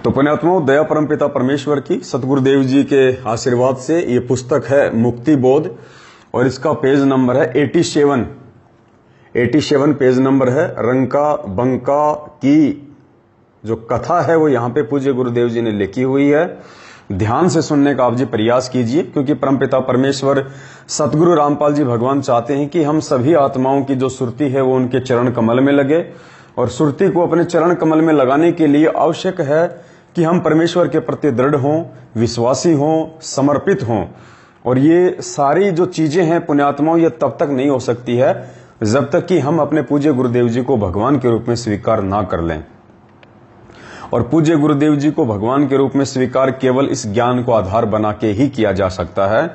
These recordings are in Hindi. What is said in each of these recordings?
तो पुण्यात्माओं, दया परमपिता परमेश्वर की सतगुरुदेव जी के आशीर्वाद से ये पुस्तक है मुक्ति बोध और इसका पेज नंबर है 87 पेज नंबर है। रंका बंका की जो कथा है वो यहाँ पे पूज्य गुरुदेव जी ने लिखी हुई है। ध्यान से सुनने का आप जी प्रयास कीजिए, क्योंकि परमपिता परमेश्वर सतगुरु रामपाल जी भगवान चाहते हैं कि हम सभी आत्माओं की जो सुरती है वो उनके चरण कमल में लगे, और सुरती को अपने चरण कमल में लगाने के लिए आवश्यक है कि हम परमेश्वर के प्रति दृढ़ हों, विश्वासी हों, समर्पित हों। और ये सारी जो चीजें हैं पुण्यात्माओं, ये तब तक नहीं हो सकती है जब तक कि हम अपने पूज्य गुरुदेव जी को भगवान के रूप में स्वीकार ना कर लें। और पूज्य गुरुदेव जी को भगवान के रूप में स्वीकार केवल इस ज्ञान को आधार बना के ही किया जा सकता है।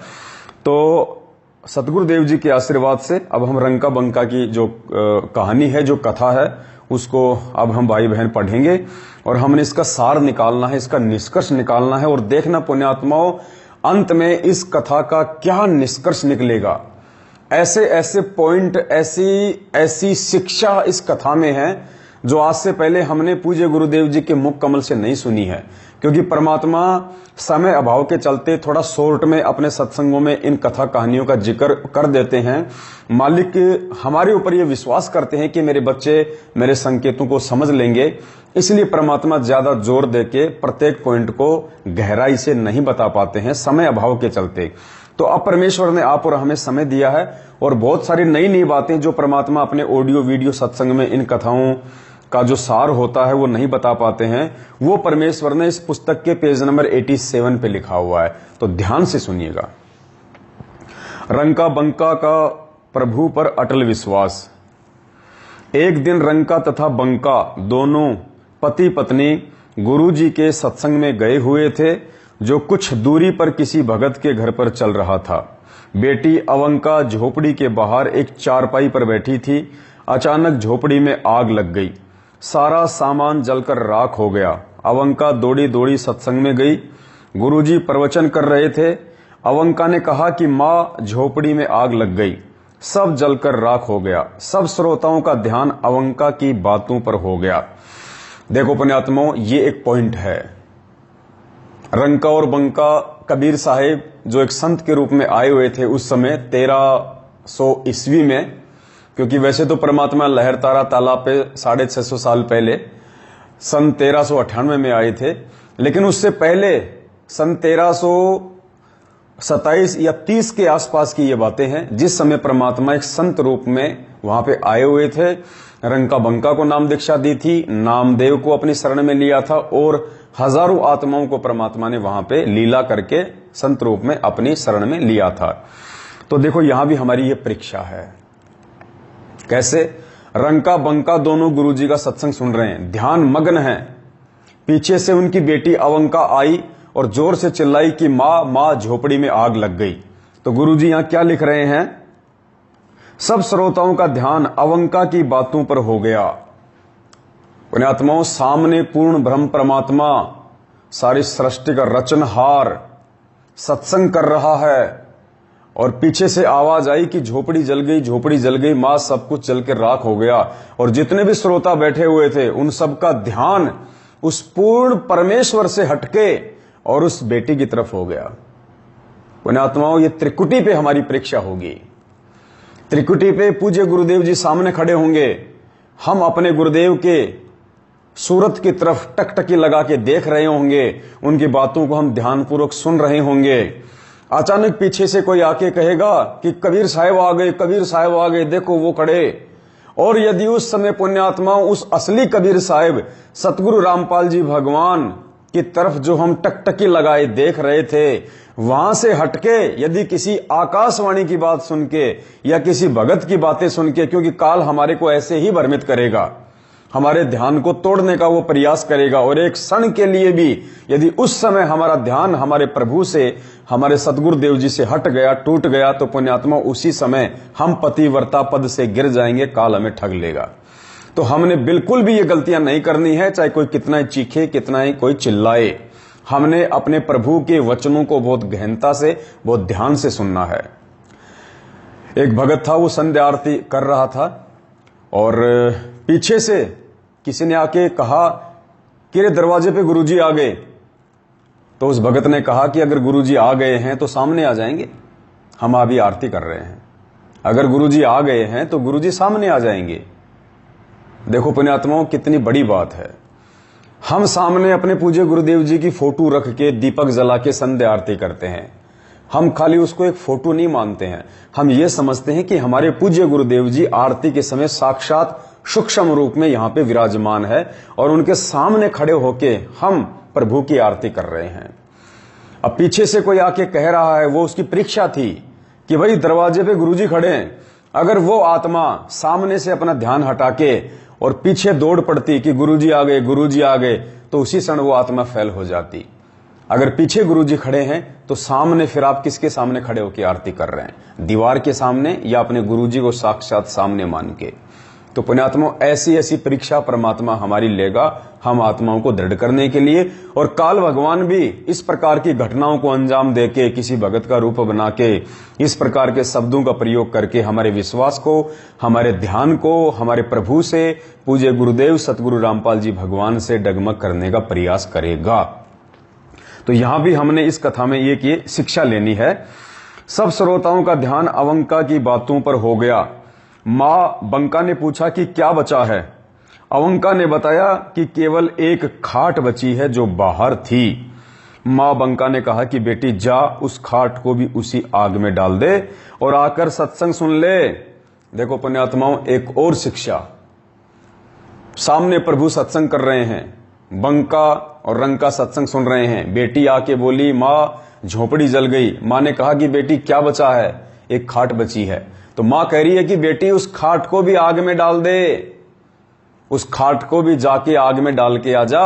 तो सतगुरुदेव जी के आशीर्वाद से अब हम रंका बंका की जो कहानी है, जो कथा है, उसको अब हम भाई बहन पढ़ेंगे और हमने इसका सार निकालना है, इसका निष्कर्ष निकालना है और देखना पुण्यात्माओं अंत में इस कथा का क्या निष्कर्ष निकलेगा। ऐसे ऐसे पॉइंट, ऐसी शिक्षा इस कथा में है जो आज से पहले हमने पूज्य गुरुदेव जी के मुख कमल से नहीं सुनी है, क्योंकि परमात्मा समय अभाव के चलते थोड़ा शॉर्ट में अपने सत्संगों में इन कथा कहानियों का जिक्र कर देते हैं। मालिक हमारे ऊपर ये विश्वास करते हैं कि मेरे बच्चे मेरे संकेतों को समझ लेंगे, इसलिए परमात्मा ज्यादा जोर देके प्रत्येक पॉइंट को गहराई से नहीं बता पाते हैं समय अभाव के चलते। तो अब परमेश्वर ने आप और हमें समय दिया है और बहुत सारी नई नई बातें जो परमात्मा अपने ऑडियो वीडियो सत्संग में इन कथाओं का जो सार होता है वो नहीं बता पाते हैं, वो परमेश्वर ने इस पुस्तक के पेज नंबर 87 पे लिखा हुआ है। तो ध्यान से सुनिएगा। रंका बंका का प्रभु पर अटल विश्वास। एक दिन रंका तथा बंका दोनों पति पत्नी गुरु जी के सत्संग में गए हुए थे, जो कुछ दूरी पर किसी भगत के घर पर चल रहा था। बेटी अवंका झोपड़ी के बाहर एक चारपाई पर बैठी थी। अचानक झोपड़ी में आग लग गई, सारा सामान जलकर राख हो गया। अवंका दौड़ी दौड़ी सत्संग में गई। गुरुजी प्रवचन कर रहे थे। अवंका ने कहा कि मां, झोपड़ी में आग लग गई, सब जलकर राख हो गया। सब श्रोताओं का ध्यान अवंका की बातों पर हो गया। देखो पुण्यात्माओं, ये एक पॉइंट है। रंका और बंका कबीर साहिब जो एक संत के रूप में आए हुए थे उस समय 1300 ईस्वी में, क्योंकि वैसे तो परमात्मा लहरतारा तालाब पे 650 साल पहले सन 1398 में आए थे, लेकिन उससे पहले सन 1327 या 30 के आसपास की ये बातें हैं, जिस समय परमात्मा एक संत रूप में वहां पे आए हुए थे। रंका बंका को नाम दीक्षा दी थी, नामदेव को अपनी शरण में लिया था और हजारों आत्माओं को परमात्मा ने वहां पे लीला करके संत रूप में अपनी शरण में लिया था। तो देखो यहां भी हमारी ये परीक्षा है। कैसे? रंका बंका दोनों गुरुजी का सत्संग सुन रहे हैं, ध्यान मग्न हैं। पीछे से उनकी बेटी अवंका आई और जोर से चिल्लाई कि मां मां, झोपड़ी में आग लग गई। तो गुरुजी यहां क्या लिख रहे हैं? सब श्रोताओं का ध्यान अवंका की बातों पर हो गया। पुण्यात्माओं, सामने पूर्ण ब्रह्म परमात्मा सारी सृष्टि का रचनहार सत्संग कर रहा है और पीछे से आवाज आई कि झोपड़ी जल गई, झोपड़ी जल गई, मां, सब कुछ जल के राख हो गया। और जितने भी श्रोता बैठे हुए थे उन सबका ध्यान उस पूर्ण परमेश्वर से हटके और उस बेटी की तरफ हो गया। पुण्यात्माओं, ये त्रिकुटी पे हमारी परीक्षा होगी। त्रिकुटी पे पूज्य गुरुदेव जी सामने खड़े होंगे, हम अपने गुरुदेव के सूरत की तरफ टकटकी लगा के देख रहे होंगे, उनकी बातों को हम ध्यानपूर्वक सुन रहे होंगे। अचानक पीछे से कोई आके कहेगा कि कबीर साहब आ गए, कबीर साहब आ गए, देखो वो खड़े। और यदि उस समय पुण्यात्मा उस असली कबीर साहब सतगुरु रामपाल जी भगवान की तरफ जो हम टकटकी लगाए देख रहे थे, वहां से हटके यदि किसी आकाशवाणी की बात सुन के या किसी भगत की बातें सुन के, क्योंकि काल हमारे को ऐसे ही भ्रमित करेगा, हमारे ध्यान को तोड़ने का वो प्रयास करेगा। और एक क्षण के लिए भी यदि उस समय हमारा ध्यान हमारे प्रभु से, हमारे सतगुरुदेव जी से हट गया, टूट गया, तो पुण्यात्मा उसी समय हम पतिव्रता पद से गिर जाएंगे, काल हमें ठग लेगा। तो हमने बिल्कुल भी ये गलतियां नहीं करनी है, चाहे कोई कितना ही चीखे, कितना ही कोई चिल्लाए। हमने अपने प्रभु के वचनों को बहुत गहनता से, बहुत ध्यान से सुनना है। एक भगत था, वो संध्या आरती कर रहा था और पीछे से किसी ने आके कहा कि रे दरवाजे पे गुरुजी आ गए। तो उस भगत ने कहा कि अगर गुरुजी आ गए हैं तो सामने आ जाएंगे, हम अभी आरती कर रहे हैं। अगर गुरुजी आ गए हैं तो गुरुजी सामने आ जाएंगे। देखो पुण्यात्माओं, कितनी बड़ी बात है। हम सामने अपने पूज्य गुरुदेव जी की फोटो रख के दीपक जला के संध्या आरती करते हैं। हम खाली उसको एक फोटो नहीं मानते हैं, हम ये समझते हैं कि हमारे पूज्य गुरुदेव जी आरती के समय साक्षात सूक्ष्म रूप में यहां पे विराजमान है और उनके सामने खड़े होके हम प्रभु की आरती कर रहे हैं। अब पीछे से कोई आके कह रहा है, वो उसकी परीक्षा थी कि भाई दरवाजे पे गुरुजी खड़े हैं, अगर वो आत्मा सामने से अपना ध्यान हटा के और पीछे दौड़ पड़ती कि गुरुजी आ गए, गुरुजी आ गए, तो उसी क्षण वो आत्मा फेल हो जाती। अगर पीछे गुरुजी खड़े हैं तो सामने फिर आप किसके सामने खड़े होकर आरती कर रहे हैं? दीवार के सामने या अपने गुरुजी को साक्षात सामने मान के? तो पुण्यात्माओं, ऐसी ऐसी परीक्षा परमात्मा हमारी लेगा हम आत्माओं को दृढ़ करने के लिए। और काल भगवान भी इस प्रकार की घटनाओं को अंजाम देके, किसी भगत का रूप बना के, इस प्रकार के शब्दों का प्रयोग करके हमारे विश्वास को, हमारे ध्यान को, हमारे प्रभु से, पूज्य गुरुदेव सतगुरु रामपाल जी भगवान से डगमग करने का प्रयास करेगा। तो यहां भी हमने इस कथा में एक ये शिक्षा लेनी है। सब श्रोताओं का ध्यान अवंका की बातों पर हो गया। मां बंका ने पूछा कि क्या बचा है? अवंका ने बताया कि केवल एक खाट बची है जो बाहर थी। मां बंका ने कहा कि बेटी जा, उस खाट को भी उसी आग में डाल दे और आकर सत्संग सुन ले। देखो पुण्यात्माओं, एक और शिक्षा। सामने प्रभु सत्संग कर रहे हैं, बंका और रंका सत्संग सुन रहे हैं। बेटी आके बोली, मां झोपड़ी जल गई। मां ने कहा कि बेटी क्या बचा है? एक खाट बची है। तो मां कह रही है कि बेटी उस खाट को भी आग में डाल दे, उस खाट को भी जाके आग में डाल के आ जा।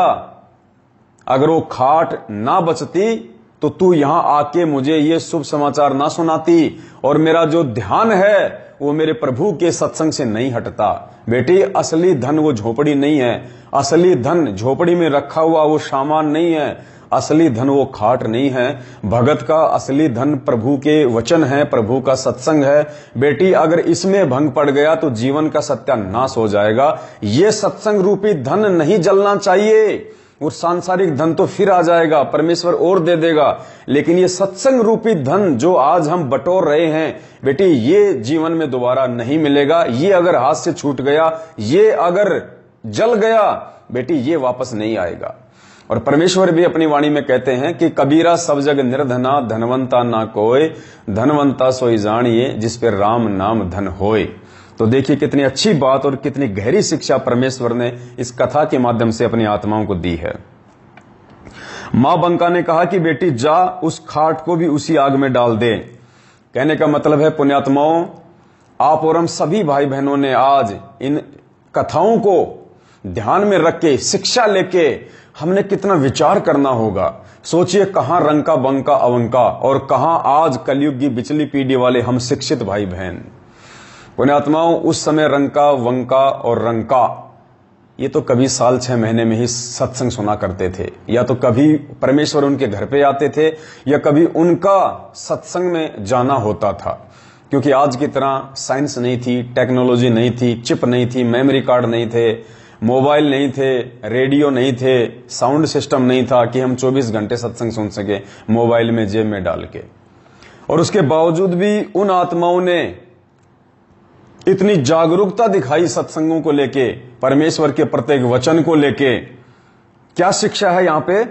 अगर वो खाट ना बचती तो तू यहां आके मुझे ये शुभ समाचार ना सुनाती और मेरा जो ध्यान है वो मेरे प्रभु के सत्संग से नहीं हटता। बेटी, असली धन वो झोपड़ी नहीं है, असली धन झोपड़ी में रखा हुआ वो सामान नहीं है, असली धन वो खाट नहीं है। भगत का असली धन प्रभु के वचन है, प्रभु का सत्संग है। बेटी, अगर इसमें भंग पड़ गया तो जीवन का सत्यानाश हो जाएगा। ये सत्संग रूपी धन नहीं जलना चाहिए। वो सांसारिक धन तो फिर आ जाएगा, परमेश्वर और दे देगा, लेकिन ये सत्संग रूपी धन जो आज हम बटोर रहे हैं, बेटी, ये जीवन में दोबारा नहीं मिलेगा। ये अगर हाथ से छूट गया, ये अगर जल गया, बेटी, ये वापस नहीं आएगा। और परमेश्वर भी अपनी वाणी में कहते हैं कि कबीरा सब जग निर्धना, धनवंता ना कोय, धनवंता सोई जानिए जिस पे राम नाम धन होय। तो देखिए कितनी अच्छी बात और कितनी गहरी शिक्षा परमेश्वर ने इस कथा के माध्यम से अपनी आत्माओं को दी है। मां बंका ने कहा कि बेटी जा, उस खाट को भी उसी आग में डाल दे। कहने का मतलब है पुण्यात्माओं, आप और हम सभी भाई बहनों ने आज इन कथाओं को ध्यान में रख के, शिक्षा लेके हमने कितना विचार करना होगा। सोचिए कहां रंका बंका अवंका और कहां आज कलयुग की बिचली पीढ़ी वाले हम शिक्षित भाई बहन। पुण्यात्माओं, उस समय रंका वंका और रंका ये तो कभी साल 6 महीने में ही सत्संग सुना करते थे, या तो कभी परमेश्वर उनके घर पे आते थे या कभी उनका सत्संग में जाना होता था। क्योंकि आज की तरह साइंस नहीं थी, टेक्नोलॉजी नहीं थी, चिप नहीं थी, मेमोरी कार्ड नहीं थे, मोबाइल नहीं थे, रेडियो नहीं थे, साउंड सिस्टम नहीं था कि हम 24 घंटे सत्संग सुन सके मोबाइल में जेब में डाल के। और उसके बावजूद भी उन आत्माओं ने इतनी जागरूकता दिखाई सत्संगों को लेके, परमेश्वर के प्रत्येक वचन को लेके। क्या शिक्षा है यहां पे?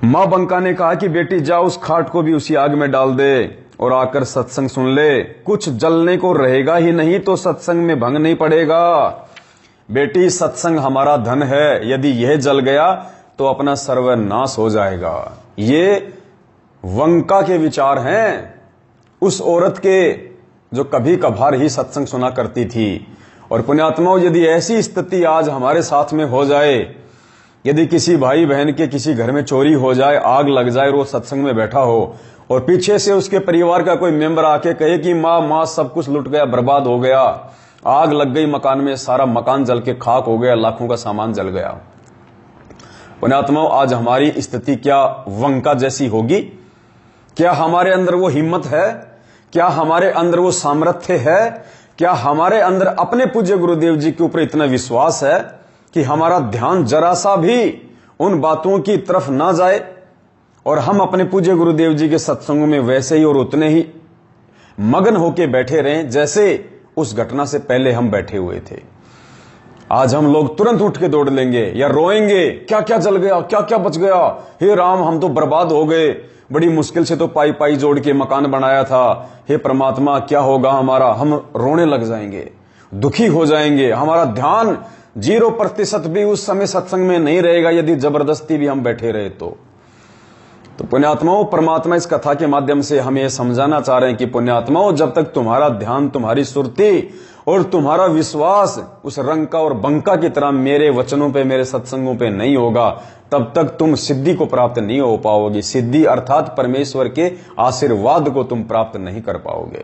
मां बंका ने कहा कि बेटी जा, उस खाट को भी उसी आग में डाल दे और आकर सत्संग सुन ले। कुछ जलने को रहेगा ही नहीं तो सत्संग में भंग नहीं पड़ेगा। बेटी, सत्संग हमारा धन है, यदि यह जल गया तो अपना सर्वनाश हो जाएगा। ये वंका के विचार हैं उस औरत के जो कभी कभार ही सत्संग सुना करती थी। और पुण्यात्माओं, यदि ऐसी स्थिति आज हमारे साथ में हो जाए, यदि किसी भाई बहन के किसी घर में चोरी हो जाए, आग लग जाए और वो सत्संग में बैठा हो और पीछे से उसके परिवार का कोई मेंबर आके कहे कि माँ सब कुछ लुट गया, बर्बाद हो गया, आग लग गई मकान में, सारा मकान जल के खाक हो गया, लाखों का सामान जल गया। पुण्यात्माओं, आज हमारी स्थिति क्या वंका जैसी होगी? क्या हमारे अंदर वो हिम्मत है? क्या हमारे अंदर वो सामर्थ्य है? क्या हमारे अंदर अपने पूज्य गुरुदेव जी के ऊपर इतना विश्वास है कि हमारा ध्यान जरा सा भी उन बातों की तरफ ना जाए और हम अपने पूज्य गुरुदेव जी के सत्संगों में वैसे ही और उतने ही मगन होके बैठे रहें जैसे उस घटना से पहले हम बैठे हुए थे। आज हम लोग तुरंत उठ के दौड़ लेंगे या रोएंगे, क्या क्या जल गया, क्या क्या बच गया, हे राम हम तो बर्बाद हो गए, बड़ी मुश्किल से तो पाई पाई जोड़ के मकान बनाया था, हे परमात्मा क्या होगा हमारा। हम रोने लग जाएंगे, दुखी हो जाएंगे, हमारा ध्यान 0% भी उस समय सत्संग में नहीं रहेगा यदि जबरदस्ती भी हम बैठे रहे तो पुण्यात्माओं, परमात्मा इस कथा के माध्यम से हमें यह समझाना चाह रहे हैं कि पुण्यात्माओं, जब तक तुम्हारा ध्यान, तुम्हारी सुरती और तुम्हारा विश्वास उस रंका और बंका की तरह मेरे वचनों पे, मेरे सत्संगों पे नहीं होगा, तब तक तुम सिद्धि को प्राप्त नहीं हो पाओगे। सिद्धि अर्थात परमेश्वर के आशीर्वाद को तुम प्राप्त नहीं कर पाओगे।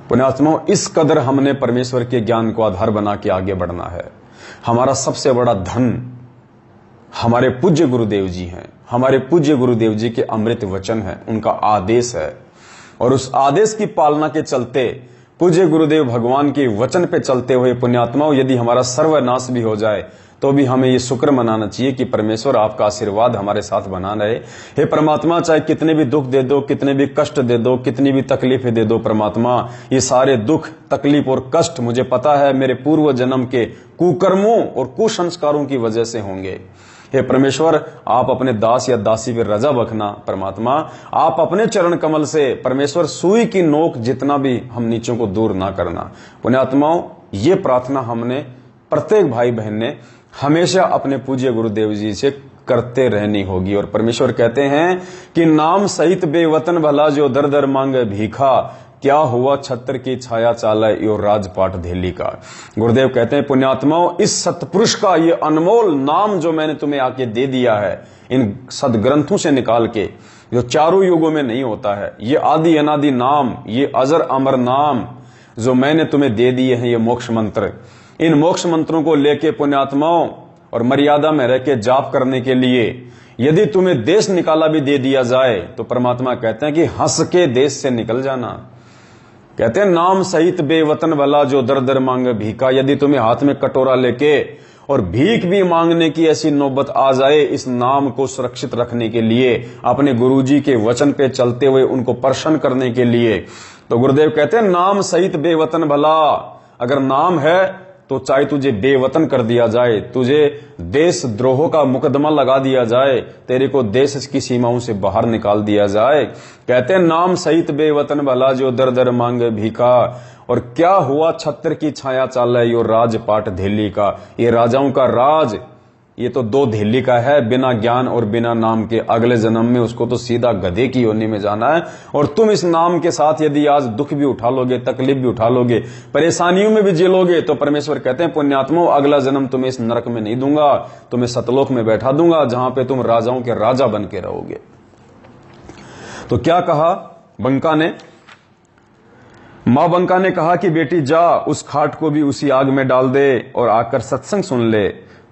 पुण्यात्माओं, इस कदर हमने परमेश्वर के ज्ञान को आधार बना के आगे बढ़ना है। हमारा सबसे बड़ा धन हमारे पूज्य गुरुदेव जी हैं। हमारे पूज्य गुरुदेव जी के अमृत वचन है, उनका आदेश है, और उस आदेश की पालना के चलते, पूज्य गुरुदेव भगवान के वचन पे चलते हुए पुण्यात्माओं, यदि हमारा सर्वनाश भी हो जाए तो भी हमें ये शुक्र मनाना चाहिए कि परमेश्वर आपका आशीर्वाद हमारे साथ बना रहे। हे परमात्मा, चाहे कितने भी दुख दे दो, कितने भी कष्ट दे दो, कितनी भी तकलीफें दे दो परमात्मा, ये सारे दुख, तकलीफ और कष्ट मुझे पता है मेरे पूर्व जन्म के कुकर्मों और कुसंस्कारों की वजह से होंगे। हे परमेश्वर, आप अपने दास या दासी पर रजा बखना। परमात्मा, आप अपने चरण कमल से परमेश्वर सुई की नोक जितना भी हम नीचों को दूर ना करना। पुण्यात्माओं, ये प्रार्थना हमने प्रत्येक भाई बहन ने हमेशा अपने पूज्य गुरुदेव जी से करते रहनी होगी। और परमेश्वर कहते हैं कि नाम सहित बेवतन भला जो दर दर मांगे भीखा, क्या हुआ छत्र की छाया चाले यो राजपाट धेली का। गुरुदेव कहते हैं पुण्यात्माओं, इस सतपुरुष का ये अनमोल नाम जो मैंने तुम्हें आके दे दिया है, इन सदग्रंथों से निकाल के, जो चारों युगों में नहीं होता है, ये आदि अनादि नाम, ये अजर अमर नाम जो मैंने तुम्हें दे दिए हैं, ये मोक्ष मंत्र, इन मोक्ष मंत्रों को लेके पुण्यात्माओं और मर्यादा में रह के जाप करने के लिए यदि तुम्हें देश निकाला भी दे दिया जाए तो परमात्मा कहते हैं कि हंस के देश से निकल जाना। कहते हैं नाम सहित बेवतन भला जो दर दर मांगे भीखा। यदि तुम्हें हाथ में कटोरा लेके और भीख भी मांगने की ऐसी नौबत आ जाए, इस नाम को सुरक्षित रखने के लिए, अपने गुरुजी के वचन पे चलते हुए उनको प्रसन्न करने के लिए, तो गुरुदेव कहते हैं नाम सहित बेवतन भला। अगर नाम है तो चाहे तुझे बेवतन कर दिया जाए, तुझे देश द्रोह का मुकदमा लगा दिया जाए, तेरे को देश की सीमाओं से बाहर निकाल दिया जाए, कहते हैं नाम सहित बेवतन भला जो दर दर मांगे भीखा। और क्या हुआ छत्र की छाया चाले यो राजपाट धेली का। ये राजाओं का राज, ये तो दो धेली का है, बिना ज्ञान और बिना नाम के अगले जन्म में उसको तो सीधा गधे की योनि में जाना है। और तुम इस नाम के साथ यदि आज दुख भी उठा लोगे, तकलीफ भी उठा लोगे, परेशानियों में भी जी लोगे, तो परमेश्वर कहते हैं पुण्यात्मों, अगला जन्म तुम्हें इस नरक में नहीं दूंगा, तुम्हें सतलोक में बैठा दूंगा, जहां पे तुम राजाओं के राजा बन के रहोगे। तो क्या कहा बंका ने? मां बंका ने कहा कि बेटी जा, उस खाट को भी उसी आग में डाल दे और आकर सत्संग सुन ले,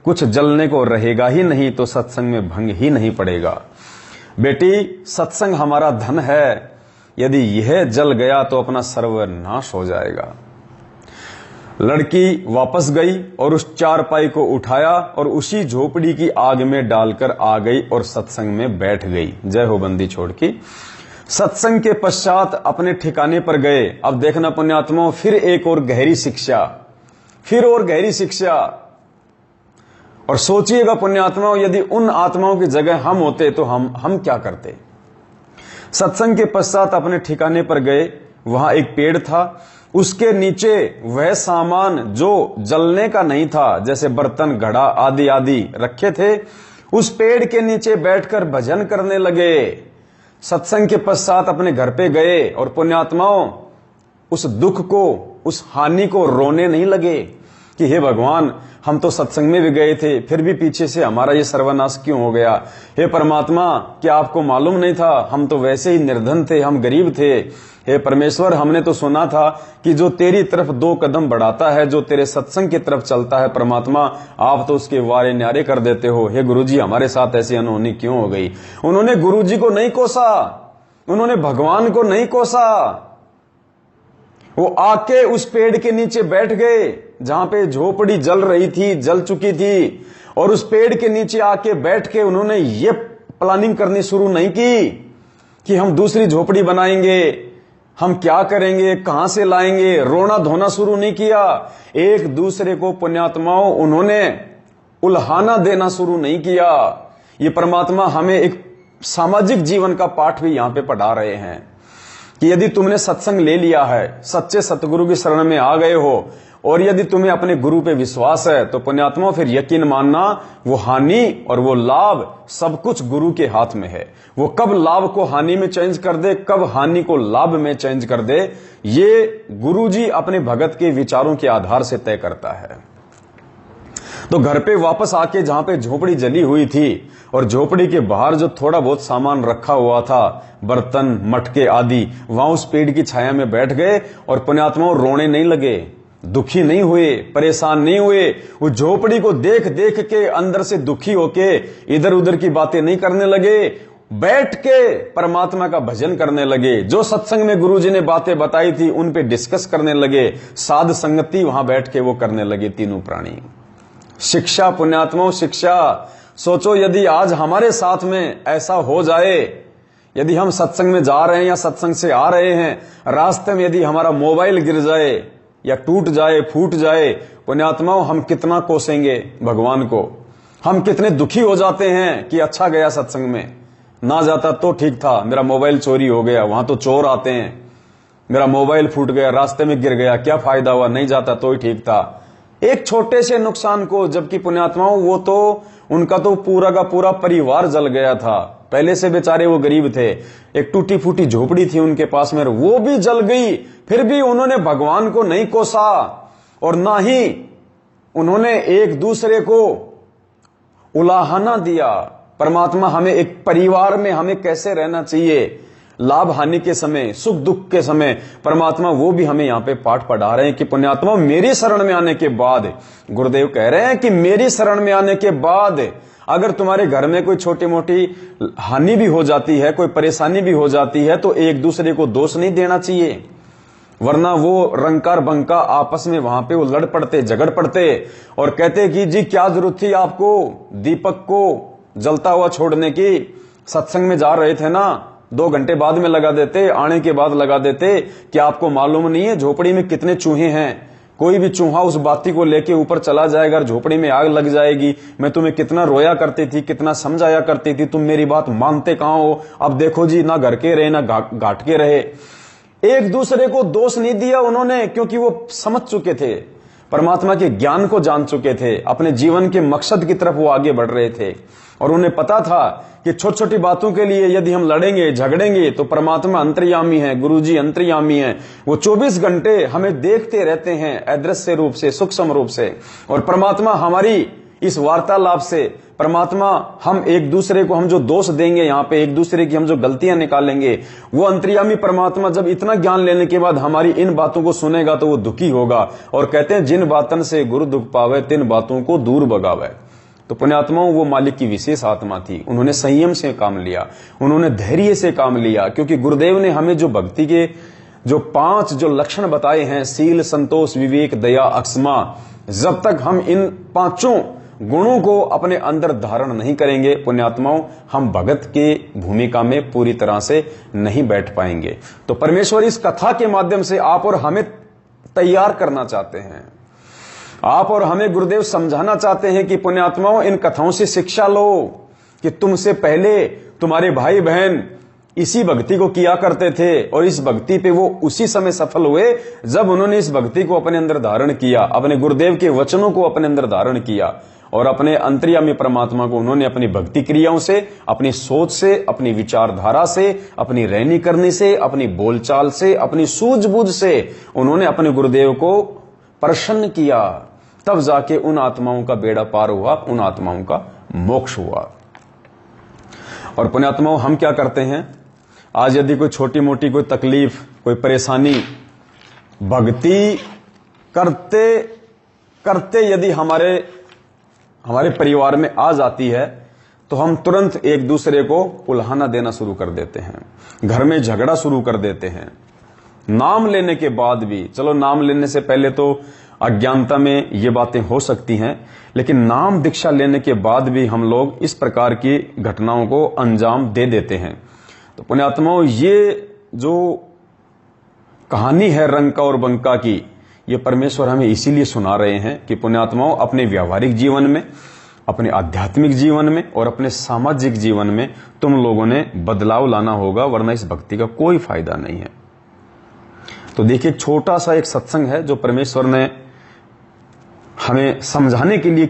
कुछ जलने को रहेगा ही नहीं तो सत्संग में भंग ही नहीं पड़ेगा। बेटी, सत्संग हमारा धन है, यदि यह जल गया तो अपना सर्वनाश हो जाएगा। लड़की वापस गई और उस चारपाई को उठाया और उसी झोपड़ी की आग में डालकर आ गई और सत्संग में बैठ गई। जय हो बंदी छोड़ की। सत्संग के पश्चात अपने ठिकाने पर गए। अब देखना पुण्यात्माओं, फिर एक और गहरी शिक्षा, फिर और गहरी शिक्षा। और सोचिएगा पुण्यात्माओं, यदि उन आत्माओं की जगह हम होते तो हम क्या करते। सत्संग के पश्चात अपने ठिकाने पर गए, वहां एक पेड़ था, उसके नीचे वह सामान जो जलने का नहीं था, जैसे बर्तन, घड़ा आदि आदि रखे थे, उस पेड़ के नीचे बैठकर भजन करने लगे। सत्संग के पश्चात अपने घर पे गए और पुण्यात्माओं उस दुख को, उस हानि को रोने नहीं लगे कि हे भगवान, हम तो सत्संग में भी गए थे, फिर भी पीछे से हमारा ये सर्वनाश क्यों हो गया। हे परमात्मा, क्या आपको मालूम नहीं था, हम तो वैसे ही निर्धन थे, हम गरीब थे। हे परमेश्वर, हमने तो सुना था कि जो तेरी तरफ 2 कदम बढ़ाता है, जो तेरे सत्संग की तरफ चलता है परमात्मा, आप तो उसके वारे न्यारे कर देते हो। हे गुरुजी, हमारे साथ ऐसी अनहोनी क्यों हो गई। उन्होंने गुरुजी को नहीं कोसा, उन्होंने भगवान को नहीं कोसा, वो आके उस पेड़ के नीचे बैठ गए जहां पे झोपड़ी जल रही थी, जल चुकी थी, और उस पेड़ के नीचे आके बैठ के उन्होंने ये प्लानिंग करनी शुरू नहीं की कि हम दूसरी झोपड़ी बनाएंगे, हम क्या करेंगे, कहां से लाएंगे, रोना धोना शुरू नहीं किया। एक दूसरे को पुण्यात्माओं उन्होंने उल्हाना देना शुरू नहीं किया। ये परमात्मा हमें एक सामाजिक जीवन का पाठ भी यहां पे पढ़ा रहे हैं कि यदि तुमने सत्संग ले लिया है, सच्चे सतगुरु की शरण में आ गए हो, और यदि तुम्हें अपने गुरु पे विश्वास है, तो पुण्यात्मा फिर यकीन मानना, वो हानि और वो लाभ सब कुछ गुरु के हाथ में है। वो कब लाभ को हानि में चेंज कर दे, कब हानि को लाभ में चेंज कर दे, ये गुरु जी अपने भगत के विचारों के आधार से तय करता है। तो घर पे वापस आके जहां पे झोपड़ी जली हुई थी और झोपड़ी के बाहर जो थोड़ा बहुत सामान रखा हुआ था, बर्तन, मटके आदि, वहां उस पेड़ की छाया में बैठ गए और पुण्यात्माओं रोने नहीं लगे, दुखी नहीं हुए, परेशान नहीं हुए। उस झोपड़ी को देख देख के अंदर से दुखी होके इधर उधर की बातें नहीं करने लगे, बैठ के परमात्मा का भजन करने लगे। जो सत्संग में गुरुजी ने बातें बताई थी उन पे डिस्कस करने लगे, साध संगति वहां बैठ के वो करने लगे तीनों प्राणी। शिक्षा पुण्यात्माओं, शिक्षा। सोचो यदि आज हमारे साथ में ऐसा हो जाए, यदि हम सत्संग में जा रहे हैं या सत्संग से आ रहे हैं, रास्ते में यदि हमारा मोबाइल गिर जाए या टूट जाए, फूट जाए, पुण्यात्माओं हम कितना कोसेंगे भगवान को, हम कितने दुखी हो जाते हैं कि अच्छा गया सत्संग में, ना जाता तो ठीक था, मेरा मोबाइल चोरी हो गया, वहां तो चोर आते हैं, मेरा मोबाइल फूट गया, रास्ते में गिर गया, क्या फायदा हुआ, नहीं जाता तो ही ठीक था। एक छोटे से नुकसान को, जबकि पुण्यात्माओं वो तो उनका तो पूरा का पूरा परिवार जल गया था, पहले से बेचारे वो गरीब थे, एक टूटी फूटी झोपड़ी थी उनके पास में, वो भी जल गई, फिर भी उन्होंने भगवान को नहीं कोसा और ना ही उन्होंने एक दूसरे को उलाहना दिया। परमात्मा हमें एक परिवार में हमें कैसे रहना चाहिए, लाभ हानि के समय, सुख दुख के समय, परमात्मा वो भी हमें यहां पे पाठ पढ़ा रहे हैं कि पुण्यात्मा मेरी शरण में आने के बाद, गुरुदेव कह रहे हैं कि मेरी शरण में आने के बाद अगर तुम्हारे घर में कोई छोटी मोटी हानि भी हो जाती है, कोई परेशानी भी हो जाती है, तो एक दूसरे को दोष नहीं देना चाहिए, वरना वो रंकार बंका आपस में वहां पे वो लड़ पड़ते, झगड़ पड़ते और कहते कि जी क्या जरूरत थी आपको दीपक को जलता हुआ छोड़ने की, सत्संग में जा रहे थे ना, 2 घंटे बाद में लगा देते, आने के बाद लगा देते। क्या आपको मालूम नहीं है झोपड़ी में कितने चूहे हैं, कोई भी चूहा उस बाती को लेके ऊपर चला जाएगा, झोपड़ी में आग लग जाएगी। मैं तुम्हें कितना रोया करती थी, कितना समझाया करती थी, तुम मेरी बात मानते कहां हो। अब देखो जी, ना घर के रहे ना घाट के रहे। एक दूसरे को दोष नहीं दिया उन्होंने, क्योंकि वो समझ चुके थे, परमात्मा के ज्ञान को जान चुके थे, अपने जीवन के मकसद की तरफ वो आगे बढ़ रहे थे और उन्हें पता था कि छोटी छोटी बातों के लिए यदि हम लड़ेंगे झगड़ेंगे तो परमात्मा अंतर्यामी है, गुरुजी अंतर्यामी है, वो 24 घंटे हमें देखते रहते हैं अदृश्य रूप से, सूक्ष्म रूप से। और परमात्मा हमारी इस वार्तालाप से, परमात्मा हम एक दूसरे को हम जो दोष देंगे, यहाँ पे एक दूसरे की हम जो गलतियां निकालेंगे, वो अंतर्यामी परमात्मा जब इतना ज्ञान लेने के बाद हमारी इन बातों को सुनेगा तो वो दुखी होगा। और कहते हैं जिन बातन से गुरु दुख पावे तिन बातों को दूर भगावे। तो पुण्यात्माओं वो मालिक की विशेष आत्मा थी, उन्होंने संयम से काम लिया, उन्होंने धैर्य से काम लिया, क्योंकि गुरुदेव ने हमें जो भक्ति के जो 5 जो लक्षण बताए हैं, शील, संतोष, विवेक, दया, अक्षमा, जब तक हम इन 5 गुणों को अपने अंदर धारण नहीं करेंगे पुण्यात्माओं, हम भगत के भूमिका में पूरी तरह से नहीं बैठ पाएंगे। तो परमेश्वर इस कथा के माध्यम से आप और हमें तैयार करना चाहते हैं, आप और हमें गुरुदेव समझाना चाहते हैं कि पुण्यात्माओं इन कथाओं से शिक्षा लो कि तुमसे पहले तुम्हारे भाई बहन इसी भक्ति को किया करते थे और इस भक्ति पे वो उसी समय सफल हुए जब उन्होंने इस भक्ति को अपने अंदर धारण किया, अपने गुरुदेव के वचनों को अपने अंदर धारण किया और अपने अंतर्यामी परमात्मा को उन्होंने अपनी भक्ति क्रियाओं से, अपनी सोच से, अपनी विचारधारा से, अपनी रहनी करनी से, अपनी बोलचाल से, अपनी सूझबूझ से उन्होंने अपने गुरुदेव को प्रसन्न किया। तब जाके उन आत्माओं का बेड़ा पार हुआ, उन आत्माओं का मोक्ष हुआ। और पुण्यात्माओं हम क्या करते हैं, आज यदि कोई छोटी मोटी कोई तकलीफ, कोई परेशानी भक्ति करते करते यदि हमारे परिवार में आ जाती है तो हम तुरंत एक दूसरे को उल्हाना देना शुरू कर देते हैं, घर में झगड़ा शुरू कर देते हैं। नाम लेने के बाद भी, चलो नाम लेने से पहले तो अज्ञानता में ये बातें हो सकती हैं, लेकिन नाम दीक्षा लेने के बाद भी हम लोग इस प्रकार की घटनाओं को अंजाम दे देते हैं। तो पुण्यात्माओं, ये जो कहानी है रंका और बंका की, ये परमेश्वर हमें इसीलिए सुना रहे हैं कि पुण्यात्माओं, अपने व्यावहारिक जीवन में, अपने आध्यात्मिक जीवन में और अपने सामाजिक जीवन में तुम लोगों ने बदलाव लाना होगा, वरना इस भक्ति का कोई फायदा नहीं है। तो देखिए, एक छोटा सा एक सत्संग है जो परमेश्वर ने हमें समझाने के लिए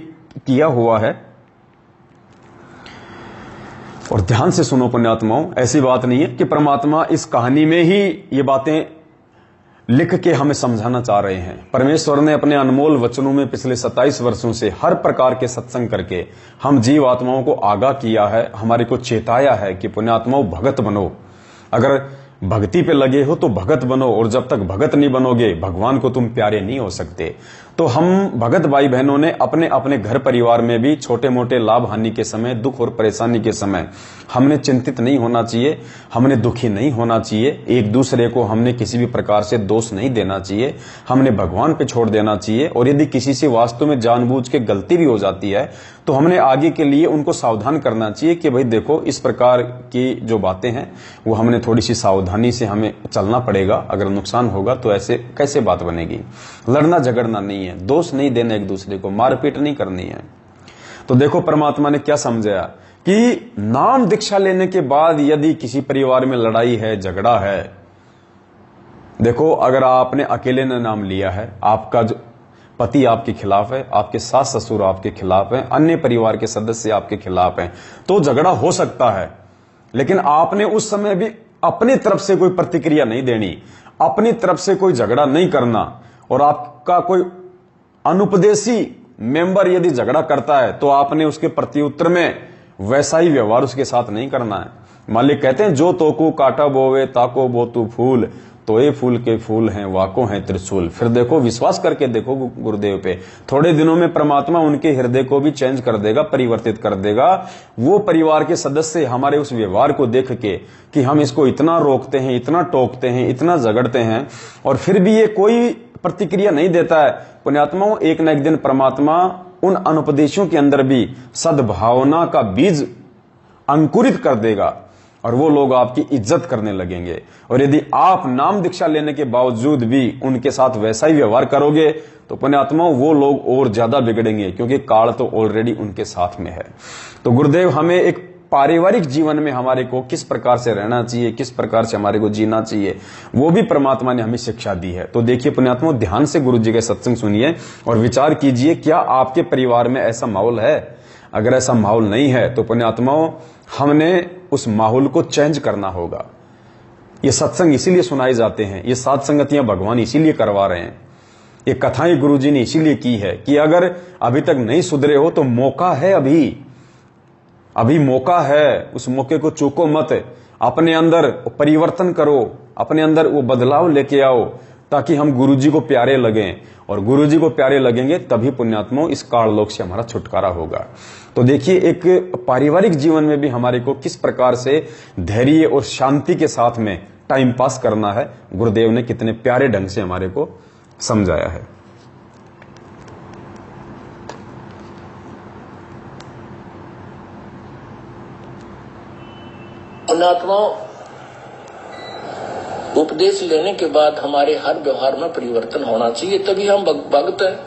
किया हुआ है, और ध्यान से सुनो पुण्यात्माओं। ऐसी बात नहीं है कि परमात्मा इस कहानी में ही ये बातें लिख के हमें समझाना चाह रहे हैं। परमेश्वर ने अपने अनमोल वचनों में पिछले 27 वर्षों से हर प्रकार के सत्संग करके हम जीव आत्माओं को आगाह किया है, हमारे को चेताया है कि पुण्यात्माओं भगत बनो। अगर भक्ति पे लगे हो तो भगत बनो, और जब तक भगत नहीं बनोगे भगवान को तुम प्यारे नहीं हो सकते। तो हम भगत भाई बहनों ने अपने अपने घर परिवार में भी छोटे मोटे लाभ हानि के समय, दुख और परेशानी के समय हमने चिंतित नहीं होना चाहिए, हमने दुखी नहीं होना चाहिए, एक दूसरे को हमने किसी भी प्रकार से दोष नहीं देना चाहिए, हमने भगवान पे छोड़ देना चाहिए। और यदि किसी से वास्तव में जानबूझ के गलती भी हो जाती है तो हमने आगे के लिए उनको सावधान करना चाहिए कि भाई देखो, इस प्रकार की जो बातें हैं वो हमने थोड़ी सी सावधानी से हमें चलना पड़ेगा, अगर नुकसान होगा तो ऐसे कैसे बात बनेगी। लड़ना झगड़ना नहीं है, दोष नहीं देना एक दूसरे को, मारपीट नहीं करनी है। तो देखो परमात्मा ने क्या समझाया कि नाम दीक्षा लेने के बाद यदि किसी परिवार में लड़ाई है, झगड़ा है, देखो अगर आपने अकेले ने नाम लिया है, आपका जो पति आपके खिलाफ है, आपके सास ससुर आपके खिलाफ है, अन्य परिवार के सदस्य आपके खिलाफ हैं, तो झगड़ा हो सकता है। लेकिन आपने उस समय भी अपनी तरफ से कोई प्रतिक्रिया नहीं देनी, अपनी तरफ से कोई झगड़ा नहीं करना, और आपका कोई अनुपदेशी मेंबर यदि झगड़ा करता है तो आपने उसके प्रत्युत्तर में वैसा ही व्यवहार उसके साथ नहीं करना है। मालिक कहते हैं, जो तोको काटा बोवे ताको बोतु फूल, तो ये फूल के फूल हैं वाको हैं त्रिशूल। फिर देखो, विश्वास करके देखो गुरुदेव पे, थोड़े दिनों में परमात्मा उनके हृदय को भी चेंज कर देगा, परिवर्तित कर देगा। वो परिवार के सदस्य हमारे उस व्यवहार को देख के कि हम इसको इतना रोकते हैं, इतना टोकते हैं, इतना झगड़ते हैं, और फिर भी ये कोई प्रतिक्रिया नहीं देता है, पुण्यात्माओं, एक न एक दिन परमात्मा उन अनुपदेशों के अंदर भी सद्भावना का बीज अंकुरित कर देगा और वो लोग आपकी इज्जत करने लगेंगे। और यदि आप नाम दीक्षा लेने के बावजूद भी उनके साथ वैसा ही व्यवहार करोगे तो पुण्यात्माओं वो लोग और ज्यादा बिगड़ेंगे, क्योंकि काल तो ऑलरेडी उनके साथ में है। तो गुरुदेव हमें एक पारिवारिक जीवन में हमारे को किस प्रकार से रहना चाहिए, किस प्रकार से हमारे को जीना चाहिए, वो भी परमात्मा ने हमें शिक्षा दी है। तो देखिए पुण्यात्माओं, ध्यान से गुरु जी के सत्संग सुनिए और विचार कीजिए, क्या आपके परिवार में ऐसा माहौल है? अगर ऐसा माहौल नहीं है तो पुण्यात्माओं हमने उस माहौल को चेंज करना होगा। ये सत्संग इसीलिए सुनाए जाते हैं, ये सात संगतियां भगवान इसीलिए करवा रहे हैं, ये कथाएं गुरु जी ने इसीलिए की है कि अगर अभी तक नहीं सुधरे हो तो मौका है, अभी मौका है, उस मौके को चूको मत, अपने अंदर परिवर्तन करो, अपने अंदर वो बदलाव लेके आओ, ताकि हम गुरुजी को प्यारे लगें, और गुरुजी को प्यारे लगेंगे तभी पुण्यात्माओं इस काललोक से हमारा छुटकारा होगा। तो देखिए, एक पारिवारिक जीवन में भी हमारे को किस प्रकार से धैर्य और शांति के साथ में टाइम पास करना है, गुरुदेव ने कितने प्यारे ढंग से हमारे को समझाया है। पुण्यात्माओं, उपदेश लेने के बाद हमारे हर व्यवहार में परिवर्तन होना चाहिए, तभी हम भगत हैं।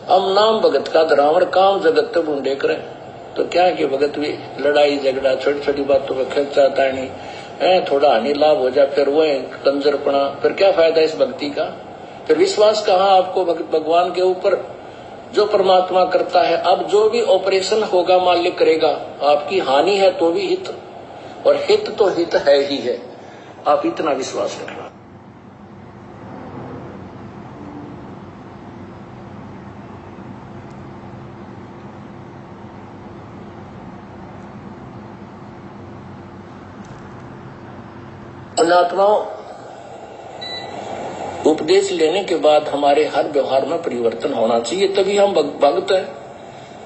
हम नाम भगत का धरावण काम जगत तो ढूंढे करें, तो क्या है कि भगत भी लड़ाई झगड़ा छोटी छोटी बातों पर खेल चाहता है, नहीं थोड़ा हानि लाभ हो जाए फिर वो कंजरपना, फिर क्या फायदा इस भक्ति का? फिर विश्वास कहाँ आपको भगवान के ऊपर? जो परमात्मा करता है, अब जो भी ऑपरेशन होगा मालिक करेगा, आपकी हानि है तो भी हित, और हित तो हित है ही है, आप इतना विश्वास रखना। पुण्यात्माओं, उपदेश लेने के बाद हमारे हर व्यवहार में परिवर्तन होना चाहिए, तभी हम भगत हैं।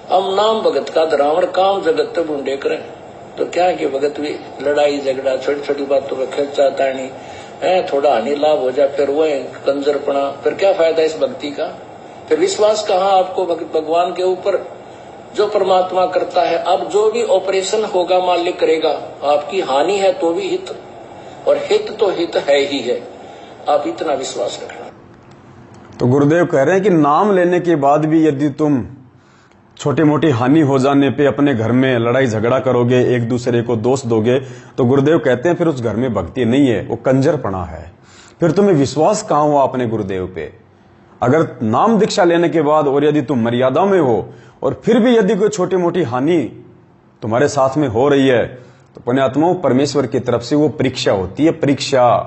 हम नाम भगत का धरावण काम जगत तो ढूंढे करें, तो क्या है कि भगत भी लड़ाई झगड़ा छोटी छोटी बातों पर खेल चाहता है, नहीं थोड़ा हानि लाभ हो जाए फिर वो कंजरपना, फिर क्या फायदा इस भक्ति का? फिर विश्वास कहाँ आपको भगवान के ऊपर, जो परमात्मा करता है। अब जो भी ऑपरेशन होगा मालिक करेगा, आपकी हानि है तो भी हित, और हित तो हित है ही है, आप इतना विश्वास रखना। तो गुरुदेव कह रहे हैं कि नाम लेने के बाद भी यदि तुम छोटी मोटी हानि हो जाने पे अपने घर में लड़ाई झगड़ा करोगे, एक दूसरे को दोष दोगे, तो गुरुदेव कहते हैं फिर उस घर में भक्ति नहीं है, वो कंजरपना है। फिर तुम्हें विश्वास कहां हुआ अपने गुरुदेव पे? अगर नाम दीक्षा लेने के बाद और यदि तुम मर्यादा में हो और फिर भी यदि कोई छोटी मोटी हानि तुम्हारे साथ में हो रही है, तो पुण्यात्माओं परमेश्वर की तरफ से वो परीक्षा होती है, परीक्षा।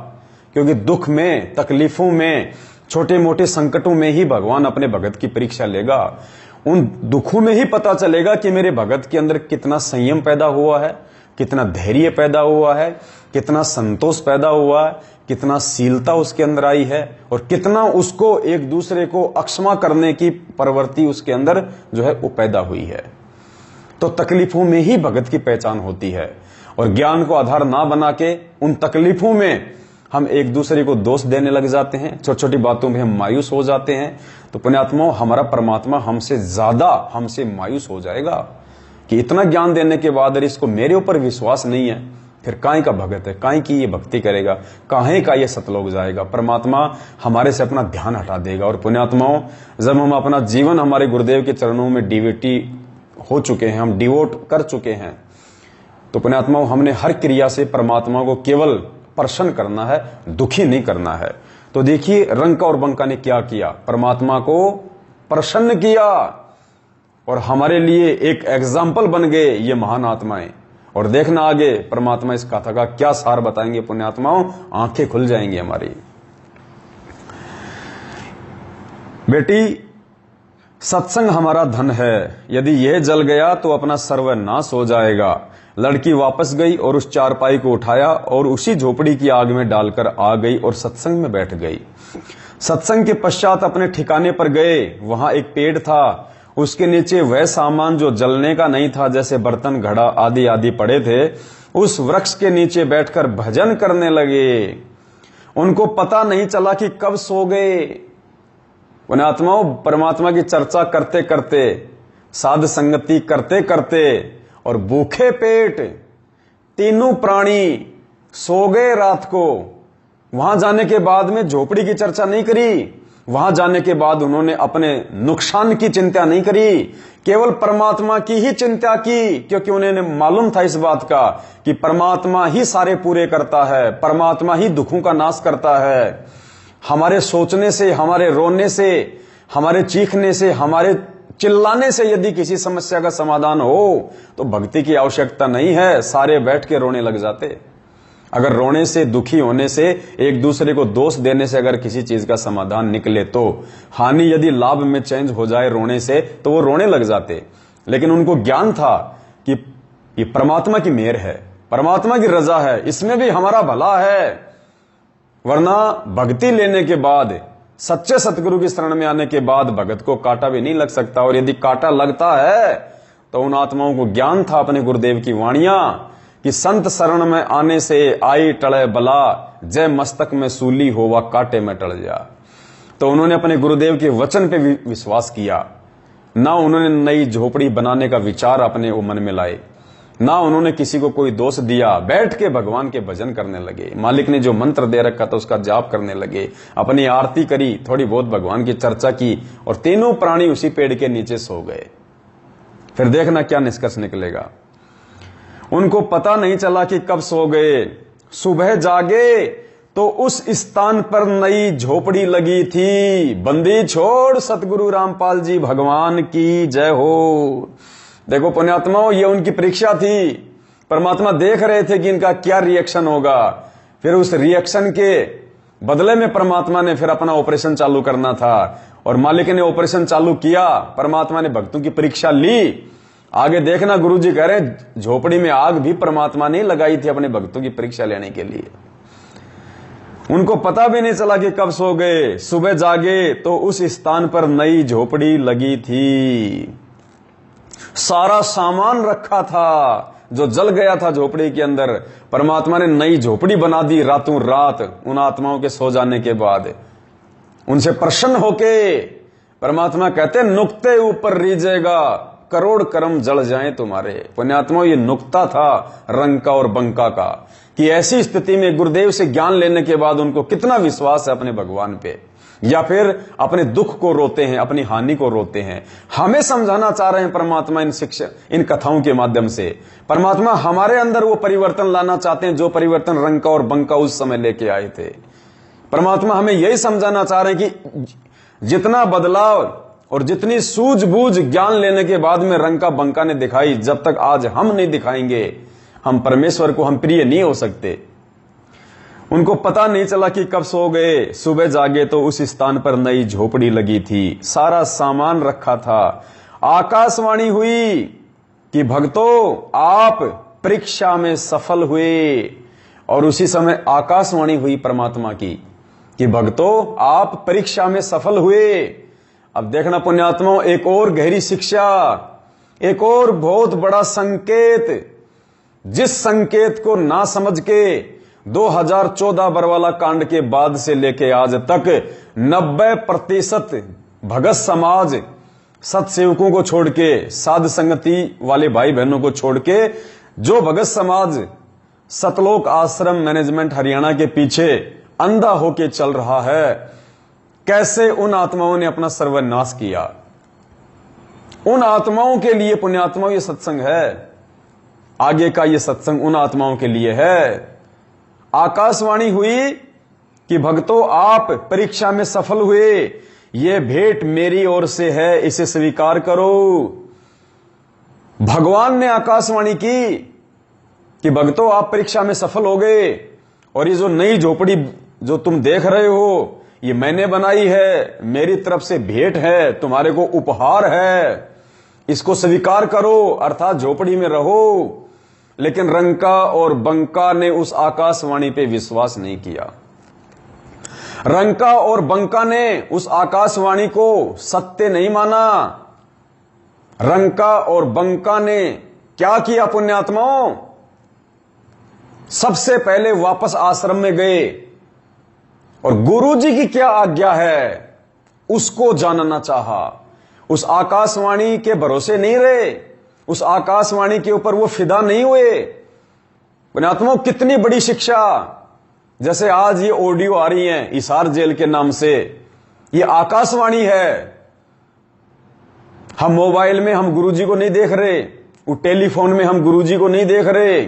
क्योंकि दुख में, तकलीफों में, छोटे मोटे संकटों में ही भगवान अपने भगत की परीक्षा लेगा। उन दुखों में ही पता चलेगा कि मेरे भगत के अंदर कितना संयम पैदा हुआ है, कितना धैर्य पैदा हुआ है, कितना संतोष पैदा हुआ है, कितना शीलता उसके अंदर आई है, और कितना उसको एक दूसरे को अक्षमा करने की प्रवृत्ति उसके अंदर जो है वो पैदा हुई है। तो तकलीफों में ही भगत की पहचान होती है। और ज्ञान को आधार ना बना के उन तकलीफों में हम एक दूसरे को दोष देने लग जाते हैं, छोटी छोटी बातों में हम मायूस हो जाते हैं, तो पुण्यात्माओं हमारा परमात्मा हमसे ज्यादा हमसे मायूस हो जाएगा कि इतना ज्ञान देने के बाद अरे इसको मेरे ऊपर विश्वास नहीं है, फिर काहे का भगत है, काहे की ये भक्ति करेगा, काहे का ये सतलोक जाएगा। परमात्मा हमारे से अपना ध्यान हटा देगा। और पुण्यात्माओं जब हम अपना जीवन हमारे गुरुदेव के चरणों में डिवोटी हो चुके हैं, हम डिवोट कर चुके हैं, तो पुण्यात्माओं हमने हर क्रिया से परमात्मा को केवल प्रसन्न करना है, दुखी नहीं करना है। तो देखिए रंका और बंका ने क्या किया, परमात्मा को प्रसन्न किया और हमारे लिए एक एग्जाम्पल बन गए ये महान आत्माएं। और देखना आगे परमात्मा इस कथा का क्या सार बताएंगे पुण्यात्माओं, आंखें खुल जाएंगी हमारी। बेटी सत्संग हमारा धन है, यदि यह जल गया तो अपना सर्वनाश हो जाएगा। लड़की वापस गई और उस चारपाई को उठाया और उसी झोपड़ी की आग में डालकर आ गई और सत्संग में बैठ गई। सत्संग के पश्चात अपने ठिकाने पर गए, वहां एक पेड़ था, उसके नीचे वह सामान जो जलने का नहीं था, जैसे बर्तन घड़ा आदि आदि पड़े थे, उस वृक्ष के नीचे बैठकर भजन करने लगे। उनको पता नहीं चला कि कब सो गए। पुण्यात्माओं परमात्मा की चर्चा करते करते, साध संगति करते करते और भूखे पेट तीनों प्राणी सो गए रात को। वहां जाने के बाद में झोपड़ी की चर्चा नहीं करी, वहां जाने के बाद उन्होंने अपने नुकसान की चिंता नहीं करी, केवल परमात्मा की ही चिंता की, क्योंकि उन्हें मालूम था इस बात का कि परमात्मा ही सारे पूरे करता है, परमात्मा ही दुखों का नाश करता है। हमारे सोचने से, हमारे रोने से, हमारे चीखने से, हमारे चिल्लाने से यदि किसी समस्या का समाधान हो तो भक्ति की आवश्यकता नहीं है, सारे बैठ के रोने लग जाते। अगर रोने से, दुखी होने से, एक दूसरे को दोष देने से अगर किसी चीज का समाधान निकले, तो हानि यदि लाभ में चेंज हो जाए रोने से, तो वो रोने लग जाते। लेकिन उनको ज्ञान था कि ये परमात्मा की मेहर है, परमात्मा की रजा है, इसमें भी हमारा भला है। वरना भक्ति लेने के बाद, सच्चे सतगुरु की शरण में आने के बाद भगत को कांटा भी नहीं लग सकता। और यदि कांटा लगता है तो उन आत्माओं को ज्ञान था अपने गुरुदेव की वाणियां कि संत शरण में आने से आई टले बला, जय मस्तक में सूली होवा कांटे में टल जा। तो उन्होंने अपने गुरुदेव के वचन पे विश्वास किया, ना उन्होंने नई झोपड़ी बनाने का विचार अपने वो मन में लाए, ना उन्होंने किसी को कोई दोष दिया, बैठ के भगवान के भजन करने लगे। मालिक ने जो मंत्र दे रखा था उसका जाप करने लगे, अपनी आरती करी, थोड़ी बहुत भगवान की चर्चा की, और तीनों प्राणी उसी पेड़ के नीचे सो गए। फिर देखना क्या निष्कर्ष निकलेगा। उनको पता नहीं चला कि कब सो गए। सुबह जागे तो उस स्थान पर नई झोपड़ी लगी थी। बंदी छोड़ सतगुरु रामपाल जी भगवान की जय हो। देखो पुण्यात्माओं, ये उनकी परीक्षा थी। परमात्मा देख रहे थे कि इनका क्या रिएक्शन होगा। फिर उस रिएक्शन के बदले में परमात्मा ने फिर अपना ऑपरेशन चालू करना था, और मालिक ने ऑपरेशन चालू किया। परमात्मा ने भक्तों की परीक्षा ली। आगे देखना, गुरुजी कह रहे हैं झोपड़ी में आग भी परमात्मा ने लगाई थी अपने भक्तों की परीक्षा लेने के लिए। उनको पता भी नहीं चला कि कब सो गए। सुबह जागे तो उस स्थान पर नई झोपड़ी लगी थी। सारा सामान रखा था जो जल गया था झोपड़ी के अंदर। परमात्मा ने नई झोपड़ी बना दी रातों रात, उन आत्माओं के सो जाने के बाद। उनसे प्रसन्न होके परमात्मा कहते हैं नुक्ते ऊपर रीजेगा, करोड़ कर्म जल जाएं तुम्हारे। पुण्यात्मा, ये नुक्ता था रंका और बंका का कि ऐसी स्थिति में गुरुदेव से ज्ञान लेने के बाद उनको कितना विश्वास है अपने भगवान पे, या फिर अपने दुख को रोते हैं, अपनी हानि को रोते हैं। हमें समझाना चाह रहे हैं परमात्मा इन शिक्षा, इन कथाओं के माध्यम से। परमात्मा हमारे अंदर वो परिवर्तन लाना चाहते हैं जो परिवर्तन रंका और बंका उस समय लेके आए थे। परमात्मा हमें यही समझाना चाह रहे हैं कि जितना बदलाव और जितनी सूझबूझ ज्ञान लेने के बाद में रंका बंका ने दिखाई, जब तक आज हम नहीं दिखाएंगे, हम परमेश्वर को हम प्रिय नहीं हो सकते। उनको पता नहीं चला कि कब सो गए, सुबह जागे तो उस स्थान पर नई झोपड़ी लगी थी, सारा सामान रखा था। आकाशवाणी हुई कि भक्तों आप परीक्षा में सफल हुए, और उसी समय आकाशवाणी हुई परमात्मा की कि भक्तों आप परीक्षा में सफल हुए। अब देखना पुण्यात्माओं, एक और गहरी शिक्षा, एक और बहुत बड़ा संकेत, जिस संकेत को ना समझ के 2014 बरवाला कांड के बाद से लेके आज तक 90% भगत समाज सत्सेवकों को छोड़ के, साध संगति वाले भाई बहनों को छोड़ के, जो भगत समाज सतलोक आश्रम मैनेजमेंट हरियाणा के पीछे अंधा होके चल रहा है, कैसे उन आत्माओं ने अपना सर्वनाश किया। उन आत्माओं के लिए पुण्यात्माओं ये सत्संग है, आगे का ये सत्संग उन आत्माओं के लिए है। आकाशवाणी हुई कि भक्तों आप परीक्षा में सफल हुए, ये भेंट मेरी ओर से है, इसे स्वीकार करो। भगवान ने आकाशवाणी की कि भक्तों आप परीक्षा में सफल हो गए, और ये जो नई झोपड़ी जो तुम देख रहे हो ये मैंने बनाई है, मेरी तरफ से भेंट है, तुम्हारे को उपहार है, इसको स्वीकार करो, अर्थात झोपड़ी में रहो। लेकिन रंका और बंका ने उस आकाशवाणी पे विश्वास नहीं किया। रंका और बंका ने उस आकाशवाणी को सत्य नहीं माना। रंका और बंका ने क्या किया पुण्यात्माओं? सबसे पहले वापस आश्रम में गए और गुरुजी की क्या आज्ञा है उसको जानना चाहा। उस आकाशवाणी के भरोसे नहीं रहे, उस आकाशवाणी के ऊपर वो फिदा नहीं हुए। पुण्यात्माओं, कितनी बड़ी शिक्षा! जैसे आज ये ऑडियो आ रही है हिसार जेल के नाम से, ये आकाशवाणी है। हम मोबाइल में हम गुरुजी को नहीं देख रहे, वो टेलीफोन में हम गुरुजी को नहीं देख रहे,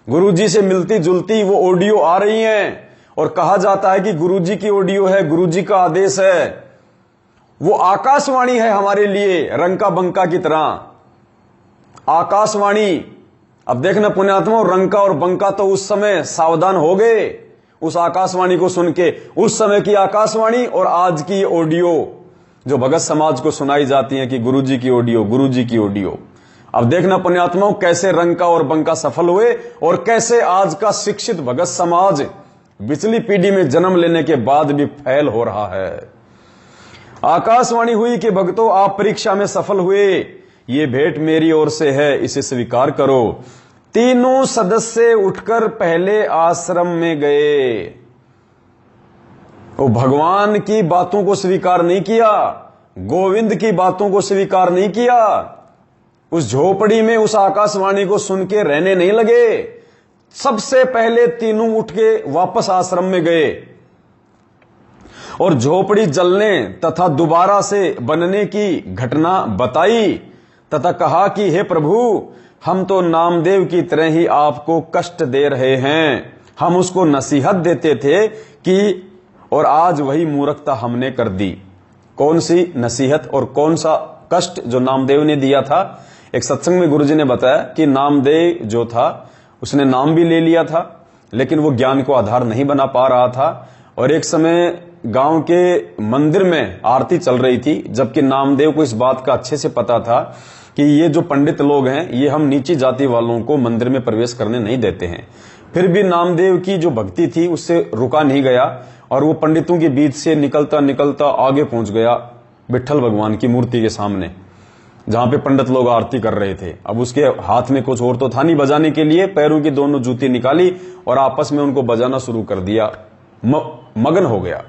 गुरुजी से मिलती जुलती वो ऑडियो आ रही हैं, और कहा जाता है कि गुरुजी की ऑडियो है, गुरुजी का आदेश है। वो आकाशवाणी है हमारे लिए, रंका बंका की तरह आकाशवाणी। अब देखना पुण्यात्मा, रंका और बंका तो उस समय सावधान हो गए उस आकाशवाणी को सुन के। उस समय की आकाशवाणी और आज की ऑडियो जो भगत समाज को सुनाई जाती है कि गुरुजी की ऑडियो, गुरुजी की ऑडियो। अब देखना पुण्यात्माओं, कैसे रंका और बंका सफल हुए और कैसे आज का शिक्षित भगत समाज पिछली पीढ़ी में जन्म लेने के बाद भी फैल हो रहा है। आकाशवाणी हुई कि भक्तों आप परीक्षा में सफल हुए, ये भेंट मेरी ओर से है, इसे स्वीकार करो। तीनों सदस्य उठकर पहले आश्रम में गए। वो भगवान की बातों को स्वीकार नहीं किया, गोविंद की बातों को स्वीकार नहीं किया। उस झोपड़ी में उस आकाशवाणी को सुन के रहने नहीं लगे। सबसे पहले तीनों उठ के वापस आश्रम में गए और झोपड़ी जलने तथा दोबारा से बनने की घटना बताई तथा कहा कि हे प्रभु, हम तो नामदेव की तरह ही आपको कष्ट दे रहे हैं। हम उसको नसीहत देते थे कि, और आज वही मूर्खता हमने कर दी। कौन सी नसीहत और कौन सा कष्ट जो नामदेव ने दिया था? एक सत्संग में गुरुजी ने बताया कि नामदेव जो था उसने नाम भी ले लिया था, लेकिन वो ज्ञान को आधार नहीं बना पा रहा था। और एक समय गांव के मंदिर में आरती चल रही थी, जबकि नामदेव को इस बात का अच्छे से पता था कि ये जो पंडित लोग हैं ये हम नीची जाति वालों को मंदिर में प्रवेश करने नहीं देते हैं। फिर भी नामदेव की जो भक्ति थी उससे रुका नहीं गया और वो पंडितों के बीच से निकलता निकलता आगे पहुंच गया विट्ठल भगवान की मूर्ति के सामने, जहां पे पंडित लोग आरती कर रहे थे। अब उसके हाथ में कुछ और तो था नहीं बजाने के लिए, पैरों की दोनों जूती निकाली और आपस में उनको बजाना शुरू कर दिया, मगन हो गया।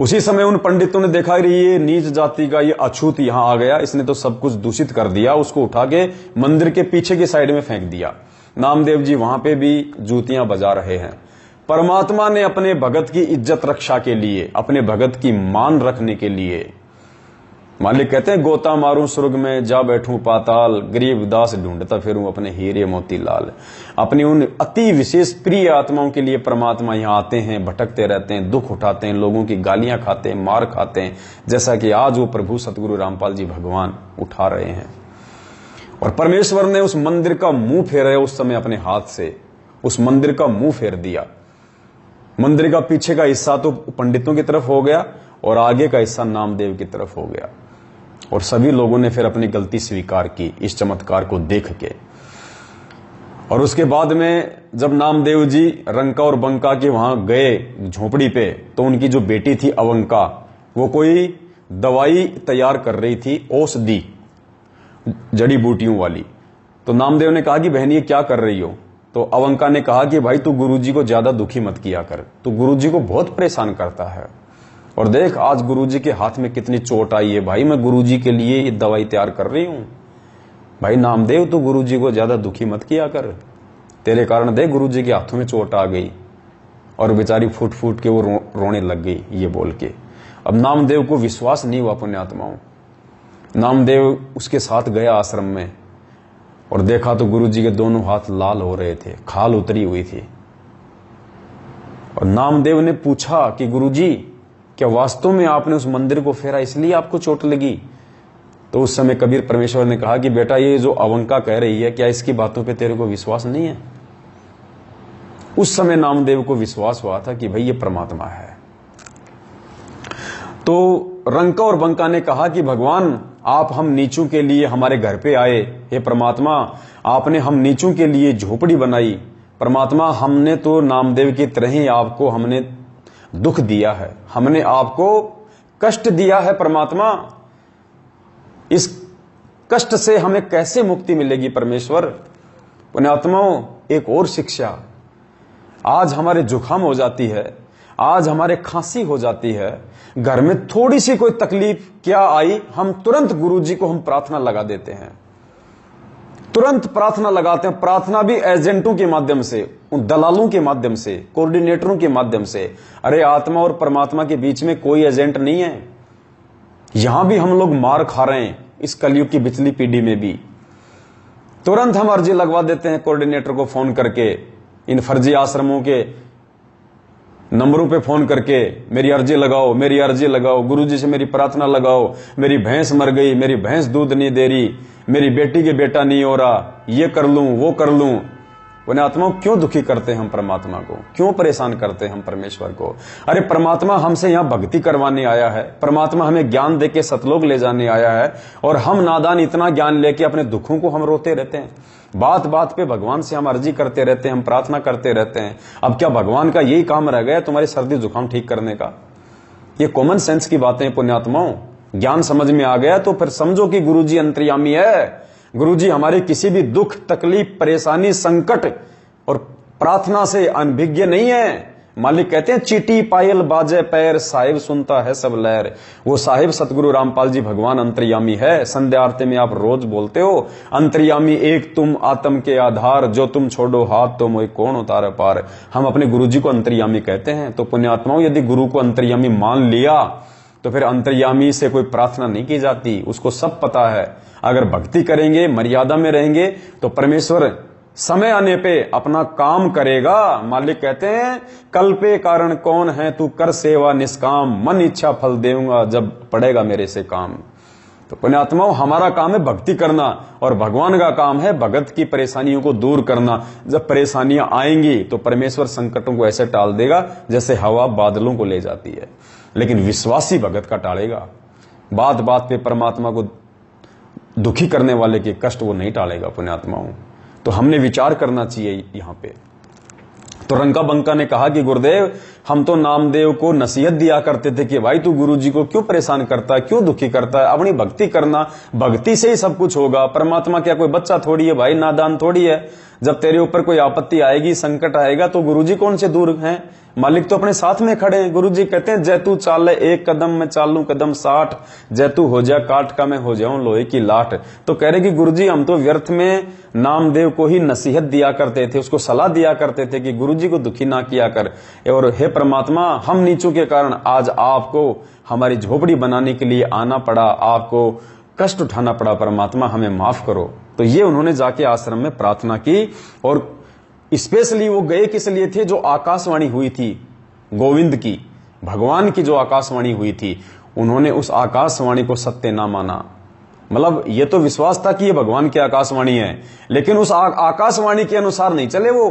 उसी समय उन पंडितों ने देखा कि ये नीच जाति का ये अछूत यहां आ गया, इसने तो सब कुछ दूषित कर दिया। उसको उठा के मंदिर के पीछे की साइड में फेंक दिया। नामदेव जी वहां पे भी जूतियां बजा रहे हैं। परमात्मा ने अपने भगत की इज्जत रक्षा के लिए, अपने भगत की मान रखने के लिए, मालिक कहते हैं गोता मारूं स्वर्ग में जा बैठूं पाताल, गरीब दास ढूंढता फिरूं अपने हीरे मोती लाल। अपनी उन अति विशेष प्रिय आत्माओं के लिए परमात्मा यहां आते हैं, भटकते रहते हैं, दुख उठाते हैं, लोगों की गालियां खाते हैं, मार खाते हैं, जैसा कि आज वो प्रभु सतगुरु रामपाल जी भगवान उठा रहे हैं। और परमेश्वर ने उस मंदिर का मुंह फेरा उस समय अपने हाथ से, उस मंदिर का मुंह फेर दिया। मंदिर का पीछे का हिस्सा तो पंडितों की तरफ हो गया और आगे का हिस्सा नामदेव की तरफ हो गया। और सभी लोगों ने फिर अपनी गलती स्वीकार की इस चमत्कार को देख के। और उसके बाद में जब नामदेव जी रंका और बंका के वहां गए झोपड़ी पे, तो उनकी जो बेटी थी अवंका, वो कोई दवाई तैयार कर रही थी, औषधि जड़ी बूटियों वाली। तो नामदेव ने कहा कि बहन ये क्या कर रही हो? तो अवंका ने कहा कि भाई तू गुरुजी को ज्यादा दुखी मत किया कर, तू गुरुजी को बहुत परेशान करता है। और देख आज गुरुजी के हाथ में कितनी चोट आई है, भाई मैं गुरुजी के लिए ये दवाई तैयार कर रही हूं। भाई नामदेव तू गुरुजी को ज्यादा दुखी मत किया कर, तेरे कारण देख गुरुजी के हाथों में चोट आ गई। और बेचारी फूट फूट के वो रोने लग गई ये बोल के। अब नामदेव को विश्वास नहीं हुआ पुण्यात्माओं। नामदेव उसके साथ गया आश्रम में और देखा तो गुरुजी के दोनों हाथ लाल हो रहे थे, खाल उतरी हुई थी। और नामदेव ने पूछा कि गुरुजी क्या वास्तव में आपने उस मंदिर को फेरा इसलिए आपको चोट लगी? तो उस समय कबीर परमेश्वर ने कहा कि बेटा ये जो अवंका कह रही है, क्या इसकी बातों पे तेरे को विश्वास नहीं है? उस समय नामदेव को विश्वास हुआ था कि भाई ये परमात्मा है। तो रंका और बंका ने कहा कि भगवान आप हम नीचों के लिए हमारे घर पे आए, हे परमात्मा आपने हम नीचों के लिए झोपड़ी बनाई। परमात्मा हमने तो नामदेव की तरह ही आपको हमने दुख दिया है, हमने आपको कष्ट दिया है। परमात्मा इस कष्ट से हमें कैसे मुक्ति मिलेगी परमेश्वर? पुण्यात्माओं एक और शिक्षा, आज हमारे जुकाम हो जाती है, आज हमारे खांसी हो जाती है, घर में थोड़ी सी कोई तकलीफ क्या आई, हम तुरंत गुरुजी को हम प्रार्थना लगा देते हैं, तुरंत प्रार्थना लगाते हैं। प्रार्थना भी एजेंटों के माध्यम से, उन दलालों के माध्यम से, कोऑर्डिनेटरों के माध्यम से। अरे आत्मा और परमात्मा के बीच में कोई एजेंट नहीं है। यहां भी हम लोग मार खा रहे हैं, इस कलयुग की पिछली पीढ़ी में भी। तुरंत हम अर्जी लगवा देते हैं कोऑर्डिनेटर को फोन करके, इन फर्जी आश्रमों के नंबरों पे फोन करके मेरी अर्जी लगाओ, मेरी अर्जी लगाओ, गुरुजी से मेरी प्रार्थना लगाओ, मेरी भैंस मर गई, मेरी भैंस दूध नहीं दे रही, मेरी बेटी के बेटा नहीं हो रहा, ये कर लूं वो कर लूं। पुण्यात्माओं क्यों दुखी करते हैं हम परमात्मा को, क्यों परेशान करते हैं हम परमेश्वर को? अरे परमात्मा हमसे यहां भक्ति करवाने आया है, परमात्मा हमें ज्ञान देके सतलोक ले जाने आया है, और हम नादान इतना ज्ञान लेके अपने दुखों को हम रोते रहते हैं। बात बात पे भगवान से हम अर्जी करते रहते हैं, हम प्रार्थना करते रहते हैं। अब क्या भगवान का यही काम रह गया तुम्हारी सर्दी जुकाम ठीक करने का? ये कॉमन सेंस की बातें हैं पुण्यात्माओं। ज्ञान समझ में आ गया तो फिर समझो कि गुरुजी अंतर्यामी है। गुरुजी हमारे किसी भी दुख तकलीफ परेशानी संकट और प्रार्थना से अनभिज्ञ नहीं है। मालिक कहते हैं चीटी पायल बाजे पैर, साहिब सुनता है सब लहर। वो साहिब सतगुरु रामपाल जी भगवान अंतर्यामी है। संध्या आरती में आप रोज बोलते हो अंतर्यामी एक तुम आत्म के आधार, जो तुम छोड़ो हाथ तो मोई कौन उतारे पार। हम अपने गुरुजी को अंतर्यामी कहते हैं। तो पुण्यात्माओं यदि गुरु को अंतर्यामी मान लिया तो फिर अंतर्यामी से कोई प्रार्थना नहीं की जाती, उसको सब पता है। अगर भक्ति करेंगे, मर्यादा में रहेंगे तो परमेश्वर समय आने पे अपना काम करेगा। मालिक कहते हैं कल पे कारण कौन है, तू कर सेवा निष्काम, मन इच्छा फल देऊंगा जब पड़ेगा मेरे से काम। तो पुण्यात्माओं हमारा काम है भक्ति करना, और भगवान का काम है भगत की परेशानियों को दूर करना। जब परेशानियां आएंगी तो परमेश्वर संकटों को ऐसे टाल देगा जैसे हवा बादलों को ले जाती है, लेकिन विश्वासी भगत का टालेगा। बात बात पे परमात्मा को दुखी करने वाले के कष्ट वो नहीं टालेगा पुण्यात्माओं। तो हमने विचार करना चाहिए यहां पे। तो रंका बंका ने कहा कि गुरुदेव हम तो नामदेव को नसीहत दिया करते थे कि भाई तू गुरुजी को क्यों परेशान करता है, क्यों दुखी करता है, अपनी भक्ति करना, भक्ति से ही सब कुछ होगा। परमात्मा क्या कोई बच्चा थोड़ी है भाई, नादान थोड़ी है। जब तेरे ऊपर कोई आपत्ति आएगी, संकट आएगा, तो गुरुजी कौन से दूर हैं? मालिक तो अपने साथ में खड़े हैं। गुरुजी कहते हैं, जैतू चाले एक कदम मैं चालू कदम 60, जैतू हो जा काट का मैं हो जाऊं लोहे की लाट। तो कह रहे कि गुरुजी हम तो व्यर्थ में नामदेव को ही नसीहत दिया करते थे, उसको सलाह दिया करते थे कि गुरुजी को दुखी ना किया कर, और हे परमात्मा हम नीचों के कारण आज आपको हमारी झोपड़ी बनाने के लिए आना पड़ा, आपको कष्ट उठाना पड़ा, परमात्मा हमें माफ करो। तो ये उन्होंने जाके आश्रम में प्रार्थना की। और स्पेशली वो गए किस लिए थे? जो आकाशवाणी हुई थी गोविंद की, भगवान की जो आकाशवाणी हुई थी, उन्होंने उस आकाशवाणी को सत्य ना माना। मतलब ये तो विश्वास था कि ये भगवान की आकाशवाणी है, लेकिन उस आकाशवाणी के अनुसार नहीं चले। वो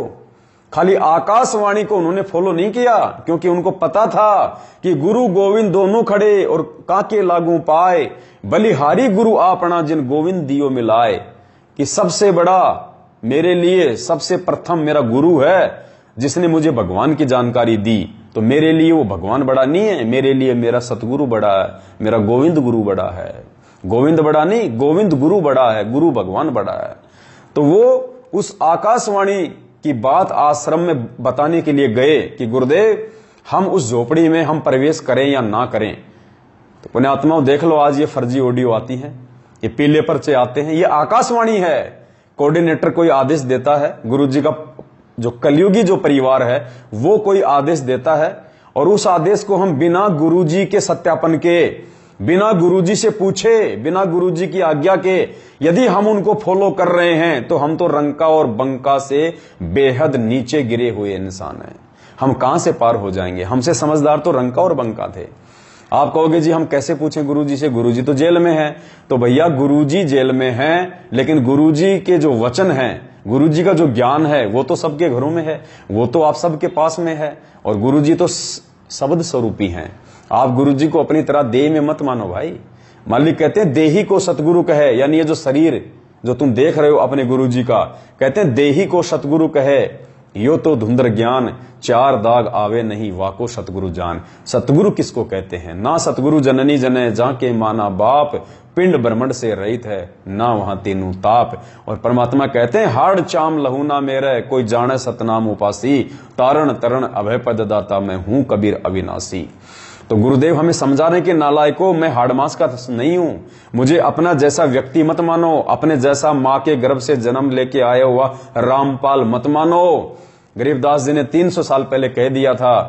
खाली आकाशवाणी को उन्होंने फॉलो नहीं किया, क्योंकि उनको पता था कि गुरु गोविंद दोनों खड़े और काके लागू पाए, बलिहारी गुरु आपना जिन गोविंद दियो मिलाए। कि सबसे बड़ा मेरे लिए, सबसे प्रथम मेरा गुरु है जिसने मुझे भगवान की जानकारी दी। तो मेरे लिए वो भगवान बड़ा नहीं है, मेरे लिए मेरा सतगुरु बड़ा है, मेरा गोविंद गुरु बड़ा है। गोविंद बड़ा नहीं, गोविंद गुरु बड़ा है, गुरु भगवान बड़ा है। तो वो उस आकाशवाणी की बात आश्रम में बताने के लिए गए कि गुरुदेव हम उस झोपड़ी में हम प्रवेश करें या ना करें। तो पुण्यात्माओं देख लो, आज ये फर्जी ऑडियो आती हैं, ये पीले पर्चे आते हैं, ये आकाशवाणी है। कोऑर्डिनेटर कोई आदेश देता है, गुरुजी का जो कलयुगी जो परिवार है वो कोई आदेश देता है, और उस आदेश को हम बिना गुरुजी के सत्यापन के, बिना गुरुजी से पूछे, बिना गुरुजी की आज्ञा के यदि हम उनको फॉलो कर रहे हैं तो हम तो रंका और बंका से बेहद नीचे गिरे हुए इंसान हैं। हम कहां से पार हो जाएंगे? हमसे समझदार तो रंका और बंका थे। आप कहोगे जी हम कैसे पूछें गुरुजी से, गुरुजी तो जेल में है। तो भैया गुरुजी जेल में हैं, लेकिन गुरुजी के जो वचन हैं, गुरुजी का जो ज्ञान है वो तो सबके घरों में है, वो तो आप सबके पास में है। और गुरुजी तो शब्द स्वरूपी हैं। आप गुरुजी को अपनी तरह देह में मत मानो भाई। मालिक कहते हैं देही को सतगुरु कहे, यानी ये जो शरीर जो तुम देख रहे हो अपने गुरुजी का, कहते हैं देही को सतगुरु कहे, यो तो धुंधर ज्ञान, चार दाग आवे नहीं वाको सतगुरु जान। सतगुरु किसको कहते हैं? ना सतगुरु जननी जने जाके माना बाप, पिंड ब्रह्मंड से रहित है ना वहां तीनू ताप। और परमात्मा कहते हैं हाड़ चाम लहूना मेरे, कोई जाने सतनाम उपासी, तारण तरण अभय पद दाता मैं हूं कबीर अविनाशी। तो गुरुदेव हमें समझाने के नालायकों, मैं हाड़मास का नहीं हूं, मुझे अपना जैसा व्यक्ति मत मानो, अपने जैसा मां के गर्भ से जन्म लेके आया हुआ रामपाल मत मानो। गरीबदास जी ने 300 साल पहले कह दिया था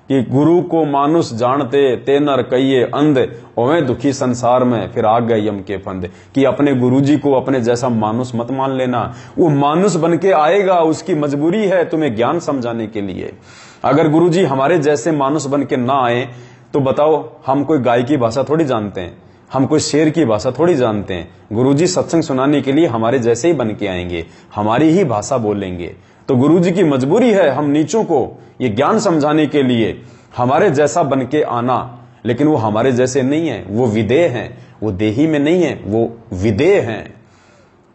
कि गुरु को मानुष जानते ते नर कहिए अंध, ओवे दुखी संसार में फिर आ गए यम के फंद। कि अपने गुरुजी को अपने जैसा मानुष मत मान लेना, वो मानुष बन के आएगा, उसकी मजबूरी है तुम्हें ज्ञान समझाने के लिए। अगर गुरुजी हमारे जैसे मानुष बन के ना आए तो बताओ, हम कोई गाय की भाषा थोड़ी जानते हैं, हम कोई शेर की भाषा थोड़ी जानते हैं। गुरुजी सत्संग सुनाने के लिए हमारे जैसे ही बन के आएंगे, हमारी ही भाषा बोलेंगे। तो गुरुजी की मजबूरी है हम नीचों को ये ज्ञान समझाने के लिए हमारे जैसा बन के आना, लेकिन वो हमारे जैसे नहीं है, वो विदेह हैं, वो देही में नहीं है, वो विदेह हैं।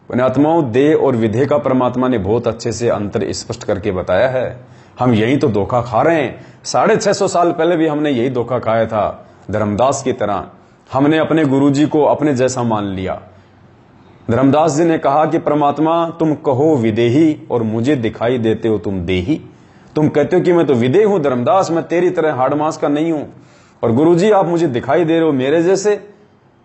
पुण्यात्माओं, देह और विदेह का परमात्मा ने बहुत अच्छे से अंतर स्पष्ट करके बताया है। हम यही तो धोखा खा रहे हैं। 650 साल पहले भी हमने यही धोखा खाया था, धर्मदास की तरह। हमने अपने गुरुजी को अपने जैसा मान लिया। धर्मदास जी ने कहा कि परमात्मा तुम कहो विदेही और मुझे दिखाई देते हो तुम देही। तुम कहते हो कि मैं तो विदेह हूं धर्मदास, मैं तेरी तरह हाड़मास का नहीं हूं, और गुरुजी आप मुझे दिखाई दे रहे हो मेरे जैसे।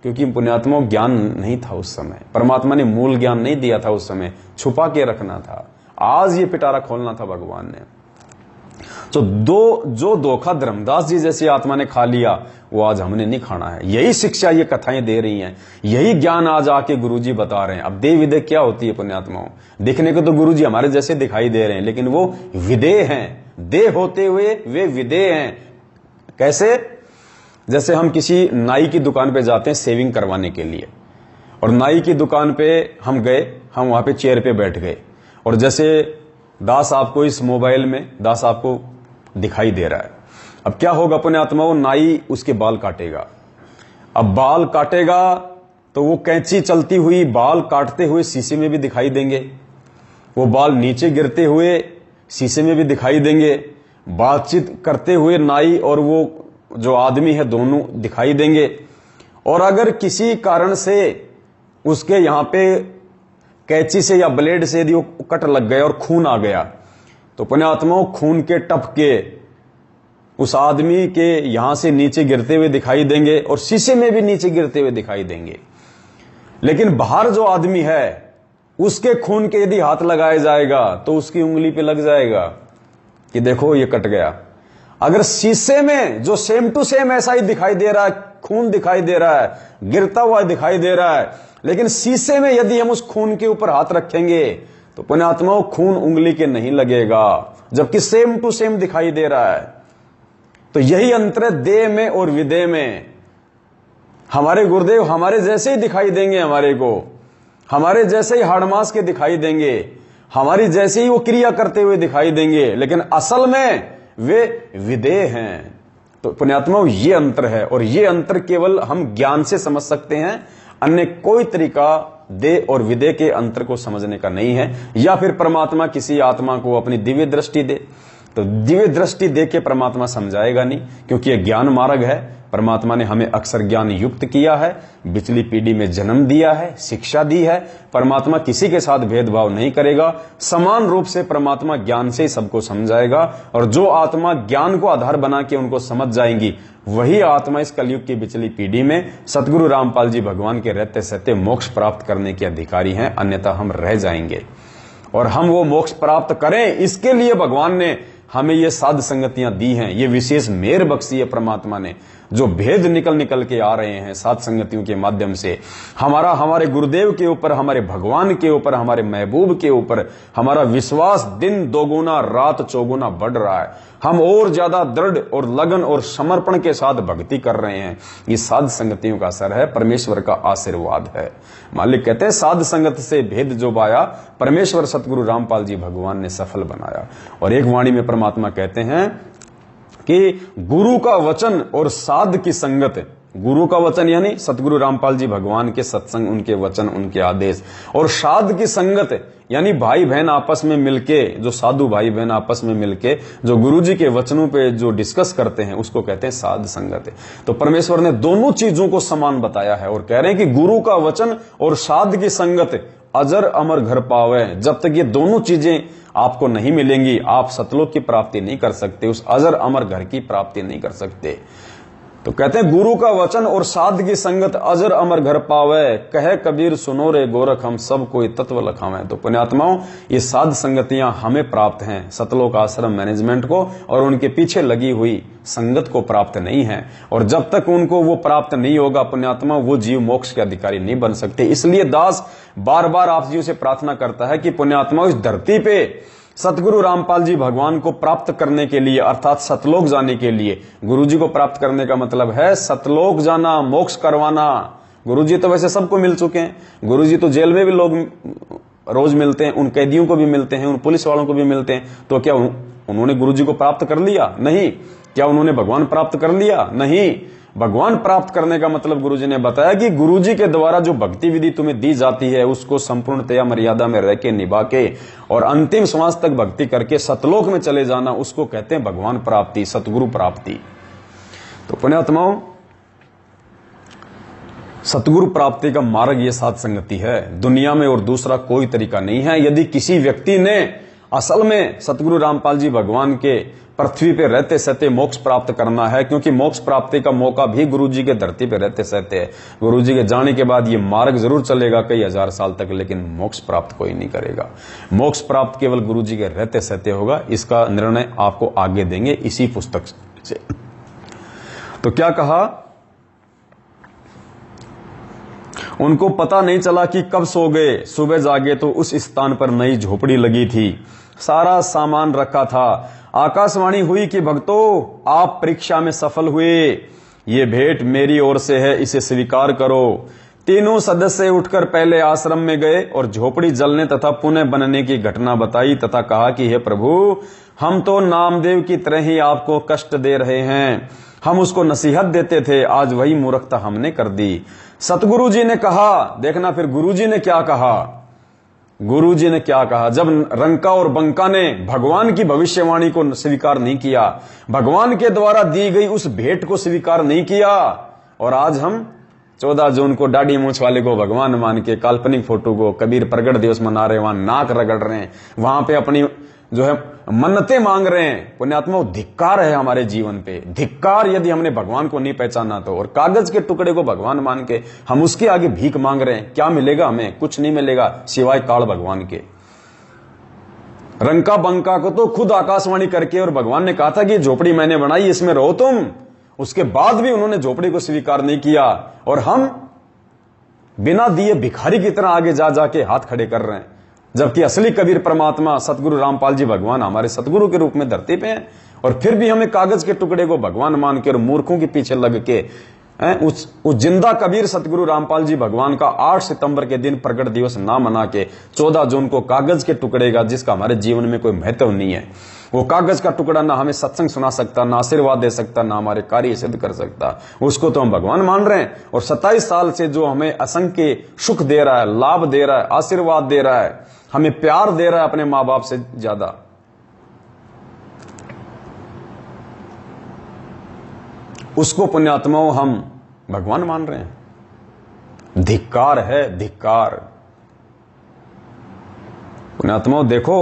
क्योंकि पुण्यात्मा ज्ञान नहीं था उस समय, परमात्मा ने मूल ज्ञान नहीं दिया था उस समय, छुपा के रखना था। आज ये पिटारा खोलना था भगवान ने। तो जो धोखा धर्मदास जी जैसी आत्मा ने खा लिया वो आज हमने नहीं खाना है। यही शिक्षा ये कथाएं दे रही हैं, यही ज्ञान आज आके गुरुजी बता रहे हैं। अब देह विदेह क्या होती है पुण्यात्माओं? दिखने को तो गुरुजी हमारे जैसे दिखाई दे रहे हैं, लेकिन वो विदेह हैं। देह होते हुए वे विदेह हैं। कैसे? जैसे हम किसी नाई की दुकान पे जाते हैं सेविंग करवाने के लिए, और नाई की दुकान पे हम गए, हम वहां पे चेयर पे बैठ गए, और जैसे दास आपको इस मोबाइल में दास आपको दिखाई दे रहा है। अब क्या होगा पुण्यात्माओं? नाई उसके बाल काटेगा। अब बाल काटेगा तो वो कैंची चलती हुई बाल काटते हुए शीशे में भी दिखाई देंगे, वो बाल नीचे गिरते हुए शीशे में भी दिखाई देंगे, बातचीत करते हुए नाई और वो जो आदमी है दोनों दिखाई देंगे। और अगर किसी कारण से उसके यहां पे कैंची से या ब्लेड से यदि वो कट लग गया और खून आ गया, तो पुण्यात्माओं खून के टपके उस आदमी के यहां से नीचे गिरते हुए दिखाई देंगे और शीशे में भी नीचे गिरते हुए दिखाई देंगे। लेकिन बाहर जो आदमी है उसके खून के यदि हाथ लगाया जाएगा तो उसकी उंगली पे लग जाएगा कि देखो ये कट गया। अगर शीशे में जो सेम टू सेम ऐसा ही दिखाई दे रहा है, खून दिखाई दे रहा है, गिरता हुआ दिखाई दे रहा है, लेकिन शीशे में यदि हम उस खून के ऊपर हाथ रखेंगे तो पुण्यात्माओं खून उंगली के नहीं लगेगा, जबकि सेम टू सेम दिखाई दे रहा है। तो यही अंतर है देह में और विदेह में। हमारे गुरुदेव हमारे जैसे ही दिखाई देंगे, हमारे जैसे ही हाड़मास के दिखाई देंगे, हमारी जैसे ही वो क्रिया करते हुए दिखाई देंगे, लेकिन असल में वे विदेह हैं। तो पुण्यात्माओं ये अंतर है, और ये अंतर केवल हम ज्ञान से समझ सकते हैं, अन्य कोई तरीका देह और विदेह के अंतर को समझने का नहीं है। या फिर परमात्मा किसी आत्मा को अपनी दिव्य दृष्टि दे, तो दिव्य दृष्टि दे के परमात्मा समझाएगा नहीं, क्योंकि यह ज्ञान मार्ग है। परमात्मा ने हमें अक्सर ज्ञान युक्त किया है, पिछली पीढ़ी में जन्म दिया है, शिक्षा दी है। परमात्मा किसी के साथ भेदभाव नहीं करेगा, समान रूप से परमात्मा ज्ञान से ही सबको समझाएगा। और जो आत्मा ज्ञान को आधार बना के उनको समझ जाएंगी, वही आत्मा इस कलयुग की पिछली पीढ़ी में सतगुरु रामपाल जी भगवान के रहते सहते मोक्ष प्राप्त करने के अधिकारी हैं, अन्यथा हम रह जाएंगे। और हम वो मोक्ष प्राप्त करें, इसके लिए भगवान ने हमें ये साध संगतियां दी हैं, ये विशेष मेहर बख्शी है परमात्मा ने, जो भेद निकल के आ रहे हैं साध संगतियों के माध्यम से। हमारे गुरुदेव के ऊपर, हमारे भगवान के ऊपर, हमारे महबूब के ऊपर हमारा विश्वास दिन दोगुना रात चौगुना बढ़ रहा है। हम और ज्यादा दृढ़ और लगन और समर्पण के साथ भक्ति कर रहे हैं। ये साध संगतियों का असर है, परमेश्वर का आशीर्वाद है। मालिक कहते हैं साध संगत से भेद जो पाया, परमेश्वर सतगुरु रामपाल जी भगवान ने सफल बनाया। और एक वाणी में परमात्मा कहते हैं कि गुरु का वचन और साध की संगत, गुरु का वचन यानी सतगुरु रामपाल जी भगवान के सत्संग, उनके वचन, उनके आदेश, और साध की संगत यानी भाई बहन आपस में मिलके, जो साधु भाई बहन आपस में मिलके जो गुरु जी के वचनों पे जो डिस्कस करते हैं, उसको कहते हैं साध संगत। तो परमेश्वर ने दोनों चीजों को समान बताया है और कह रहे हैं कि गुरु का वचन और साध की संगत अजर अमर घर पावे। जब तक ये दोनों चीजें आपको नहीं मिलेंगी, आप सतलोक की प्राप्ति नहीं कर सकते, उस अजर अमर घर की प्राप्ति नहीं कर सकते। तो कहते हैं गुरु का वचन और साध की संगत अजर अमर घर पावे, कहे कबीर सुनो रे गोरख हम सब कोई तत्व लखावे। तो पुण्यात्माओं ये साध संगतियां हमें प्राप्त हैं, सतलोक आश्रम मैनेजमेंट को और उनके पीछे लगी हुई संगत को प्राप्त नहीं है। और जब तक उनको वो प्राप्त नहीं होगा पुण्यात्मा, वो जीव मोक्ष के अधिकारी नहीं बन सकते। इसलिए दास बार बार आप जीव से प्रार्थना करता है कि पुण्यात्मा इस धरती पे सतगुरु रामपाल जी भगवान को प्राप्त करने के लिए, अर्थात सतलोक जाने के लिए, गुरु जी को प्राप्त करने का मतलब है सतलोक जाना, मोक्ष करवाना। गुरु जी तो वैसे सबको मिल चुके हैं, गुरु जी तो जेल में भी लोग रोज मिलते हैं, उन कैदियों को भी मिलते हैं, उन पुलिस वालों को भी मिलते हैं। तो क्या उन्होंने गुरु जी को प्राप्त कर लिया? नहीं। क्या उन्होंने भगवान प्राप्त कर लिया? नहीं। भगवान प्राप्त करने का मतलब गुरुजी ने बताया कि गुरुजी के द्वारा जो भक्ति विधि तुम्हें दी जाती है, उसको संपूर्णतया मर्यादा में रह के निभा के और अंतिम श्वास तक भक्ति करके सतलोक में चले जाना, उसको कहते हैं भगवान प्राप्ति, सतगुरु प्राप्ति। तो पुण्यात्माओं, सतगुरु प्राप्ति का मार्ग ये साध संगति है, दुनिया में और दूसरा कोई तरीका नहीं है। यदि किसी व्यक्ति ने असल में सतगुरु रामपाल जी भगवान के पृथ्वी पे रहते सहते मोक्ष प्राप्त करना है, क्योंकि मोक्ष प्राप्ति का मौका भी गुरु जी के धरती पे रहते सहते है। गुरु जी के जाने के बाद ये मार्ग जरूर चलेगा कई हजार साल तक, लेकिन मोक्ष प्राप्त कोई नहीं करेगा। मोक्ष प्राप्त केवल गुरु जी के रहते सहते होगा। इसका निर्णय आपको आगे देंगे इसी पुस्तक से। तो क्या कहा, उनको पता नहीं चला कि कब सो गए, सुबह जागे तो उस स्थान पर नई झोपड़ी लगी थी, सारा सामान रखा था। आकाशवाणी हुई कि भक्तों आप परीक्षा में सफल हुए, ये भेंट मेरी ओर से है, इसे स्वीकार करो। तीनों सदस्य उठकर पहले आश्रम में गए और झोपड़ी जलने तथा पुनः बनने की घटना बताई तथा कहा कि हे प्रभु, हम तो नामदेव की तरह ही आपको कष्ट दे रहे हैं, हम उसको नसीहत देते थे, आज वही मूर्खता हमने कर दी। सतगुरु जी ने कहा, देखना फिर गुरु जी ने क्या कहा, गुरु जी ने क्या कहा। जब रंका और बंका ने भगवान की भविष्यवाणी को स्वीकार नहीं किया, भगवान के द्वारा दी गई उस भेंट को स्वीकार नहीं किया, और आज हम 14 जून को दाढ़ी मूछ वाले को भगवान मान के काल्पनिक फोटो को कबीर प्रगट दिवस मना रहे हैं, वहां नाक रगड़ रहे हैं, वहां पे अपनी जो है मन्नतें मांग रहे हैं। पुण्यात्मा, धिक्कार है हमारे जीवन पे, धिक्कार यदि हमने भगवान को नहीं पहचाना तो। और कागज के टुकड़े को भगवान मान के हम उसके आगे भीख मांग रहे हैं। क्या मिलेगा हमें? कुछ नहीं मिलेगा सिवाय काल भगवान के। रंका बंका को तो खुद आकाशवाणी करके और भगवान ने कहा था कि झोपड़ी मैंने बनाई, इसमें रहो तुम। उसके बाद भी उन्होंने झोपड़ी को स्वीकार नहीं किया और हम बिना दिए भिखारी की तरह आगे जा जाके हाथ खड़े कर रहे हैं, जबकि असली कबीर परमात्मा सतगुरु रामपाल जी भगवान हमारे सतगुरु के रूप में धरती पे हैं। और फिर भी हमें कागज के टुकड़े को भगवान मान के और मूर्खों के पीछे लग के उस जिंदा कबीर सतगुरु रामपाल जी भगवान का 8 सितंबर के दिन प्रगट दिवस ना मना के 14 जून को कागज के टुकड़े का, जिसका हमारे जीवन में कोई महत्व नहीं है, वो कागज का टुकड़ा ना हमें सत्संग सुना सकता, ना आशीर्वाद दे सकता, ना हमारे कार्य सिद्ध कर सकता, उसको तो हम भगवान मान रहे हैं। और 27 साल से जो हमें असंख्य सुख दे रहा है, लाभ दे रहा है, आशीर्वाद दे रहा है, हमें प्यार दे रहा है अपने मां बाप से ज्यादा, उसको पुण्यात्माओं हम भगवान मान रहे हैं। धिक्कार है, धिक्कार। पुण्यात्माओं देखो,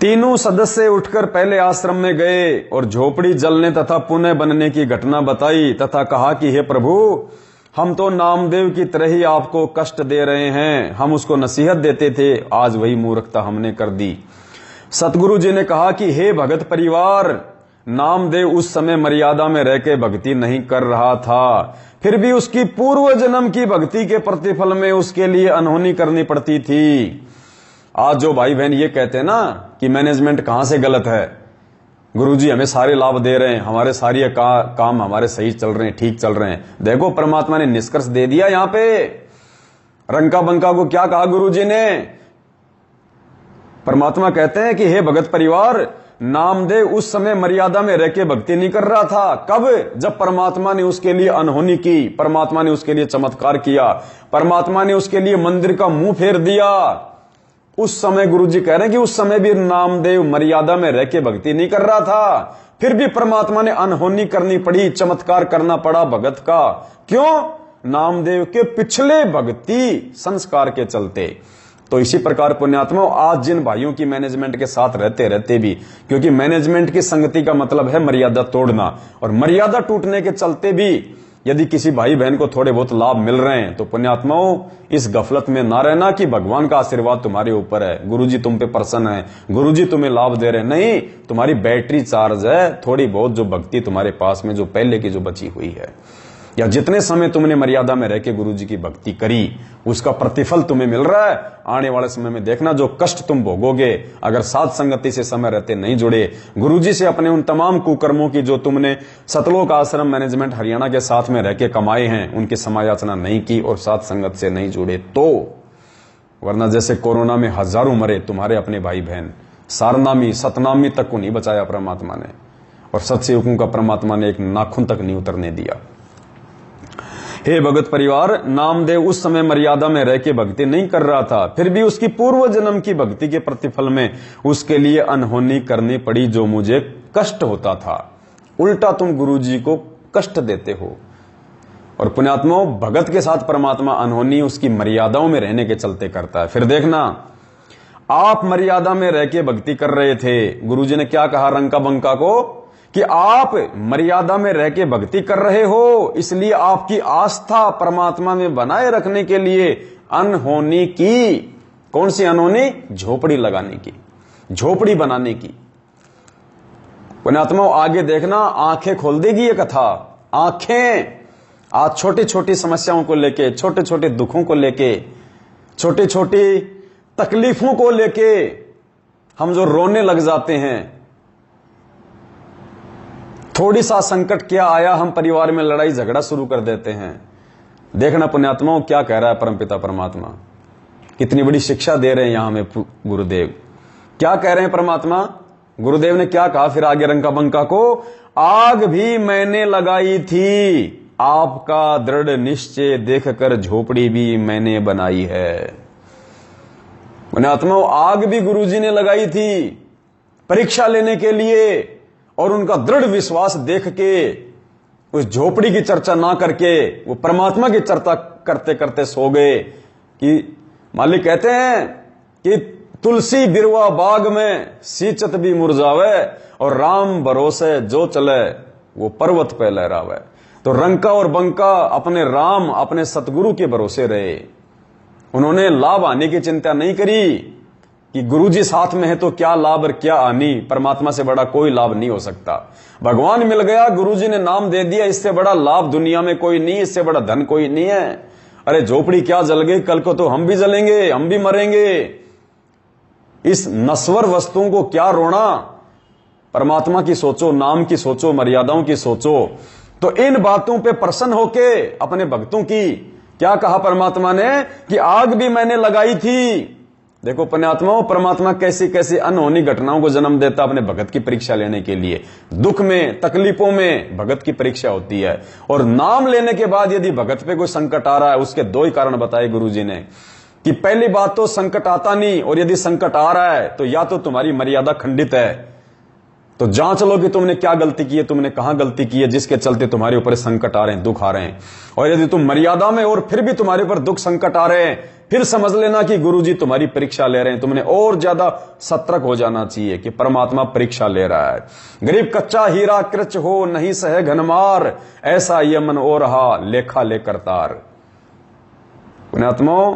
तीनों सदस्य उठकर पहले आश्रम में गए और झोपड़ी जलने तथा पुनः बनने की घटना बताई तथा कहा कि हे प्रभु, हम तो नामदेव की तरह ही आपको कष्ट दे रहे हैं। हम उसको नसीहत देते थे, आज वही मूर्खता हमने कर दी। सतगुरु जी ने कहा कि हे भगत परिवार, नामदेव उस समय मर्यादा में रह के भक्ति नहीं कर रहा था, फिर भी उसकी पूर्व जन्म की भक्ति के प्रतिफल में उसके लिए अनहोनी करनी पड़ती थी। आज जो भाई बहन ये कहते हैं ना कि मैनेजमेंट कहां से गलत है, गुरुजी हमें सारे लाभ दे रहे हैं, हमारे सारे काम हमारे सही चल रहे हैं, ठीक चल रहे हैं। देखो परमात्मा ने निष्कर्ष दे दिया यहां पे। रंका बंका को क्या कहा गुरुजी ने? परमात्मा कहते हैं कि हे भगत परिवार, नामदेव उस समय मर्यादा में रह के भक्ति नहीं कर रहा था। कब? जब परमात्मा ने उसके लिए अनहोनी की, परमात्मा ने उसके लिए चमत्कार किया, परमात्मा ने उसके लिए मंदिर का मुंह फेर दिया। उस समय गुरुजी कह रहे हैं कि उस समय भी नामदेव मर्यादा में रह के भक्ति नहीं कर रहा था, फिर भी परमात्मा ने अनहोनी करनी पड़ी, चमत्कार करना पड़ा भगत का। क्यों? नामदेव के पिछले भक्ति संस्कार के चलते। तो इसी प्रकार पुण्यात्मा, आज जिन भाइयों की मैनेजमेंट के साथ रहते रहते भी, क्योंकि मैनेजमेंट की संगति का मतलब है मर्यादा तोड़ना, और मर्यादा टूटने के चलते भी यदि किसी भाई बहन को थोड़े बहुत लाभ मिल रहे हैं, तो पुण्यात्माओं इस गफलत में ना रहना कि भगवान का आशीर्वाद तुम्हारे ऊपर है, गुरुजी तुम पे प्रसन्न है, गुरुजी तुम्हें लाभ दे रहे हैं। नहीं, तुम्हारी बैटरी चार्ज है, थोड़ी बहुत जो भक्ति तुम्हारे पास में जो पहले की जो बची हुई है, या जितने समय तुमने मर्यादा में रह के गुरुजी की भक्ति करी, उसका प्रतिफल तुम्हें मिल रहा है। आने वाले समय में देखना जो कष्ट तुम भोगोगे, अगर साथ संगति से समय रहते नहीं जुड़े, गुरुजी से अपने उन तमाम कुकर्मों की जो तुमने सतलोक आश्रम मैनेजमेंट हरियाणा के साथ में रह के कमाए हैं, उनकी समायाचना नहीं की और साथ संगत से नहीं जुड़े तो, वरना जैसे कोरोना में हजारों मरे तुम्हारे अपने भाई बहन, सारनामी सतनामी तक को नहीं बचाया परमात्मा ने, और सत्सेवकों का परमात्मा ने एक नाखून तक नहीं उतरने दिया। हे भगत परिवार, नामदेव उस समय मर्यादा में रह के भक्ति नहीं कर रहा था, फिर भी उसकी पूर्व जन्म की भक्ति के प्रतिफल में उसके लिए अनहोनी करनी पड़ी, जो मुझे कष्ट होता था। उल्टा तुम गुरुजी को कष्ट देते हो। और पुण्यात्माओं, भगत के साथ परमात्मा अनहोनी उसकी मर्यादाओं में रहने के चलते करता है। फिर देखना, आप मर्यादा में रह के भक्ति कर रहे थे, गुरुजी ने क्या कहा रंका बंका को कि आप मर्यादा में रह के भक्ति कर रहे हो, इसलिए आपकी आस्था परमात्मा में बनाए रखने के लिए अनहोनी की। कौन सी अनहोनी? झोपड़ी लगाने की, झोपड़ी बनाने की। पुण्यात्मा आगे देखना, आंखें खोल देगी ये कथा। आंखें आज छोटी छोटी समस्याओं को लेके, छोटे छोटे दुखों को लेके, छोटी छोटी तकलीफों को लेके हम जो रोने लग जाते हैं, थोड़ी सा संकट क्या आया, हम परिवार में लड़ाई झगड़ा शुरू कर देते हैं। देखना पुण्यात्माओं क्या कह रहा है परमपिता परमात्मा, कितनी बड़ी शिक्षा दे रहे हैं यहां में गुरुदेव। क्या कह रहे हैं परमात्मा? गुरुदेव ने क्या कहा फिर आगे रंका बंका को? आग भी मैंने लगाई थी, आपका दृढ़ निश्चय देखकर झोपड़ी भी मैंने बनाई है। पुण्यात्माओं, आग भी गुरुजी ने लगाई थी परीक्षा लेने के लिए, और उनका दृढ़ विश्वास देख के उस झोपड़ी की चर्चा ना करके वो परमात्मा की चर्चा करते करते सो गए कि मालिक कहते हैं कि तुलसी बिरवा बाग में सींचत भी मुरझावे और राम भरोसे जो चले वो पर्वत पे लहरावे। तो रंका और बंका अपने राम अपने सतगुरु के भरोसे रहे। उन्होंने लाभ आने की चिंता नहीं करी कि गुरुजी साथ में है तो क्या लाभ और क्या हानि, परमात्मा से बड़ा कोई लाभ नहीं हो सकता। भगवान मिल गया, गुरुजी ने नाम दे दिया, इससे बड़ा लाभ दुनिया में कोई नहीं, इससे बड़ा धन कोई नहीं है। अरे झोपड़ी क्या जल गई, कल को तो हम भी जलेंगे, हम भी मरेंगे। इस नश्वर वस्तुओं को क्या रोना, परमात्मा की सोचो, नाम की सोचो, मर्यादाओं की सोचो। तो इन बातों पे प्रसन्न होके अपने भक्तों की क्या कहा परमात्मा ने कि आग भी मैंने लगाई थी। देखो पुण्यात्माओं, परमात्मा कैसी कैसी अनहोनी घटनाओं को जन्म देता अपने भगत की परीक्षा लेने के लिए। दुख में तकलीफों में भगत की परीक्षा होती है। और नाम लेने के बाद यदि भगत पे कोई संकट आ रहा है, उसके दो ही कारण बताए गुरुजी ने कि पहली बात तो संकट आता नहीं, और यदि संकट आ रहा है तो या तो तुम्हारी मर्यादा खंडित है, तो जांच लो कि तुमने क्या गलती की है, तुमने कहां गलती की है जिसके चलते तुम्हारे ऊपर संकट आ रहे हैं, दुख आ रहे हैं। और यदि तुम मर्यादा में और फिर भी तुम्हारे ऊपर दुख संकट आ रहे हैं, फिर समझ लेना कि गुरुजी तुम्हारी परीक्षा ले रहे हैं। तुमने और ज्यादा सतर्क हो जाना चाहिए कि परमात्मा परीक्षा ले रहा है। गरीब कच्चा हीरा कृच हो नहीं सहे घनमार, ऐसा ये मन ओ रहा लेखा ले करतार। पुण्यात्माओं,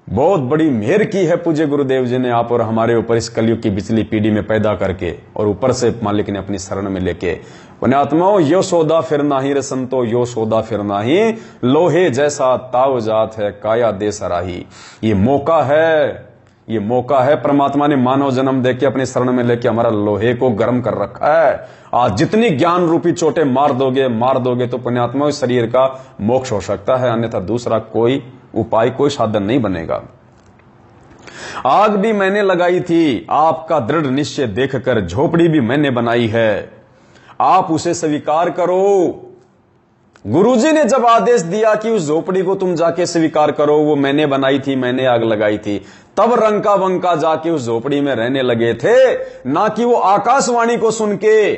बहुत बड़ी मेहर की है पूज्य गुरुदेव जी ने आप और हमारे ऊपर इस कलयुग की बिचली पीढ़ी में पैदा करके, और ऊपर से मालिक ने अपनी शरण में लेके। पुण्यात्माओं, यो सौदा फिर नाही रे संतो, यो सौदा फिर नाही, लोहे जैसा ताव जात है काया दे सराही। ये मौका है, ये मौका है। परमात्मा ने मानव जन्म देके अपनी शरण में लेके हमारा लोहे को गर्म कर रखा है। आज जितनी ज्ञान रूपी चोटें मार दोगे तो पुण्यात्मा शरीर का मोक्ष हो सकता है, अन्यथा दूसरा कोई उपाय, कोई साधन नहीं बनेगा। आग भी मैंने लगाई थी, आपका दृढ़ निश्चय देखकर झोपड़ी भी मैंने बनाई है, आप उसे स्वीकार करो। गुरुजी ने जब आदेश दिया कि उस झोपड़ी को तुम जाके स्वीकार करो, वो मैंने बनाई थी, मैंने आग लगाई थी, तब रंका बंका जाके उस झोपड़ी में रहने लगे थे। ना कि वो आकाशवाणी को सुन के,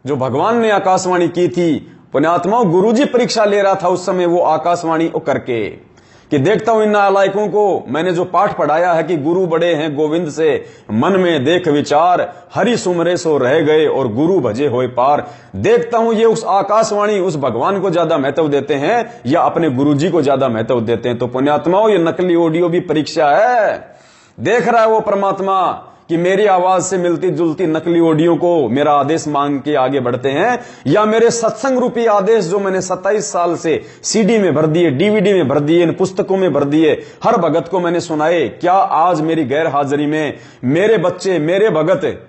जो भगवान ने आकाशवाणी की थी। पुण्यात्माओं, गुरुजी परीक्षा ले रहा था उस समय वो आकाशवाणी करके कि देखता हूं इन नालायकों को, मैंने जो पाठ पढ़ाया है कि गुरु बड़े हैं गोविंद से, मन में देख विचार, हरि सुमरे सो रह गए और गुरु भजे होए पार। देखता हूं ये उस आकाशवाणी, उस भगवान को ज्यादा महत्व देते हैं या अपने गुरुजी को ज्यादा महत्व देते हैं। तो पुण्यात्माओं, ये नकली ऑडियो भी परीक्षा है। देख रहा है वो परमात्मा कि मेरी आवाज से मिलती जुलती नकली ऑडियो को मेरा आदेश मांग के आगे बढ़ते हैं, या मेरे सत्संग रूपी आदेश जो मैंने 27 साल से सीडी में भर दिए, डीवीडी में भर दिए, इन पुस्तकों में भर दिए, हर भगत को मैंने सुनाए। क्या आज मेरी गैर हाजिरी में मेरे बच्चे, मेरे भगत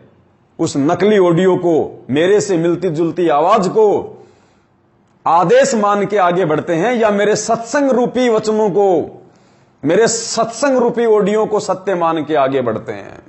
उस नकली ऑडियो को, मेरे से मिलती जुलती आवाज को आदेश मान के आगे बढ़ते हैं, या मेरे सत्संग रूपी वचनों को, मेरे सत्संग रूपी ऑडियो को सत्य मान के आगे बढ़ते हैं?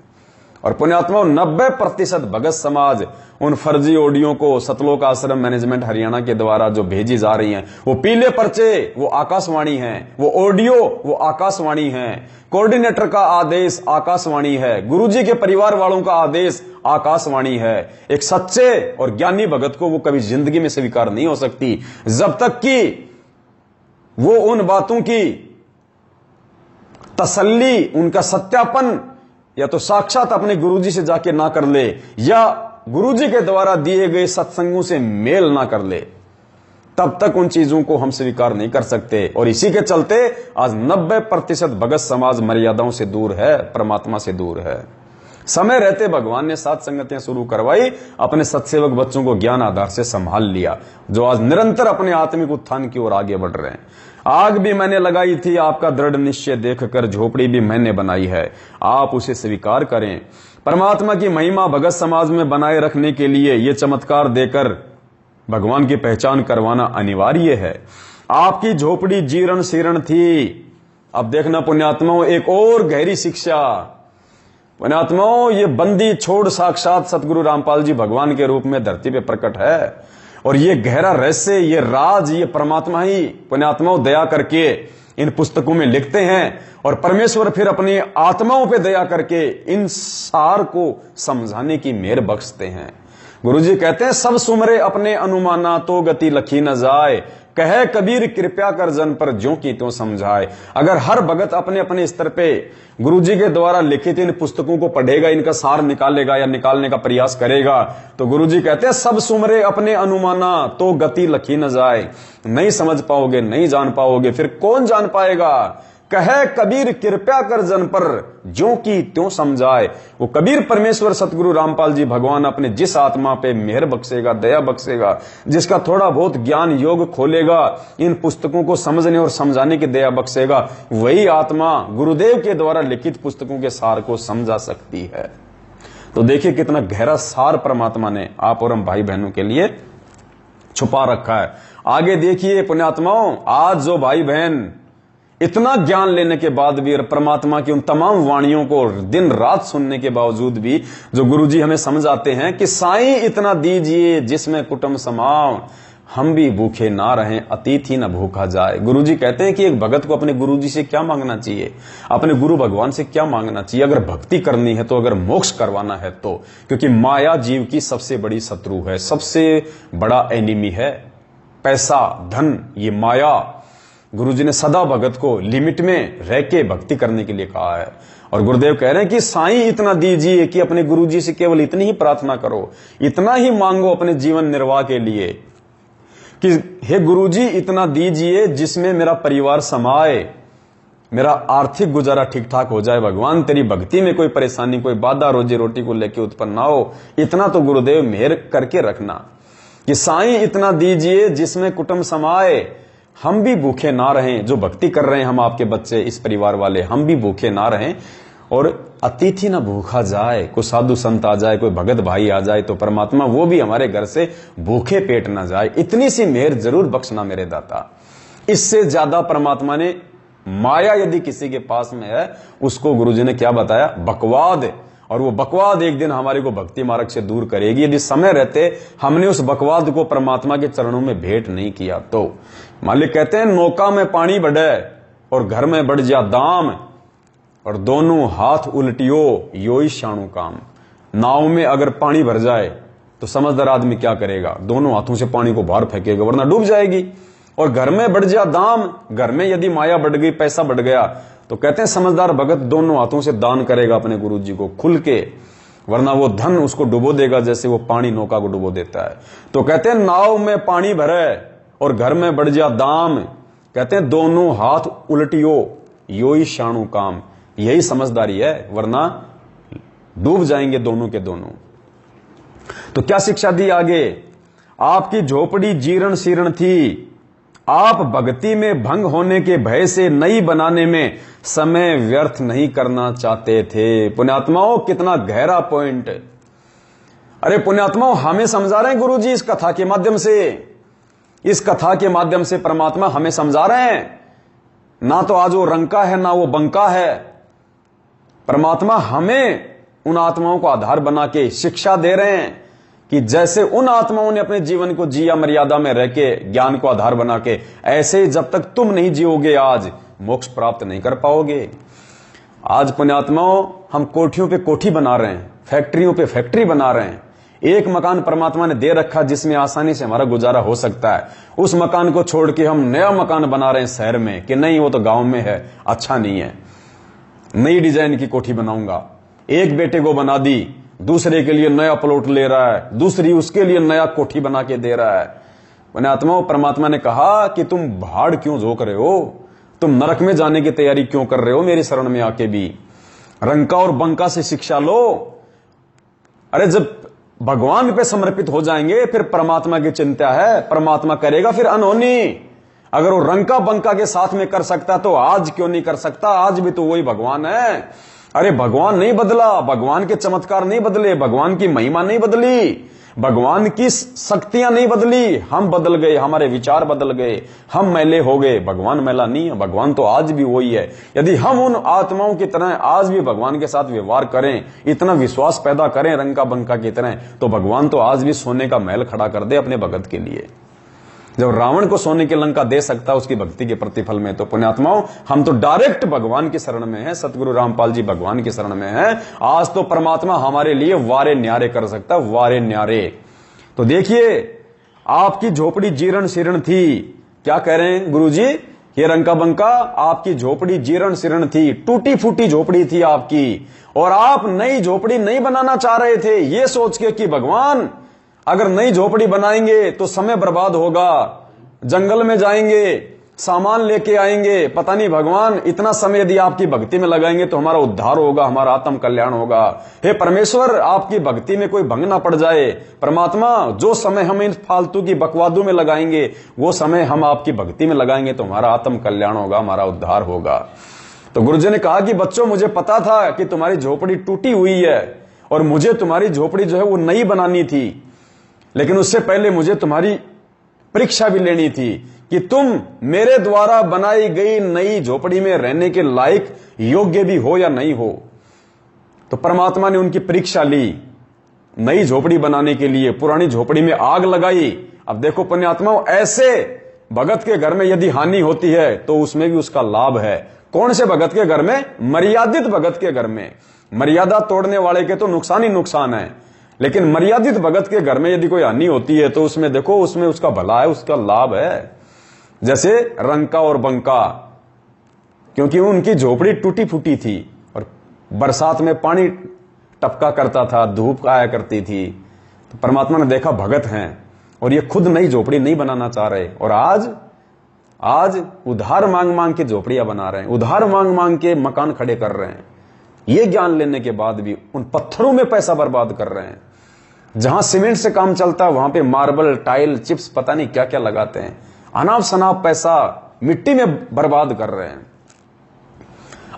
और पुण्यात्माओं, 90% भगत समाज उन फर्जी ऑडियो को सतलोक आश्रम मैनेजमेंट हरियाणा के द्वारा जो भेजी जा रही हैं, वो पीले पर्चे वो आकाशवाणी है, वो ऑडियो वो आकाशवाणी है, कोऑर्डिनेटर का आदेश आकाशवाणी है, गुरुजी के परिवार वालों का आदेश आकाशवाणी है। एक सच्चे और ज्ञानी भगत को वो कभी जिंदगी में स्वीकार नहीं हो सकती जब तक कि वो उन बातों की तसल्ली, उनका सत्यापन या तो साक्षात अपने गुरुजी से जाके ना कर ले, या गुरुजी के द्वारा दिए गए सत्संगों से मेल ना कर ले, तब तक उन चीजों को हम स्वीकार नहीं कर सकते। और इसी के चलते आज 90% भगत समाज मर्यादाओं से दूर है, परमात्मा से दूर है। समय रहते भगवान ने सात संगतियां शुरू करवाई, अपने सत्सेवक बच्चों को ज्ञान आधार से संभाल लिया, जो आज निरंतर अपने आत्मिक उत्थान की ओर आगे बढ़ रहे हैं। आग भी मैंने लगाई थी, आपका दृढ़ निश्चय देखकर झोपड़ी भी मैंने बनाई है, आप उसे स्वीकार करें। परमात्मा की महिमा भगत समाज में बनाए रखने के लिए ये चमत्कार देकर भगवान की पहचान करवाना अनिवार्य है। आपकी झोपड़ी जीर्ण शीर्ण थी। अब देखना पुण्यात्माओं, एक और गहरी शिक्षा। पुण्यात्माओं, ये बंदी छोड़ साक्षात सतगुरु रामपाल जी भगवान के रूप में धरती पे प्रकट है, और ये गहरा रहस्य, ये राज, ये परमात्मा ही पुण्यात्माओं दया करके इन पुस्तकों में लिखते हैं, और परमेश्वर फिर अपनी आत्माओं पे दया करके इन सार को समझाने की मेहर बख्शते हैं। गुरुजी कहते हैं सब सुमरे अपने अनुमाना तो गति लखी न जाए, कहे कबीर कृपया कर जन पर ज्यों की त्यों समझाए। अगर हर भगत अपने अपने स्तर पे गुरुजी के द्वारा लिखित इन पुस्तकों को पढ़ेगा, इनका सार निकालेगा या निकालने का प्रयास करेगा, तो गुरुजी कहते हैं सब सुमरे अपने अनुमाना तो गति लखी न जाए। नहीं समझ पाओगे, नहीं जान पाओगे, फिर कौन जान पाएगा। कहे कबीर कृपया कर जन पर ज्यों की त्यों समझाए। वो कबीर परमेश्वर सतगुरु रामपाल जी भगवान अपने जिस आत्मा पे मेहर बख्शेगा, दया बख्शेगा, जिसका थोड़ा बहुत ज्ञान योग खोलेगा, इन पुस्तकों को समझने और समझाने की दया बख्शेगा, वही आत्मा गुरुदेव के द्वारा लिखित पुस्तकों के सार को समझा सकती है। तो देखिए कितना गहरा सार परमात्मा ने आप और हम भाई बहनों के लिए छुपा रखा है। आगे देखिए पुण्यात्माओं, आज जो भाई बहन इतना ज्ञान लेने के बाद भी और परमात्मा की उन तमाम वाणियों को दिन रात सुनने के बावजूद भी जो गुरुजी हमें समझाते हैं कि साईं इतना दीजिए जिसमें कुटुंब समाओ, हम भी भूखे ना रहें, अतिथि न भूखा जाए। गुरुजी कहते हैं कि एक भगत को अपने गुरुजी से क्या मांगना चाहिए, अपने गुरु भगवान से क्या मांगना चाहिए, अगर भक्ति करनी है तो, अगर मोक्ष करवाना है तो। क्योंकि माया जीव की सबसे बड़ी शत्रु है, सबसे बड़ा एनिमी है। पैसा, धन, ये माया। गुरुजी ने सदा भगत को लिमिट में रह के भक्ति करने के लिए कहा है। और गुरुदेव कह रहे हैं कि साईं इतना दीजिए कि अपने गुरुजी से केवल इतनी ही प्रार्थना करो, इतना ही मांगो अपने जीवन निर्वाह के लिए कि हे गुरुजी इतना दीजिए जिसमें मेरा परिवार समाए, मेरा आर्थिक गुजारा ठीक ठाक हो जाए। भगवान तेरी भक्ति में कोई परेशानी, कोई बाधा रोजी रोटी को लेकर उत्पन्न ना हो, इतना तो गुरुदेव मेहर करके रखना कि साईं इतना दीजिए जिसमें कुटुंब समाए, हम भी भूखे ना रहें। जो भक्ति कर रहे हैं हम आपके बच्चे, इस परिवार वाले, हम भी भूखे ना रहें। और अतिथि ना भूखा जाए, कोई साधु संत आ जाए, कोई भगत भाई आ जाए तो परमात्मा वो भी हमारे घर से भूखे पेट ना जाए। इतनी सी मेहर जरूर बख्शना मेरे दाता। इससे ज्यादा परमात्मा ने माया यदि किसी के पास में है, उसको गुरुजी ने क्या बताया, बकवाद। और वो बकवाद एक दिन हमारे को भक्ति मार्ग से दूर करेगी यदि समय रहते हमने उस बकवाद को परमात्मा के चरणों में भेंट नहीं किया तो। मालिक कहते हैं नौका में पानी बढ़े और घर में बढ़ जा दाम, और दोनों हाथ उल्टियो यो ही शाणु काम। नाव में अगर पानी भर जाए तो समझदार आदमी क्या करेगा, दोनों हाथों से पानी को बाहर फेंकेगा वरना डूब जाएगी। और घर में बढ़ जा दाम, घर में यदि माया बढ़ गई, पैसा बढ़ गया, तो कहते हैं समझदार भगत दोनों हाथों से दान करेगा अपने गुरुजी को खुल के, वरना वो धन उसको डुबो देगा जैसे वो पानी नौका को डुबो देता है। तो कहते हैं नाव में पानी भरे और घर में बढ़ जा दाम, कहते हैं दोनों हाथ उल्टियो यो ही शाणु काम। यही समझदारी है, वरना डूब जाएंगे दोनों के दोनों। तो क्या शिक्षा दी आगे, आपकी झोपड़ी जीर्ण शीर्ण थी, आप भक्ति में भंग होने के भय से नई बनाने में समय व्यर्थ नहीं करना चाहते थे। पुण्यात्माओं कितना गहरा पॉइंट। अरे पुण्यात्माओं हमें समझा रहे हैं गुरुजी इस कथा के माध्यम से, इस कथा के माध्यम से परमात्मा हमें समझा रहे हैं। ना तो आज वो रंका है ना वो बंका है। परमात्मा हमें उन आत्माओं को आधार बना के शिक्षा दे रहे हैं कि जैसे उन आत्माओं ने अपने जीवन को जिया मर्यादा में रह के ज्ञान को आधार बना के, ऐसे जब तक तुम नहीं जियोगे आज मोक्ष प्राप्त नहीं कर पाओगे। आज पुण्यात्माओं हम कोठियों पे कोठी बना रहे हैं, फैक्ट्रियों पे फैक्ट्री बना रहे हैं। एक मकान परमात्मा ने दे रखा जिसमें आसानी से हमारा गुजारा हो सकता है, उस मकान को छोड़ के हम नया मकान बना रहे हैं शहर में कि नहीं वो तो गांव में है, अच्छा नहीं है, नई डिजाइन की कोठी बनाऊंगा। एक बेटे को बना दी, दूसरे के लिए नया प्लॉट ले रहा है, दूसरी उसके लिए नया कोठी बना के दे रहा है। पुण्यात्माओं परमात्मा ने कहा कि तुम भाड़ क्यों झोंक रहे हो, तुम नरक में जाने की तैयारी क्यों कर रहे हो मेरी शरण में आके भी। रंका और बंका से शिक्षा लो। अरे जब भगवान पे समर्पित हो जाएंगे फिर परमात्मा की चिंता है, परमात्मा करेगा फिर अनहोनी। अगर वो रंका बंका के साथ में कर सकता तो आज क्यों नहीं कर सकता, आज भी तो वही भगवान है। अरे भगवान नहीं बदला, भगवान के चमत्कार नहीं बदले, भगवान की महिमा नहीं बदली, भगवान की शक्तियां नहीं बदली, हम बदल गए, हमारे विचार बदल गए, हम मैले हो गए। भगवान मैला नहीं है, भगवान तो आज भी वही है। यदि हम उन आत्माओं की तरह आज भी भगवान के साथ व्यवहार करें, इतना विश्वास पैदा करें रंका बंका की तरह, तो भगवान तो आज भी सोने का महल खड़ा कर दे अपने भगत के लिए। जब रावण को सोने की लंका दे सकता उसकी भक्ति के प्रतिफल में, तो पुण्यात्माओं हम तो डायरेक्ट भगवान की शरण में हैं, सतगुरु रामपाल जी भगवान की शरण में हैं। आज तो परमात्मा हमारे लिए वारे न्यारे कर सकता है, वारे न्यारे। तो देखिए आपकी झोपड़ी जीर्ण शीर्ण थी। क्या कह रहे हैं गुरुजी? ये रंका बंका आपकी झोपड़ी जीर्ण शीर्ण थी, टूटी फूटी झोपड़ी थी आपकी, और आप नई झोपड़ी नहीं बनाना चाह रहे थे, ये सोच के कि भगवान अगर नई झोपड़ी बनाएंगे तो समय बर्बाद होगा, जंगल में जाएंगे, सामान लेके आएंगे, पता नहीं भगवान इतना समय यदि आपकी भक्ति में लगाएंगे तो हमारा उद्धार होगा, हमारा आत्म कल्याण होगा। हे परमेश्वर, आपकी भक्ति में कोई भंग ना पड़ जाए। परमात्मा, जो समय हम इन फालतू की बकवादों में लगाएंगे वो समय हम आपकी भक्ति में लगाएंगे तो हमारा आत्म कल्याण होगा, हमारा उद्धार होगा। तो गुरुजी ने कहा कि बच्चों, मुझे पता था कि तुम्हारी झोपड़ी टूटी हुई है और मुझे तुम्हारी झोपड़ी जो है वो नई बनानी थी, लेकिन उससे पहले मुझे तुम्हारी परीक्षा भी लेनी थी कि तुम मेरे द्वारा बनाई गई नई झोपड़ी में रहने के लायक योग्य भी हो या नहीं हो। तो परमात्मा ने उनकी परीक्षा ली, नई झोपड़ी बनाने के लिए पुरानी झोपड़ी में आग लगाई। अब देखो पुण्यात्माओं, ऐसे भगत के घर में यदि हानि होती है तो उसमें भी उसका लाभ है। कौन से भगत के घर में? मर्यादित भगत के घर में। मर्यादा तोड़ने वाले के तो नुकसान ही नुकसान है, लेकिन मर्यादित भगत के घर में यदि कोई हानि होती है तो उसमें देखो, उसमें उसका भला है, उसका लाभ है। जैसे रंका और बंका, क्योंकि उनकी झोपड़ी टूटी फूटी थी और बरसात में पानी टपका करता था, धूप आया करती थी, तो परमात्मा ने देखा भगत हैं और ये खुद नई झोपड़ी नहीं बनाना चाह रहे, और आज उधार मांग मांग के झोपड़ियां बना रहे हैं, उधार मांग मांग के मकान खड़े कर रहे हैं। ये ज्ञान लेने के बाद भी उन पत्थरों में पैसा बर्बाद कर रहे हैं। जहां सीमेंट से काम चलता है वहां पे मार्बल, टाइल, चिप्स, पता नहीं क्या क्या लगाते हैं। अनाप शनाप पैसा मिट्टी में बर्बाद कर रहे हैं।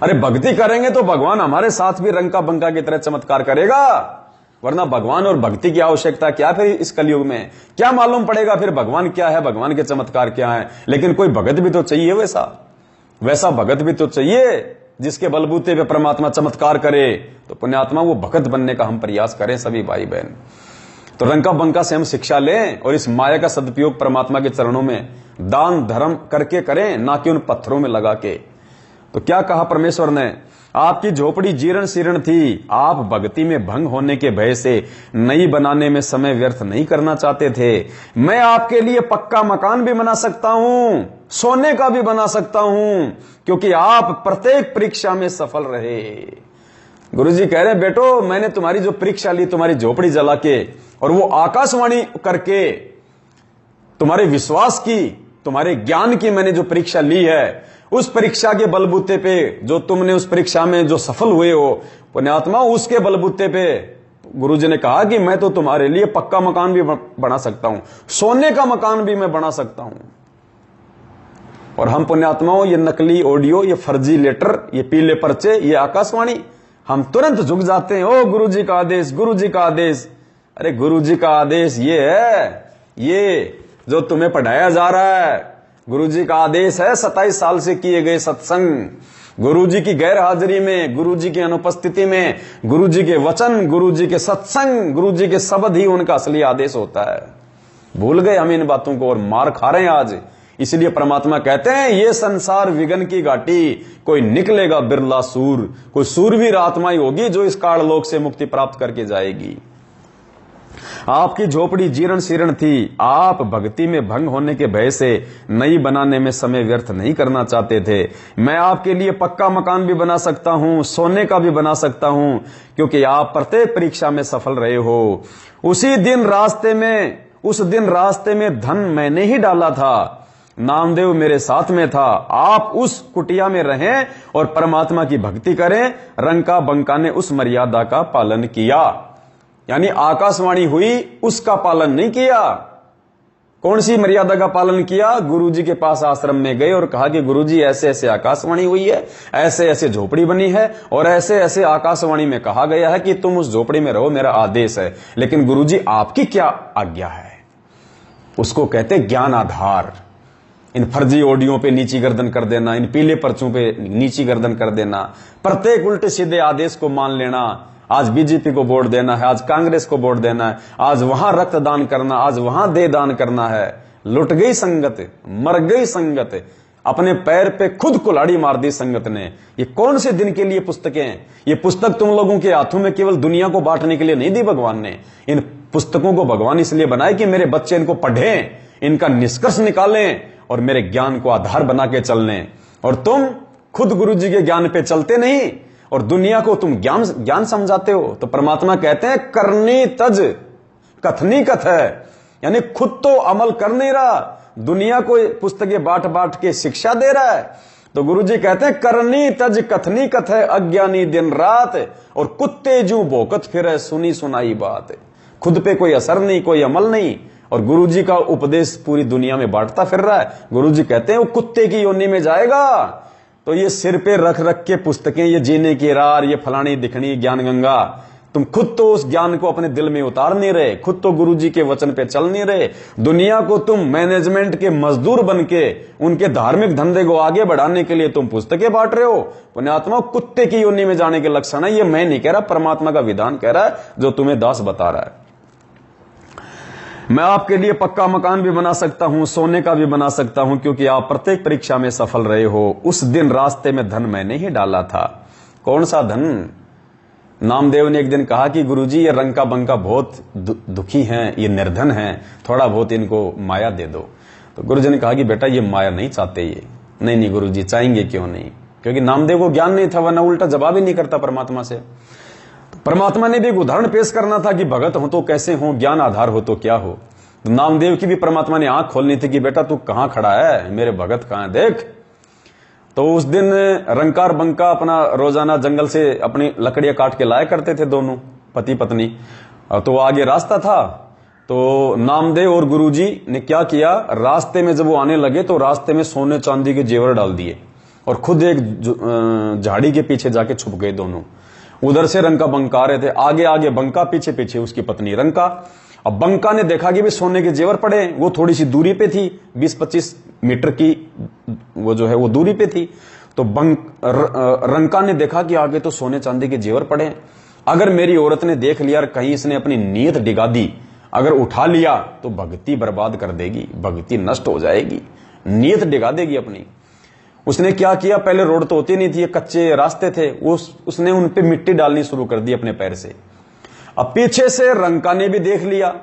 अरे भक्ति करेंगे तो भगवान हमारे साथ भी रंका बंका की तरह चमत्कार करेगा, वरना भगवान और भक्ति की आवश्यकता क्या फिर इस कलयुग में? क्या मालूम पड़ेगा फिर भगवान क्या है, भगवान के चमत्कार क्या है? लेकिन कोई भगत भी तो चाहिए, वैसा भगत भी तो चाहिए जिसके बलबूते पे परमात्मा चमत्कार करे। तो पुण्यात्मा, वो भगत बनने का हम प्रयास करें सभी भाई बहन। तो रंका बंका से हम शिक्षा लें और इस माया का सदुपयोग परमात्मा के चरणों में दान धर्म करके करें, ना कि उन पत्थरों में लगा के। तो क्या कहा परमेश्वर ने? आपकी झोपड़ी जीर्ण शीर्ण थी, आप भक्ति में भंग होने के भय से नई बनाने में समय व्यर्थ नहीं करना चाहते थे। मैं आपके लिए पक्का मकान भी बना सकता हूं, सोने का भी बना सकता हूं, क्योंकि आप प्रत्येक परीक्षा में सफल रहे। गुरुजी कह रहे हैं, बेटो, मैंने तुम्हारी जो परीक्षा ली, तुम्हारी झोपड़ी जला के और वो आकाशवाणी करके तुम्हारे विश्वास की, तुम्हारे ज्ञान की मैंने जो परीक्षा ली है, उस परीक्षा के बलबूते पे जो तुमने उस परीक्षा में जो सफल हुए हो पुण्यात्मा, उसके बलबूते पे गुरुजी ने कहा कि मैं तो तुम्हारे लिए पक्का मकान भी बना सकता हूं, सोने का मकान भी मैं बना सकता हूं। और हम पुण्यात्माओं, ये नकली ऑडियो, ये फर्जी लेटर, ये पीले पर्चे, ये आकाशवाणी, हम तुरंत झुक जाते हैं। ओ गुरुजी का आदेश, गुरुजी का आदेश। अरे गुरुजी का आदेश ये है, ये जो तुम्हें पढ़ाया जा रहा है, गुरुजी का आदेश है 27 साल से किए गए सत्संग, गुरुजी की गैर हाजिरी में, गुरुजी की अनुपस्थिति में, गुरुजी के वचन, गुरुजी के सत्संग, गुरुजी के शब्द ही उनका असली आदेश होता है। भूल गए हम इन बातों को और मार खा रहे हैं आज। इसलिए परमात्मा कहते हैं, ये संसार विघन की घाटी, कोई निकलेगा बिरला सूर, कोई सूरवीर आत्मा ही होगी जो इस काल लोक से मुक्ति प्राप्त करके जाएगी। आपकी झोपड़ी जीर्ण शीर्ण थी, आप भक्ति में भंग होने के भय से नई बनाने में समय व्यर्थ नहीं करना चाहते थे। मैं आपके लिए पक्का मकान भी बना सकता हूं, सोने का भी बना सकता हूं, क्योंकि आप प्रत्येक परीक्षा में सफल रहे हो। उस दिन रास्ते में धन मैंने ही डाला था, नामदेव मेरे साथ में था। आप उस कुटिया में रहें और परमात्मा की भक्ति करें। रंका बंका ने उस मर्यादा का पालन किया, यानी आकाशवाणी हुई उसका पालन नहीं किया। कौन सी मर्यादा का पालन किया? गुरुजी के पास आश्रम में गए और कहा कि गुरुजी ऐसे ऐसे आकाशवाणी हुई है, ऐसे ऐसे झोपड़ी बनी है और ऐसे ऐसे आकाशवाणी में कहा गया है कि तुम उस झोपड़ी में रहो, मेरा आदेश है। लेकिन गुरुजी आपकी क्या आज्ञा है? उसको कहते ज्ञान आधार। इन फर्जी ऑडियो पे नीची गर्दन कर देना, इन पीले पर्चों पे नीची गर्दन कर देना, प्रत्येक उल्टे सीधे आदेश को मान लेना। आज बीजेपी को वोट देना है, आज कांग्रेस को वोट देना है, आज वहां रक्तदान करना, आज वहां दे दान करना है। लुट गई संगत, मर गई संगत, अपने पैर पे खुद कुल्हाड़ी मार दी संगत ने। ये कौन से दिन के लिए पुस्तकें हैं? ये पुस्तक तुम लोगों के हाथों में केवल दुनिया को बांटने के लिए नहीं दी भगवान ने। इन पुस्तकों को भगवान इसलिए बनाए कि मेरे बच्चे इनको पढ़ें, इनका निष्कर्ष निकालें और मेरे ज्ञान को आधार बना के चलने। और तुम खुद गुरु जी के ज्ञान पे चलते नहीं और दुनिया को तुम ज्ञान समझाते हो। तो परमात्मा कहते हैं करनी तज कथनी कथ है, यानी खुद तो अमल कर नहीं रहा, दुनिया को पुस्तकें बांट बांट के शिक्षा दे रहा है। तो गुरु जी कहते हैं करनी तज कथनी कथ है, अज्ञानी दिन रात और कुत्ते जू भोकत फिरे सुनी सुनाई बात। खुद पे कोई असर नहीं, कोई अमल नहीं और गुरु जी का उपदेश पूरी दुनिया में बांटता फिर रहा है। गुरु जी कहते हैं वो कुत्ते की योनि में जाएगा। तो ये सिर पे रख रख के पुस्तकें, ये जीने की रार, ये फलानी दिखनी ज्ञान गंगा, तुम खुद तो उस ज्ञान को अपने दिल में उतार नहीं रहे, खुद तो गुरु जी के वचन पे चल नहीं रहे। दुनिया को तुम मैनेजमेंट के मजदूर बन के उनके धार्मिक धंधे को आगे बढ़ाने के लिए तुम पुस्तकें बांट रहे हो। पुण्यात्मा, कुत्ते की योनि में जाने के लक्षण है। ये मैं नहीं कह रहा, परमात्मा का विधान कह रहा है जो तुम्हें दास बता रहा है। मैं आपके लिए पक्का मकान भी बना सकता हूं, सोने का भी बना सकता हूं, क्योंकि आप प्रत्येक परीक्षा में सफल रहे हो। उस दिन रास्ते में धन मैंने ही डाला था। कौन सा धन? नामदेव ने एक दिन कहा कि गुरुजी ये रंका बंका बहुत दुखी हैं, ये निर्धन हैं, थोड़ा बहुत इनको माया दे दो। तो गुरुजी ने कहा कि बेटा ये माया नहीं चाहते ये। नहीं गुरुजी, चाहेंगे क्यों नहीं, क्योंकि नामदेव को ज्ञान नहीं था, वरना उल्टा जवाब ही नहीं करता परमात्मा से। परमात्मा ने भी एक उदाहरण पेश करना था कि भगत हो तो कैसे हो, ज्ञान आधार हो तो क्या हो। तो नामदेव की भी परमात्मा ने आंख खोलनी थी कि बेटा तू कहां खड़ा है, मेरे भगत कहां है, देख। तो उस दिन रंकार बंका अपना रोजाना जंगल से अपनी लकड़ियां काट के लाया करते थे, दोनों पति पत्नी। तो आगे रास्ता था, तो नामदेव और गुरुजी ने क्या किया, रास्ते में जब वो आने लगे तो रास्ते में सोने चांदी के जेवर डाल दिए और खुद एक झाड़ी के पीछे जाके छुप गए दोनों। उधर से रंका बंका आ रहे थे, आगे आगे बंका, पीछे पीछे उसकी पत्नी रंका। अब बंका ने देखा कि भी सोने के जेवर पड़े, वो थोड़ी सी दूरी पे थी, 20-25 मीटर की वो जो है वो दूरी पे थी। तो रंका ने देखा कि आगे तो सोने चांदी के जेवर पड़े, अगर मेरी औरत ने देख लिया और कहीं इसने अपनी नीयत डिगा दी, अगर उठा लिया तो भक्ति बर्बाद कर देगी, भक्ति नष्ट हो जाएगी, नीयत डिगा देगी अपनी। उसने क्या किया, पहले रोड तो होती नहीं थी, कच्चे रास्ते थे, उसने उन पे मिट्टी डालनी शुरू कर दी अपने पैर से। अब पीछे से रंका ने भी देख लिया,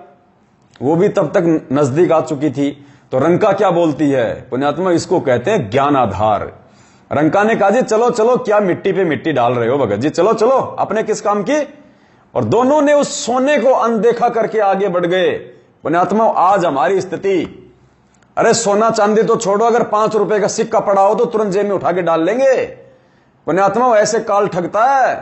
वो भी तब तक नजदीक आ चुकी थी। तो रंका क्या बोलती है, पुण्यात्मा इसको कहते हैं ज्ञान आधार। रंका ने कहा जी चलो चलो, क्या मिट्टी पे मिट्टी डाल रहे हो भगत जी, चलो चलो, अपने किस काम की। और दोनों ने उस सोने को अनदेखा करके आगे बढ़ गए। पुण्यात्मा, आज हमारी स्थिति, अरे सोना चांदी तो छोड़ो, अगर 5 रुपए का सिक्का पड़ा हो तो तुरंत जेब में उठा के डाल लेंगे। पुण्यात्मा, ऐसे काल ठगता है।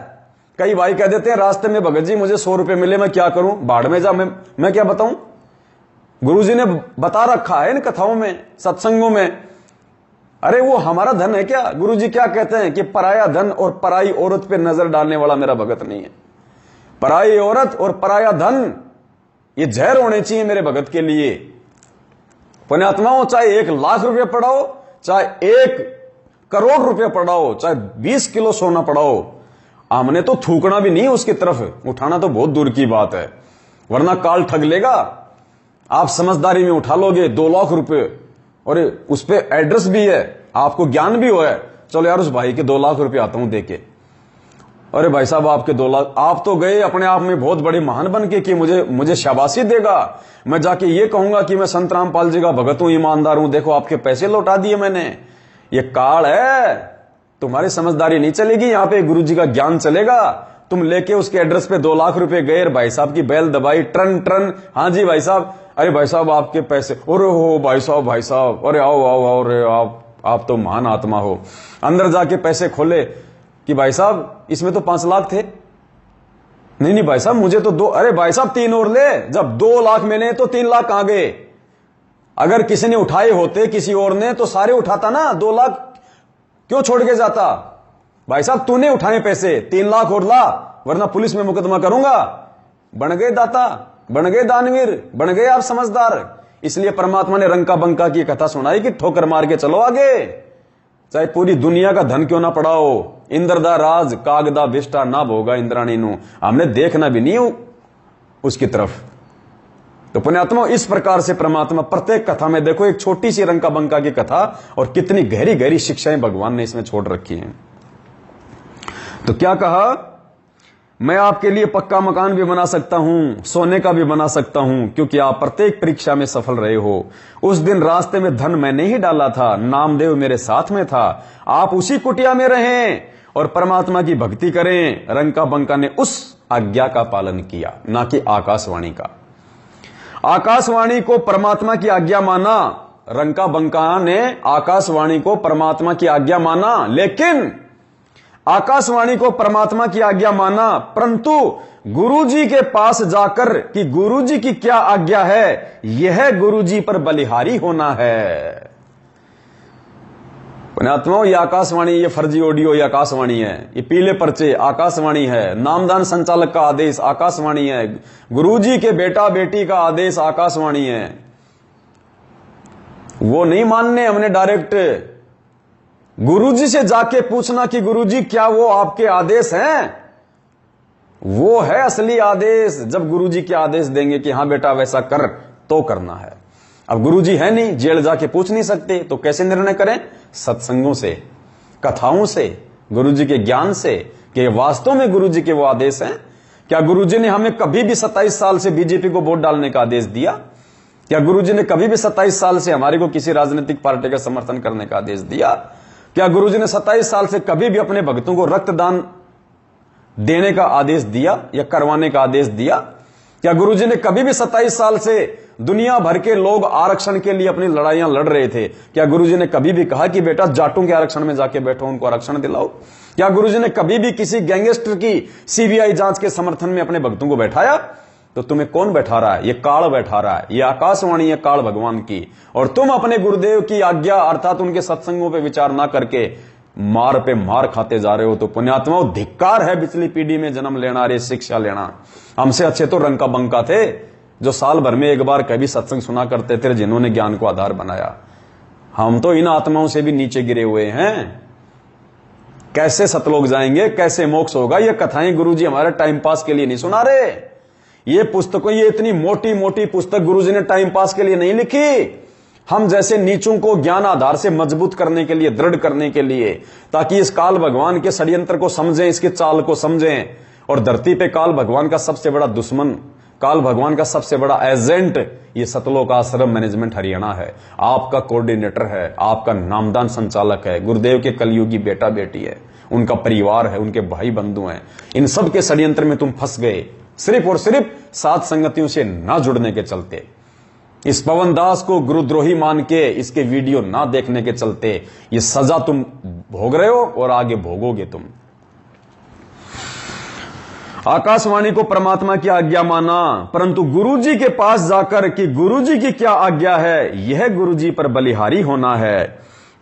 कई भाई कह देते हैं रास्ते में, भगत जी मुझे 100 रुपए मिले, मैं क्या करूं, भाड़ में जा, मैं क्या बताऊं। गुरुजी ने बता रखा है इन कथाओं में, सत्संगों में। अरे वो हमारा धन है क्या? गुरुजी क्या कहते हैं कि पराया धन और पराई औरत पे नजर डालने वाला मेरा भगत नहीं है। पराई औरत और पराया धन ये जहर होने चाहिए मेरे भगत के लिए। पुण्यात्माओं, चाहे 1 लाख रुपए पड़ाओ, चाहे 1 करोड़ रुपए पड़ाओ, चाहे 20 किलो सोना पड़ाओ, हमने तो थूकना भी नहीं उसकी तरफ, उठाना तो बहुत दूर की बात है, वरना काल ठग लेगा। आप समझदारी में उठा लोगे 2 लाख रुपए, और उस पे एड्रेस भी है, आपको ज्ञान भी हो है, चलो यार उस भाई के 2 लाख रुपए आता हूं देके। अरे भाई साहब आपके 2 लाख, आप तो गए अपने आप में बहुत बड़े महान बन के कि मुझे शाबाशी देगा, मैं जाके ये कहूंगा कि मैं संत रामपाल जी का भगत हूं, ईमानदार हूं, देखो आपके पैसे लौटा दिए मैंने। ये काल है, तुम्हारी समझदारी नहीं चलेगी, यहां पे गुरु जी का ज्ञान चलेगा। तुम लेके उसके एड्रेस पे 2 लाख रुपए गए, भाई साहब की बैल दबाई, ट्रन ट्रन, हाँ जी भाई साहब, अरे भाई साहब आपके पैसे, अरे हो भाई साहब, अरे आओ आओ आओ, अरे आप तो महान आत्मा हो। अंदर जाके पैसे खोले कि भाई साहब इसमें तो 5 लाख थे। नहीं भाई साहब मुझे तो 2, अरे भाई साहब 3 और ले। जब 2 लाख मैंने तो 3 लाख कहां गए? अगर किसी ने उठाए होते किसी और ने तो सारे उठाता ना, 2 लाख क्यों छोड़ के जाता? भाई साहब तूने उठाए पैसे, 3 लाख और ला, वरना पुलिस में मुकदमा करूंगा। बन गए दाता, बन गए दानवीर, बन गए आप समझदार। इसलिए परमात्मा ने रंका बंका की कथा सुनाई कि ठोकर मार के चलो आगे, चाहे पूरी दुनिया का धन क्यों ना पड़ाओ। इंद्रदा राज कागदा विष्टा ना भोगा इंद्राणी नु, हमने देखना भी नहीं उसकी तरफ। तो पुण्यात्मा, इस प्रकार से परमात्मा प्रत्येक कथा में देखो, एक छोटी सी रंका बंका की कथा और कितनी गहरी गहरी शिक्षाएं भगवान ने इसमें छोड़ रखी हैं। तो क्या कहा, मैं आपके लिए पक्का मकान भी बना सकता हूं, सोने का भी बना सकता हूं, क्योंकि आप प्रत्येक परीक्षा में सफल रहे हो। उस दिन रास्ते में धन मैंने ही डाला था, नामदेव मेरे साथ में था। आप उसी कुटिया में रहें और परमात्मा की भक्ति करें। रंका बंका ने उस आज्ञा का पालन किया, ना कि आकाशवाणी का। आकाशवाणी को परमात्मा की आज्ञा माना, रंका बंका ने आकाशवाणी को परमात्मा की आज्ञा माना, लेकिन आकाशवाणी को परमात्मा की आज्ञा माना, परंतु गुरुजी के पास जाकर कि गुरुजी की क्या आज्ञा है, यह गुरुजी पर बलिहारी होना है। पुण्यात्माओं, ये आकाशवाणी, ये फर्जी ऑडियो, ये आकाशवाणी है। ये पीले पर्चे आकाशवाणी है। नामदान संचालक का आदेश आकाशवाणी है। गुरुजी के बेटा बेटी का आदेश आकाशवाणी है। वो नहीं मानने हमने डायरेक्ट। गुरुजी से जाके पूछना कि गुरुजी क्या वो आपके आदेश हैं? वो है असली आदेश। जब गुरुजी के आदेश देंगे कि हां बेटा वैसा कर, तो करना है। अब गुरुजी है नहीं, जेल जाके पूछ नहीं सकते, तो कैसे निर्णय करें? सत्संगों से, कथाओं से, गुरुजी के ज्ञान से कि वास्तव में गुरुजी के वो आदेश हैं। क्या गुरुजी ने हमें कभी भी 27 साल से बीजेपी को वोट डालने का आदेश दिया? क्या गुरुजी ने कभी भी 27 साल से हमारे को किसी राजनीतिक पार्टी का समर्थन करने का आदेश दिया? क्या गुरुजी ने 27 साल से कभी भी अपने भक्तों को रक्तदान देने का आदेश दिया या करवाने का आदेश दिया? क्या गुरुजी ने कभी भी 27 साल से दुनिया भर के लोग आरक्षण के लिए अपनी लड़ाइयां लड़ रहे थे, क्या गुरुजी ने कभी भी कहा कि बेटा जाटों के आरक्षण में जाके बैठो, उनको आरक्षण दिलाओ? क्या गुरुजी ने कभी भी किसी गैंगस्टर की सीबीआई जांच के समर्थन में अपने भक्तों को बैठाया? तो तुम्हें कौन बैठा रहा है? ये काल बैठा रहा है। ये आकाशवाणी है काल भगवान की, और तुम अपने गुरुदेव की आज्ञा अर्थात उनके सत्संगों पे विचार ना करके मार पे मार खाते जा रहे हो। तो पुण्यात्माओं, धिक्कार है पिछली पीढ़ी में जन्म लेना, रे शिक्षा लेना। हमसे अच्छे तो रंका बंका थे, जो साल भर में एक बार कभी सत्संग सुना करते थे, जिन्होंने ज्ञान को आधार बनाया। हम तो इन आत्माओं से भी नीचे गिरे हुए हैं। कैसे सतलोक जाएंगे, कैसे मोक्ष होगा? ये कथाएं गुरुजी हमारे टाइम पास के लिए नहीं सुना रहे। ये पुस्तकों, ये इतनी मोटी मोटी पुस्तक गुरुजी ने टाइम पास के लिए नहीं लिखी। हम जैसे नीचों को ज्ञान आधार से मजबूत करने के लिए, दृढ़ करने के लिए, ताकि इस काल भगवान के षड्यंत्र को समझें, इसके चाल को समझें। और धरती पे काल भगवान का सबसे बड़ा दुश्मन, काल भगवान का सबसे बड़ा एजेंट ये सतलोक आश्रम मैनेजमेंट हरियाणा है। आपका कोऑर्डिनेटर है, आपका नामदान संचालक है, गुरुदेव के कलयुगी बेटा बेटी है, उनका परिवार है, उनके भाई बंधु हैं। इन सब के षड्यंत्र में तुम फंस गए, सिर्फ और सिर्फ सात संगतियों से ना जुड़ने के चलते। इस पवन दास को गुरुद्रोही मान के इसके वीडियो ना देखने के चलते ये सजा तुम भोग रहे हो और आगे भोगोगे तुम। आकाशवाणी को परमात्मा की आज्ञा माना, परंतु गुरुजी के पास जाकर कि गुरुजी की क्या आज्ञा है, यह गुरुजी पर बलिहारी होना है।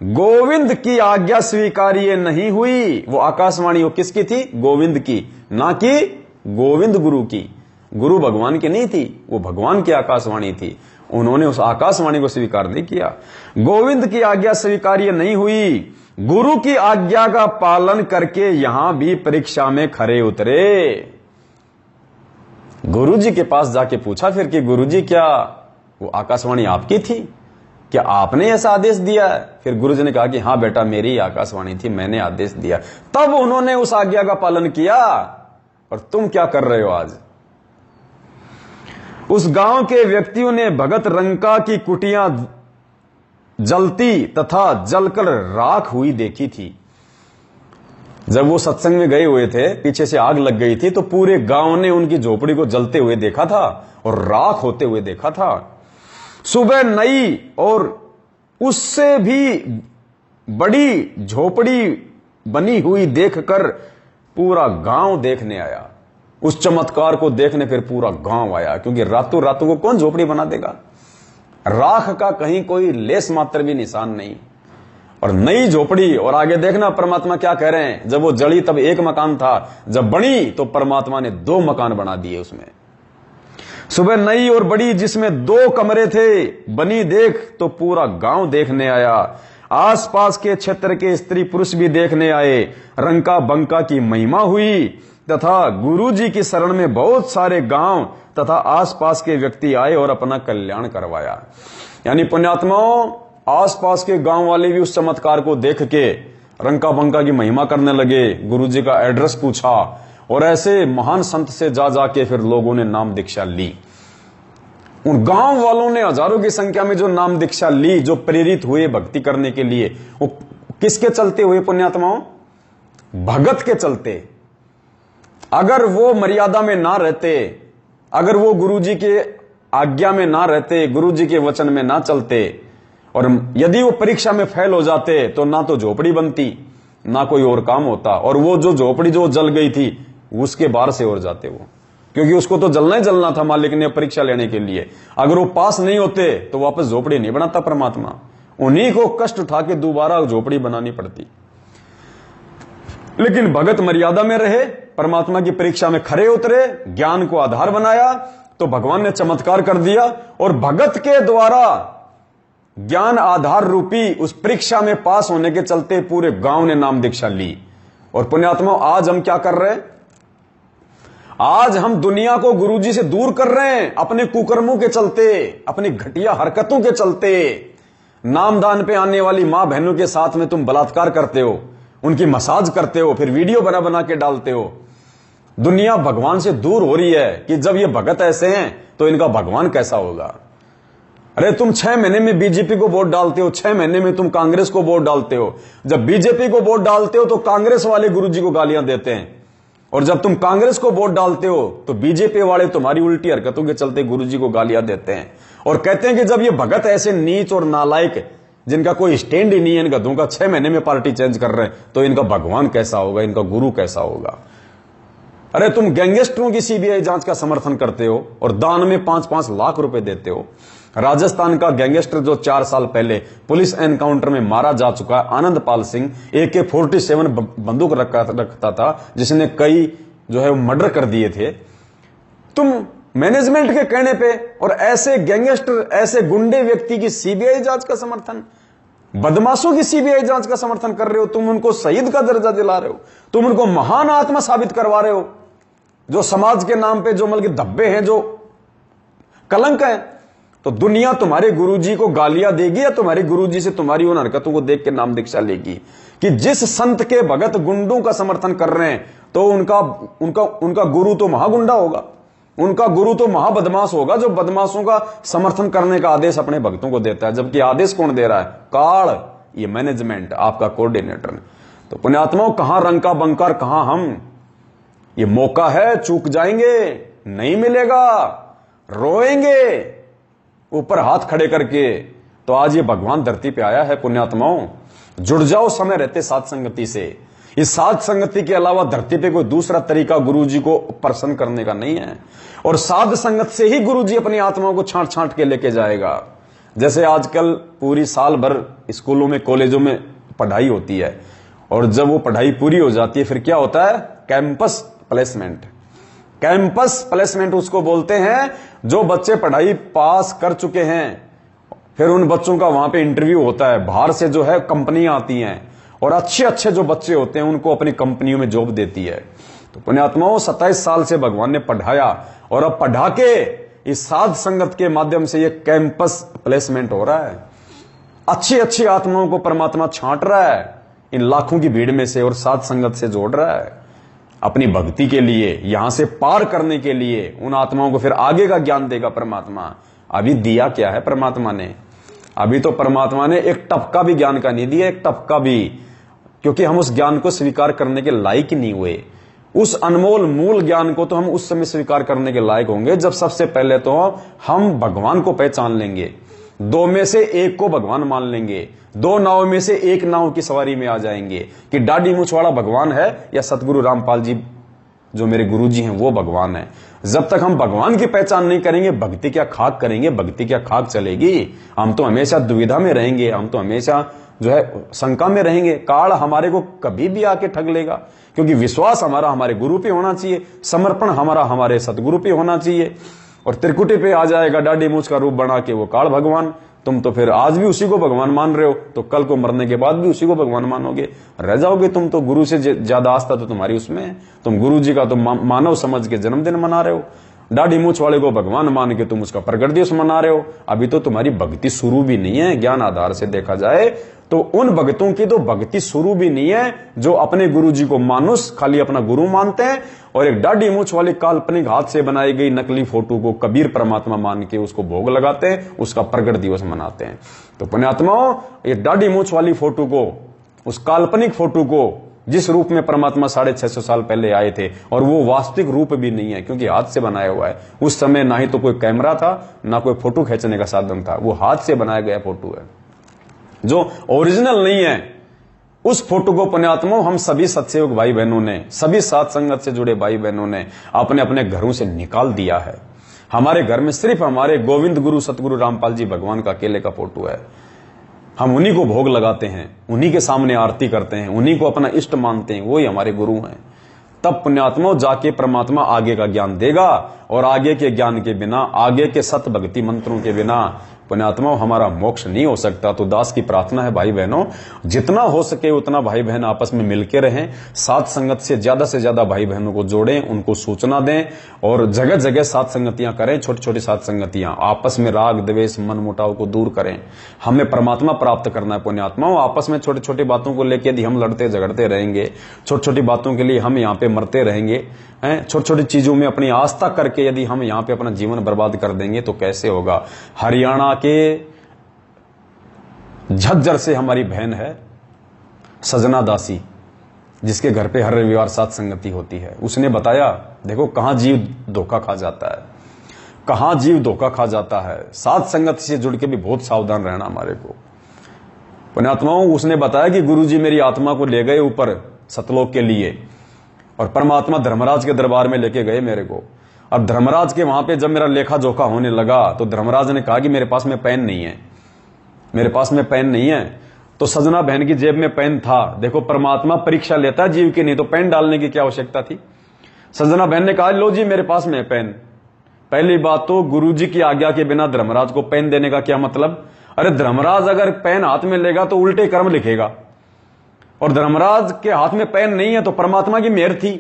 गोविंद की आज्ञा स्वीकार्य नहीं हुई। वो आकाशवाणी वो किसकी थी? गोविंद की, ना कि गोविंद गुरु की। गुरु भगवान की नहीं थी, वो भगवान की आकाशवाणी थी। उन्होंने उस आकाशवाणी को स्वीकार नहीं किया। गोविंद की आज्ञा स्वीकार्य नहीं हुई। गुरु की आज्ञा का पालन करके यहां भी परीक्षा में खरे उतरे। गुरुजी के पास जाके पूछा फिर कि गुरुजी क्या वो आकाशवाणी आपकी थी? क्या आपने ऐसा आदेश दिया है? फिर गुरुजी ने कहा कि हां बेटा, मेरी आकाशवाणी थी, मैंने आदेश दिया। तब उन्होंने उस आज्ञा का पालन किया। और तुम क्या कर रहे हो आज? उस गांव के व्यक्तियों ने भगत रंका की कुटियां जलती तथा जलकर राख हुई देखी थी। जब वो सत्संग में गए हुए थे, पीछे से आग लग गई थी, तो पूरे गांव ने उनकी झोपड़ी को जलते हुए देखा था और राख होते हुए देखा था। सुबह नई और उससे भी बड़ी झोपड़ी बनी हुई देखकर पूरा गांव देखने आया। उस चमत्कार को देखने फिर पूरा गांव आया, क्योंकि रातों रातों को कौन झोपड़ी बना देगा? राख का कहीं कोई लेस मात्र भी निशान नहीं, और नई झोपड़ी। और आगे देखना परमात्मा क्या कह रहे हैं, जब वो जड़ी तब एक मकान था, जब बनी तो परमात्मा ने 2 मकान बना दिए उसमें। सुबह नई और बड़ी, जिसमें 2 कमरे थे, बनी देख तो पूरा गांव देखने आया। आसपास के क्षेत्र के स्त्री पुरुष भी देखने आए। रंका बंका की महिमा हुई तथा गुरुजी की शरण में बहुत सारे गांव तथा आसपास के व्यक्ति आए और अपना कल्याण करवाया। यानी पुण्यात्माओं, आसपास के गांव वाले भी उस चमत्कार को देख के रंका बंका की महिमा करने लगे। गुरुजी का एड्रेस पूछा और ऐसे महान संत से जा जाके फिर लोगों ने नाम दीक्षा ली। उन गांव वालों ने हजारों की संख्या में जो नाम दीक्षा ली, जो प्रेरित हुए भक्ति करने के लिए, वो किसके चलते हुए पुण्यात्माओं? भगत के चलते। अगर वो मर्यादा में ना रहते, अगर वो गुरुजी के आज्ञा में ना रहते, गुरुजी के वचन में ना चलते, और यदि वो परीक्षा में फेल हो जाते, तो ना तो झोपड़ी बनती, ना कोई और काम होता, और वो जो झोपड़ी जो जल गई थी उसके बाहर से और जाते वो, क्योंकि उसको तो जलना ही जलना था मालिक ने परीक्षा लेने के लिए। अगर वो पास नहीं होते तो वापस झोपड़ी नहीं बनाता परमात्मा, उन्हीं को कष्ट उठा के दोबारा झोपड़ी बनानी पड़ती। लेकिन भगत मर्यादा में रहे, परमात्मा की परीक्षा में खरे उतरे, ज्ञान को आधार बनाया, तो भगवान ने चमत्कार कर दिया, और भगत के द्वारा ज्ञान आधार रूपी उस परीक्षा में पास होने के चलते पूरे गांव ने नाम दीक्षा ली। और पुण्यात्मा, आज हम क्या कर रहे हैं? आज हम दुनिया को गुरुजी से दूर कर रहे हैं, अपने कुकर्मों के चलते, अपनी घटिया हरकतों के चलते। नामदान पे आने वाली मां बहनों के साथ में तुम बलात्कार करते हो, उनकी मसाज करते हो, फिर वीडियो बना बना के डालते हो। दुनिया भगवान से दूर हो रही है कि जब ये भगत ऐसे हैं तो इनका भगवान कैसा होगा। अरे तुम 6 महीने में बीजेपी को वोट डालते हो, 6 महीने में तुम कांग्रेस को वोट डालते हो। जब बीजेपी को वोट डालते हो तो कांग्रेस वाले गुरुजी को गालियां देते हैं, और जब तुम कांग्रेस को वोट डालते हो तो बीजेपी वाले तुम्हारी उल्टी हरकतों के चलते गुरुजी को गालियां देते हैं, और कहते हैं कि जब ये भगत ऐसे नीच और नालायक, जिनका कोई स्टैंड ही नहीं है, इनका दूंगा 6 महीने में पार्टी चेंज कर रहे हैं, तो इनका भगवान कैसा होगा, इनका गुरु कैसा होगा। अरे तुम गैंगस्टरों की सीबीआई जांच का समर्थन करते हो और दान में 5-5 लाख रुपए देते हो। राजस्थान का गैंगस्टर जो 4 साल पहले पुलिस एनकाउंटर में मारा जा चुका है, आनंदपाल सिंह, AK-47 बंदूक रखता था, जिसने कई जो है मर्डर कर दिए थे। तुम मैनेजमेंट के कहने पे और ऐसे गैंगस्टर, ऐसे गुंडे व्यक्ति की सीबीआई जांच का समर्थन, बदमाशों की सीबीआई जांच का समर्थन कर रहे हो। तुम उनको शहीद का दर्जा दिला रहे हो, तुम उनको महान आत्मा साबित करवा रहे हो, जो समाज के नाम पे जो मतलब धब्बे हैं, जो कलंक है। तो दुनिया तुम्हारे गुरुजी को गालियां देगी या तुम्हारे गुरुजी से तुम्हारी उन हरकतों को देख के नाम दीक्षा लेगी कि जिस संत के भगत गुंडों का समर्थन कर रहे हैं, तो उनका गुरु तो महागुंडा होगा, उनका गुरु तो महाबदमाश होगा, जो बदमाशों का समर्थन करने का आदेश अपने भक्तों को देता है। जबकि आदेश कौन दे रहा है? काल, ये मैनेजमेंट, आपका कोऑर्डिनेटर। तो पुण्यात्माओं, कहां रंका बंकर, कहां हम? ये मौका है, चूक जाएंगे, नहीं मिलेगा, रोएंगे ऊपर हाथ खड़े करके। तो आज ये भगवान धरती पे आया है पुण्यात्माओं, जुड़ जाओ समय रहते साध संगति से। इस साध संगति के अलावा धरती पे कोई दूसरा तरीका गुरुजी को प्रसन्न करने का नहीं है, और साध संगत से ही गुरुजी अपनी आत्माओं को छांट छांट के लेके जाएगा। जैसे आजकल पूरी साल भर स्कूलों में, कॉलेजों में पढ़ाई होती है, और जब वो पढ़ाई पूरी हो जाती है फिर क्या होता है? Campus placement. कैंपस प्लेसमेंट उसको बोलते हैं, जो बच्चे पढ़ाई पास कर चुके हैं, फिर उन बच्चों का वहां पे इंटरव्यू होता है, बाहर से जो है कंपनियां आती हैं, और अच्छे अच्छे जो बच्चे होते हैं उनको अपनी कंपनियों में जॉब देती है। तो पुण्यात्माओं, 27 साल से भगवान ने पढ़ाया, और अब पढ़ा के इस साध संगत के माध्यम से ये कैंपस प्लेसमेंट हो रहा है। अच्छी अच्छी आत्माओं को परमात्मा छांट रहा है इन लाखों की भीड़ में से, और साध संगत से जोड़ रहा है अपनी भक्ति के लिए, यहां से पार करने के लिए। उन आत्माओं को फिर आगे का ज्ञान देगा परमात्मा। अभी दिया क्या है परमात्मा ने? अभी तो परमात्मा ने एक टपका भी ज्ञान का नहीं दिया, एक टपका भी, क्योंकि हम उस ज्ञान को स्वीकार करने के लायक ही नहीं हुए। उस अनमोल मूल ज्ञान को तो हम उस समय स्वीकार करने के लायक होंगे जब सबसे पहले तो हम भगवान को पहचान लेंगे, 2 में से 1 को भगवान मान लेंगे, 2 नाव में से 1 नाव की सवारी में आ जाएंगे कि दाढ़ी मूंछ वाला भगवान है या सतगुरु रामपाल जी जो मेरे गुरुजी हैं वो भगवान है। जब तक हम भगवान की पहचान नहीं करेंगे, भक्ति क्या खाक करेंगे, भक्ति क्या खाक चलेगी? हम तो हमेशा दुविधा में रहेंगे, हम तो हमेशा जो है शंका में रहेंगे। काल हमारे को कभी भी आके ठग लेगा, क्योंकि विश्वास हमारा हमारे गुरु पे होना चाहिए, समर्पण हमारा हमारे सतगुरु पे होना चाहिए। और त्रिकुटी पे आ जाएगा दाढ़ी मूंछ का रूप बना के वो काल भगवान। तुम तो फिर आज भी उसी को भगवान मान रहे हो, तो कल को मरने के बाद भी उसी को भगवान मानोगे, रह जाओगे तुम तो। गुरु से ज्यादा आस्था तो तुम्हारी उसमें है, तुम गुरु जी का तो मानव समझ के जन्मदिन मना रहे हो। दाढ़ी मूछ वाले को भगवान मान के तुम उसका प्रगट दिवस मना रहे हो। अभी तो तुम्हारी भक्ति शुरू भी नहीं है। ज्ञान आधार से देखा जाए तो उन भक्तों की तो भक्ति शुरू भी नहीं है जो अपने गुरु जी को मानुष खाली अपना गुरु मानते हैं और एक दाढ़ी मूछ वाली काल्पनिक हाथ से बनाई गई नकली फोटो को कबीर परमात्मा मान के उसको भोग लगाते हैं, उसका प्रगट दिवस मनाते हैं। तो पुण्यात्माओं, ये दाढ़ी मूछ वाली फोटो को, उस काल्पनिक फोटो को जिस रूप में परमात्मा 650 साल पहले आए थे, और वो वास्तविक रूप भी नहीं है क्योंकि हाथ से बनाया हुआ है। उस समय ना ही तो कोई कैमरा था, ना कोई फोटो खींचने का साधन था, वो हाथ से बनाया गया फोटो है जो ओरिजिनल नहीं है। उस फोटो को पुण्यात्मा हम सभी सत्संग भाई बहनों ने, सभी साथ संगत से जुड़े भाई बहनों ने अपने अपने घरों से निकाल दिया है। हमारे घर में सिर्फ हमारे गोविंद गुरु सतगुरु रामपाल जी भगवान का अकेले का फोटो है। हम उन्हीं को भोग लगाते हैं, उन्हीं के सामने आरती करते हैं, उन्हीं को अपना इष्ट मानते हैं, वही हमारे गुरु हैं। तब पुण्यात्मा जाके परमात्मा आगे का ज्ञान देगा, और आगे के ज्ञान के बिना, आगे के सत भक्ति मंत्रों के बिना पुण्यात्मा हमारा मोक्ष नहीं हो सकता। तो दास की प्रार्थना है भाई बहनों, जितना हो सके उतना भाई बहन आपस में मिलके रहें, साथ संगत से ज्यादा भाई बहनों को जोड़ें, उनको सूचना दें, और जगह जगह साथ संगतियां करें, छोटी छोटी साथ संगतियां, आपस में राग द्वेष मन मुटाव को दूर करें। हमें परमात्मा प्राप्त करना है पुण्यात्माओं। आपस में छोटी छोटी बातों को लेकर यदि हम लड़ते झगड़ते रहेंगे, छोटी छोटी बातों के लिए हम यहाँ पे मरते रहेंगे, छोटी छोटी चीजों में अपनी आस्था करके यदि हम यहाँ पे अपना जीवन बर्बाद कर देंगे तो कैसे होगा। हरियाणा के झज्जर से हमारी बहन है सजना दासी, जिसके घर पे हर रविवार साथ संगति होती है। उसने बताया, देखो कहां जीव धोखा खा जाता है, कहां जीव धोखा खा जाता है। साथ संगत से जुड़ के भी बहुत सावधान रहना हमारे को पुण्यात्माओं। उसने बताया कि गुरुजी मेरी आत्मा को ले गए ऊपर सतलोक के लिए, और परमात्मा धर्मराज के दरबार में लेके गए मेरे को। अब धर्मराज के वहां पे जब मेरा लेखा जोखा होने लगा तो धर्मराज ने कहा कि मेरे पास में पेन नहीं है, मेरे पास में पेन नहीं है। तो सजना बहन की जेब में पेन था। देखो परमात्मा परीक्षा लेता है जीव की, नहीं तो पेन डालने की क्या आवश्यकता थी। सजना बहन ने कहा लो जी मेरे पास में पेन। पहली बात तो गुरुजी की आज्ञा के बिना धर्मराज को पेन देने का क्या मतलब। अरे धर्मराज अगर पेन हाथ में लेगा तो उल्टे कर्म लिखेगा, और धर्मराज के हाथ में पेन नहीं है तो परमात्मा की मेहर थी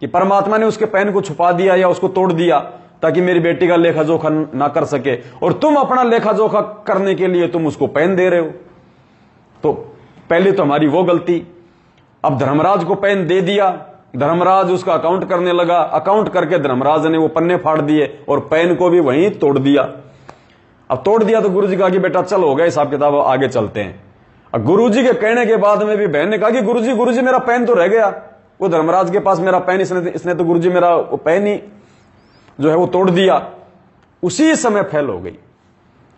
कि परमात्मा ने उसके पेन को छुपा दिया या उसको तोड़ दिया ताकि मेरी बेटी का लेखा जोखा ना कर सके, और तुम अपना लेखा जोखा करने के लिए तुम उसको पेन दे रहे हो। तो पहले तो हमारी वो गलती। अब धर्मराज को पेन दे दिया, धर्मराज उसका अकाउंट करने लगा, अकाउंट करके धर्मराज ने वो पन्ने फाड़ दिए और पेन को भी वहीं तोड़ दिया। अब तोड़ दिया तो गुरुजी कहा कि बेटा चल हो गया हिसाब किताब, आगे चलते हैं। अब गुरुजी के कहने के बाद में भी बहन ने कहा कि गुरुजी मेरा पेन तो रह गया, वो धर्मराज के पास मेरा पेन, इसने तो गुरुजी मेरा वो पेन ही जो है वो तोड़ दिया। उसी समय फेल हो गई।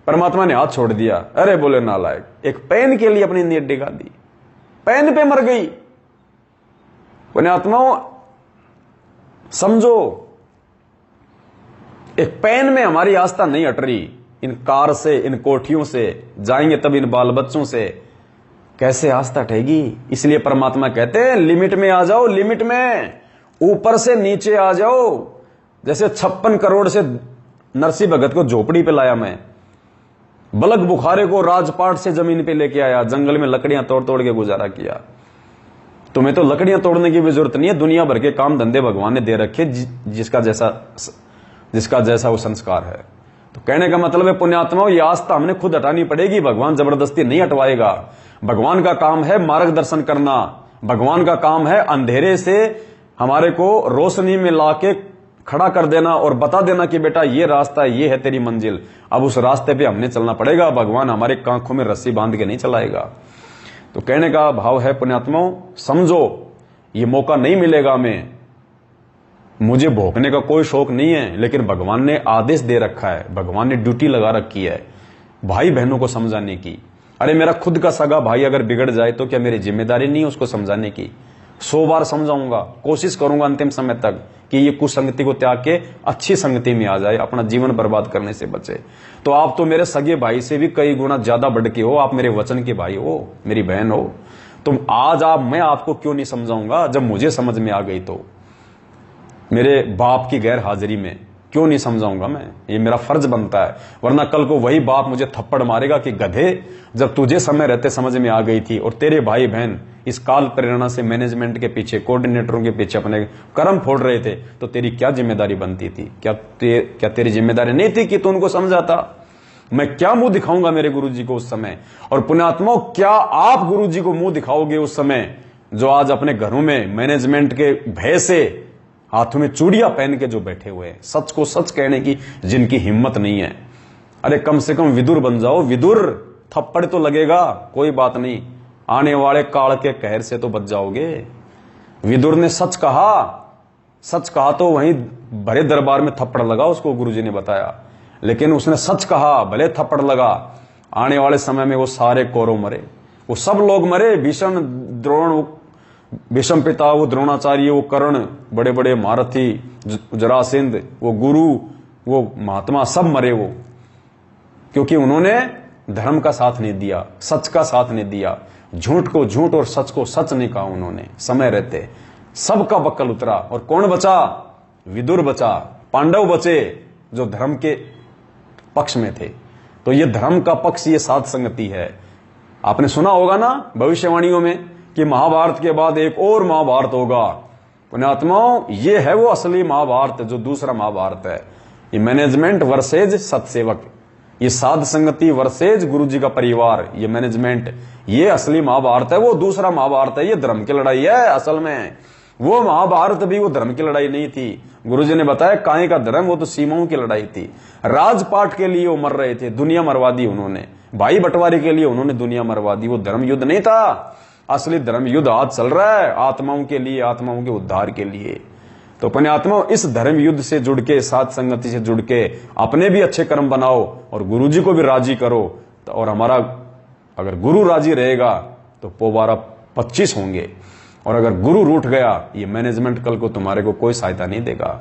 परमात्मा ने हाथ छोड़ दिया। अरे बोले नालायक, एक पेन के लिए अपनी नीयत डिगा दी, पेन पे मर गई। पुण्यात्माओं समझो, एक पेन में हमारी आस्था नहीं अट रही। इन कार से, इन कोठियों से जाएंगे तब इन बाल बच्चों से कैसे आस्था ठेगी। इसलिए परमात्मा कहते हैं लिमिट में आ जाओ, लिमिट में, ऊपर से नीचे आ जाओ। जैसे 56 करोड़ से नरसिंह भगत को झोपड़ी पे लाया मैं, बलक बुखारे को राजपाट से जमीन पे लेके आया, जंगल में लकड़ियां तोड़ तोड़ के गुजारा किया। तुम्हें तो लकड़ियां तोड़ने की भी जरूरत नहीं है, दुनिया भर के काम धंधे भगवान ने दे रखे, जिसका जैसा वो संस्कार है। तो कहने का मतलब है पुण्यात्माओं, ये आस्था हमने खुद हटानी पड़ेगी, भगवान जबरदस्ती नहीं हटवाएगा। भगवान का काम है मार्गदर्शन करना, भगवान का काम है अंधेरे से हमारे को रोशनी में लाके खड़ा कर देना और बता देना कि बेटा ये रास्ता है, ये है तेरी मंजिल, अब उस रास्ते पे हमने चलना पड़ेगा। भगवान हमारे कांखों में रस्सी बांध के नहीं चलाएगा। तो कहने का भाव है पुण्यात्माओं, समझो ये मौका नहीं मिलेगा हमें, मुझे भोंकने का कोई शौक नहीं है, लेकिन भगवान ने आदेश दे रखा है, भगवान ने ड्यूटी लगा रखी है भाई बहनों को समझाने की। अरे मेरा खुद का सगा भाई अगर बिगड़ जाए तो क्या मेरी जिम्मेदारी नहीं है उसको समझाने की। 100 बार समझाऊंगा, कोशिश करूंगा अंतिम समय तक कि ये कुसंगति को त्याग के अच्छी संगति में आ जाए, अपना जीवन बर्बाद करने से बचे। तो आप तो मेरे सगे भाई से भी कई गुना ज्यादा बढ़ के हो, आप मेरे वचन के भाई हो, मेरी बहन हो। तुम आज मैं आपको क्यों नहीं समझाऊंगा जब मुझे समझ में आ गई। तो मेरे बाप की गैर हाजिरी में क्यों नहीं समझाऊंगा मैं, ये मेरा फर्ज बनता है। वरना कल को वही बाप मुझे थप्पड़ मारेगा कि गधे, जब तुझे समय रहते समझ में आ गई थी और तेरे भाई बहन इस काल प्रेरणा से मैनेजमेंट के पीछे, कोऑर्डिनेटरों के पीछे अपने कर्म फोड़ रहे थे, तो तेरी क्या जिम्मेदारी बनती थी? क्या तेरी जिम्मेदारी नहीं थी कि तू उनको समझाता? मैं क्या मुंह दिखाऊंगा मेरे गुरुजी को उस समय? और पुण्यात्माओं, क्या आप गुरुजी को मुंह दिखाओगे उस समय, जो आज अपने घरों में मैनेजमेंट के भय से हाथों में चूड़ियां पहन के जो बैठे हुए हैं, सच को सच कहने की जिनकी हिम्मत नहीं है? अरे कम से कम विदुर बन जाओ। विदुर, थप्पड़ तो लगेगा, कोई बात नहीं, आने वाले काल के कहर से तो बच जाओगे। विदुर ने सच कहा तो वहीं भरे दरबार में थप्पड़ लगा, उसको गुरुजी ने बताया। लेकिन उसने सच कहा, भले थप्पड़ लगा, आने वाले समय में वो सारे कौरव मरे, वो सब लोग मरे। भीषण, द्रोण, भीष्म पिता, वो द्रोणाचार्य, वो कर्ण, बड़े बड़े महारथी, जरासंध, वो गुरु, वो महात्मा, सब मरे वो, क्योंकि उन्होंने धर्म का साथ नहीं दिया, सच का साथ नहीं दिया। झूठ को झूठ और सच को सच नहीं कहा उन्होंने समय रहते। सबका बक्कल उतरा। और कौन बचा? विदुर बचा, पांडव बचे, जो धर्म के पक्ष में थे। तो ये धर्म का पक्ष, ये साध संगति है। आपने सुना होगा ना भविष्यवाणियों में कि महाभारत के बाद एक और महाभारत होगा। पुण्यात्माओं, ये है वो असली महाभारत, जो दूसरा महाभारत है। ये मैनेजमेंट वर्सेज सत्सेवक, ये साध संगति वर्सेज गुरुजी का परिवार, ये मैनेजमेंट, ये असली महाभारत है। वो दूसरा महाभारत है, ये धर्म की लड़ाई है असल में। वो महाभारत भी वो धर्म की लड़ाई नहीं थी। गुरुजी ने बताया काहे का धर्म, वो तो सीमाओं की लड़ाई थी। राजपाट के लिए वो मर रहे थे, दुनिया मरवा दी उन्होंने। भाई बंटवारे के लिए उन्होंने दुनिया मरवा दी। वो धर्म युद्ध नहीं था। असली धर्म युद्ध आज चल रहा है, आत्माओं के लिए, आत्माओं के उद्धार के लिए। तो अपने आत्माओं, इस धर्म युद्ध से जुड़ के, साथ संगति से जुड़ के अपने भी अच्छे कर्म बनाओ और गुरुजी को भी राजी करो। तो और हमारा अगर गुरु राजी रहेगा तो पोबारा 25 होंगे। और अगर गुरु रूठ गया, ये मैनेजमेंट कल को तुम्हारे को कोई सहायता नहीं देगा।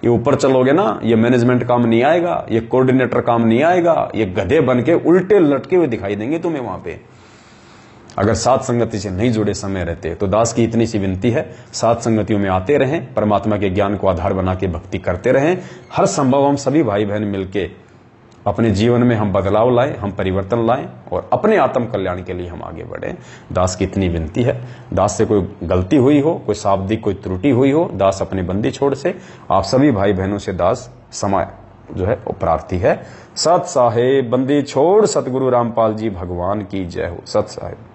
ये ऊपर चलोगे ना, ये मैनेजमेंट काम नहीं आएगा, ये कोऑर्डिनेटर काम नहीं आएगा, ये गधे बन के उल्टे लटके हुए दिखाई देंगे तुम्हें वहां पे, अगर साथ संगति से नहीं जुड़े समय रहते। तो दास की इतनी सी विनती है, साथ संगतियों में आते रहें, परमात्मा के ज्ञान को आधार बना के भक्ति करते रहें। हर संभव हम सभी भाई बहन मिलके अपने जीवन में हम बदलाव लाएं, हम परिवर्तन लाएं और अपने आत्म कल्याण के लिए हम आगे बढ़ें। दास की इतनी विनती है। दास से कोई गलती हुई हो, कोई शाब्दिक कोई त्रुटि हुई हो, दास अपने बंदी छोड़ से आप सभी भाई बहनों से दास समय जो है वो प्रार्थी है। सत साहेब बंदी छोड़, सतगुरु रामपाल जी भगवान की जय हो। सत साहेब।